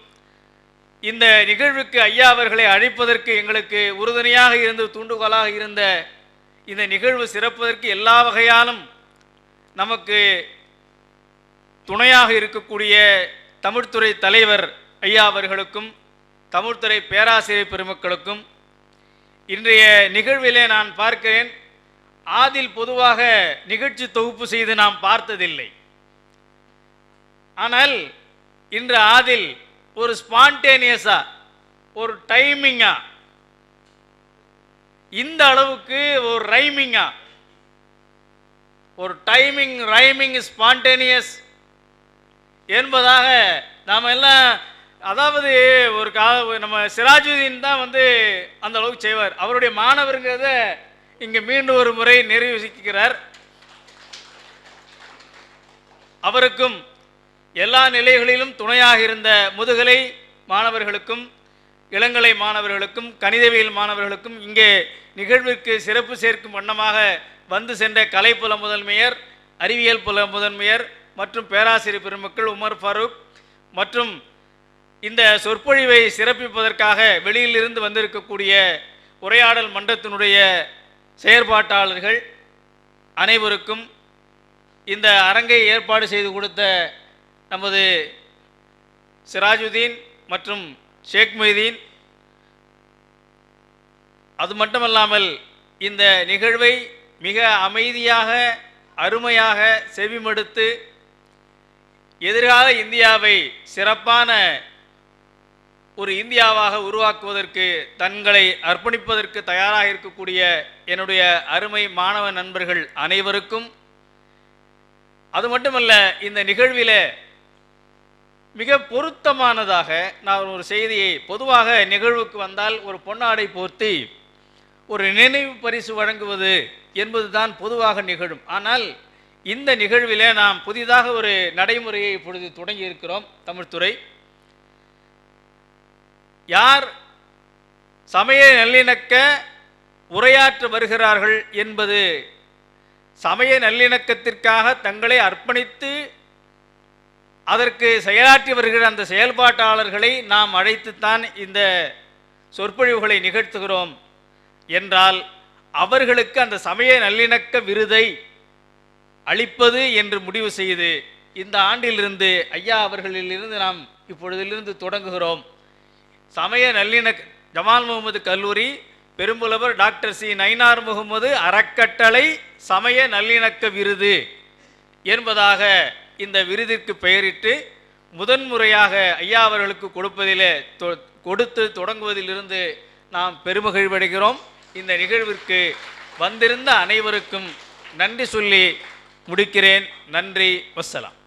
இந்த நிகழ்வுக்கு ஐயா அவர்களை அழைப்பதற்கு எங்களுக்கு உறுதுணையாக இருந்து தூண்டுகோலாக இருந்த இந்த நிகழ்வு சிறப்பதற்கு எல்லா வகையாலும் நமக்கு துணையாக இருக்கக்கூடிய தமிழ்துறை தலைவர் ஐயா அவர்களுக்கும், தமிழ்துறை பேராசிரியர் பெருமக்களுக்கும், இன்றைய நிகழ்விலே நான் பார்க்கிறேன், ஆதில் பொதுவாக நிகழ்ச்சி தொகுப்பு செய்து நாம் பார்த்ததில்லை. ஆனால் இன்று ஆதில் ஒரு ஸ்பான்டேனியஸா, ஒரு டைமிங்கா, இந்த அளவுக்கு ஒரு ரைமிங்கா, ஒரு டைமிங், ரைமிங், ஸ்பான்டேனியஸ் என்பதாக நாம் எல்லாம், அதாவது ஒரு நம்ம சிராஜுதீன் தான் வந்து அந்த அளவுக்கு செய்வார். அவருடைய மாணவருங்கிறத இங்கே மீண்டும் ஒரு முறை நிறைவேற்றிக்கிறார். அவருக்கும் எல்லா நிலைகளிலும் துணையாக இருந்த முதுகலை மாணவர்களுக்கும் இளங்கலை மாணவர்களுக்கும் கணிதவியல் மாணவர்களுக்கும் இங்கே நிகழ்விற்கு சிறப்பு சேர்க்கும் வண்ணமாக வந்து சென்ற கலைப்புல முதன்மையர், அறிவியல் புல முதன்மையர் மற்றும் பேராசிரியர் பெருமக்கள் உமர் ஃபாரூக் மற்றும் இந்த சொற்பொழிவை சிறப்பிப்பதற்காக வெளியிலிருந்து வந்திருக்கக்கூடிய உரையாடல் மன்றத்தினுடைய செயற்பாட்டாளர்கள் அனைவருக்கும், இந்த அரங்கை ஏற்பாடு செய்து கொடுத்த நமது சிராஜுதீன் மற்றும் ஷேக் மொய்தீன், அது மட்டுமல்லாமல் இந்த நிகழ்வை மிக அமைதியாக அருமையாக செவிமடுத்து எதிர்கால இந்தியாவை சிறப்பான ஒரு இந்தியாவாக உருவாக்குவதற்கு தங்களை அர்ப்பணிப்பதற்கு தயாராக இருக்கக்கூடிய என்னுடைய அருமை மாணவ நண்பர்கள் அனைவருக்கும், அது மட்டுமல்ல இந்த நிகழ்வில் மிக பொருத்தமானதாக நான் ஒரு செய்தியை, பொதுவாக நிகழ்வுக்கு வந்தால் ஒரு பொன்னாடை போர்த்தி ஒரு நினைவு பரிசு வழங்குவது என்பது தான் பொதுவாக நிகழும். ஆனால் இந்த நிகழ்வில் நாம் புதிதாக ஒரு நடைமுறையை இப்பொழுது தொடங்கி இருக்கிறோம். தமிழ்துறை யார் சமய நல்லிணக்க உரையாற்ற வருகிறார்கள் என்பது, சமய நல்லிணக்கத்திற்காக தங்களை அர்ப்பணித்து அதற்கு செயலாற்றி வருகிற அந்த செயல்பாட்டாளர்களை நாம் அழைத்துத்தான் இந்த சொற்பொழிவுகளை நிகழ்த்துகிறோம் என்றால் அவர்களுக்கு அந்த சமய நல்லிணக்க விருதை அளிப்பது என்று முடிவு செய்து இந்த ஆண்டிலிருந்து ஐயா அவர்களிலிருந்து நாம் இப்பொழுதிலிருந்து தொடங்குகிறோம். சமய நல்லிணக்க ஜமால் முகமது கல்லூரி பெரும்புலவர் டாக்டர் சி நயினார் முகமது அறக்கட்டளை சமய நல்லிணக்க விருது என்பதாக இந்த விருதிற்கு பெயரிட்டு முதன்முறையாக ஐயா அவர்களுக்கு கொடுத்து தொடங்குவதிலிருந்து நாம் பெருமகிழ்வடைகிறோம். இந்த நிகழ்விற்கு வந்திருந்த அனைவருக்கும் நன்றி சொல்லி முடிக்கிறேன். நன்றி, வஸ்ஸலாம்.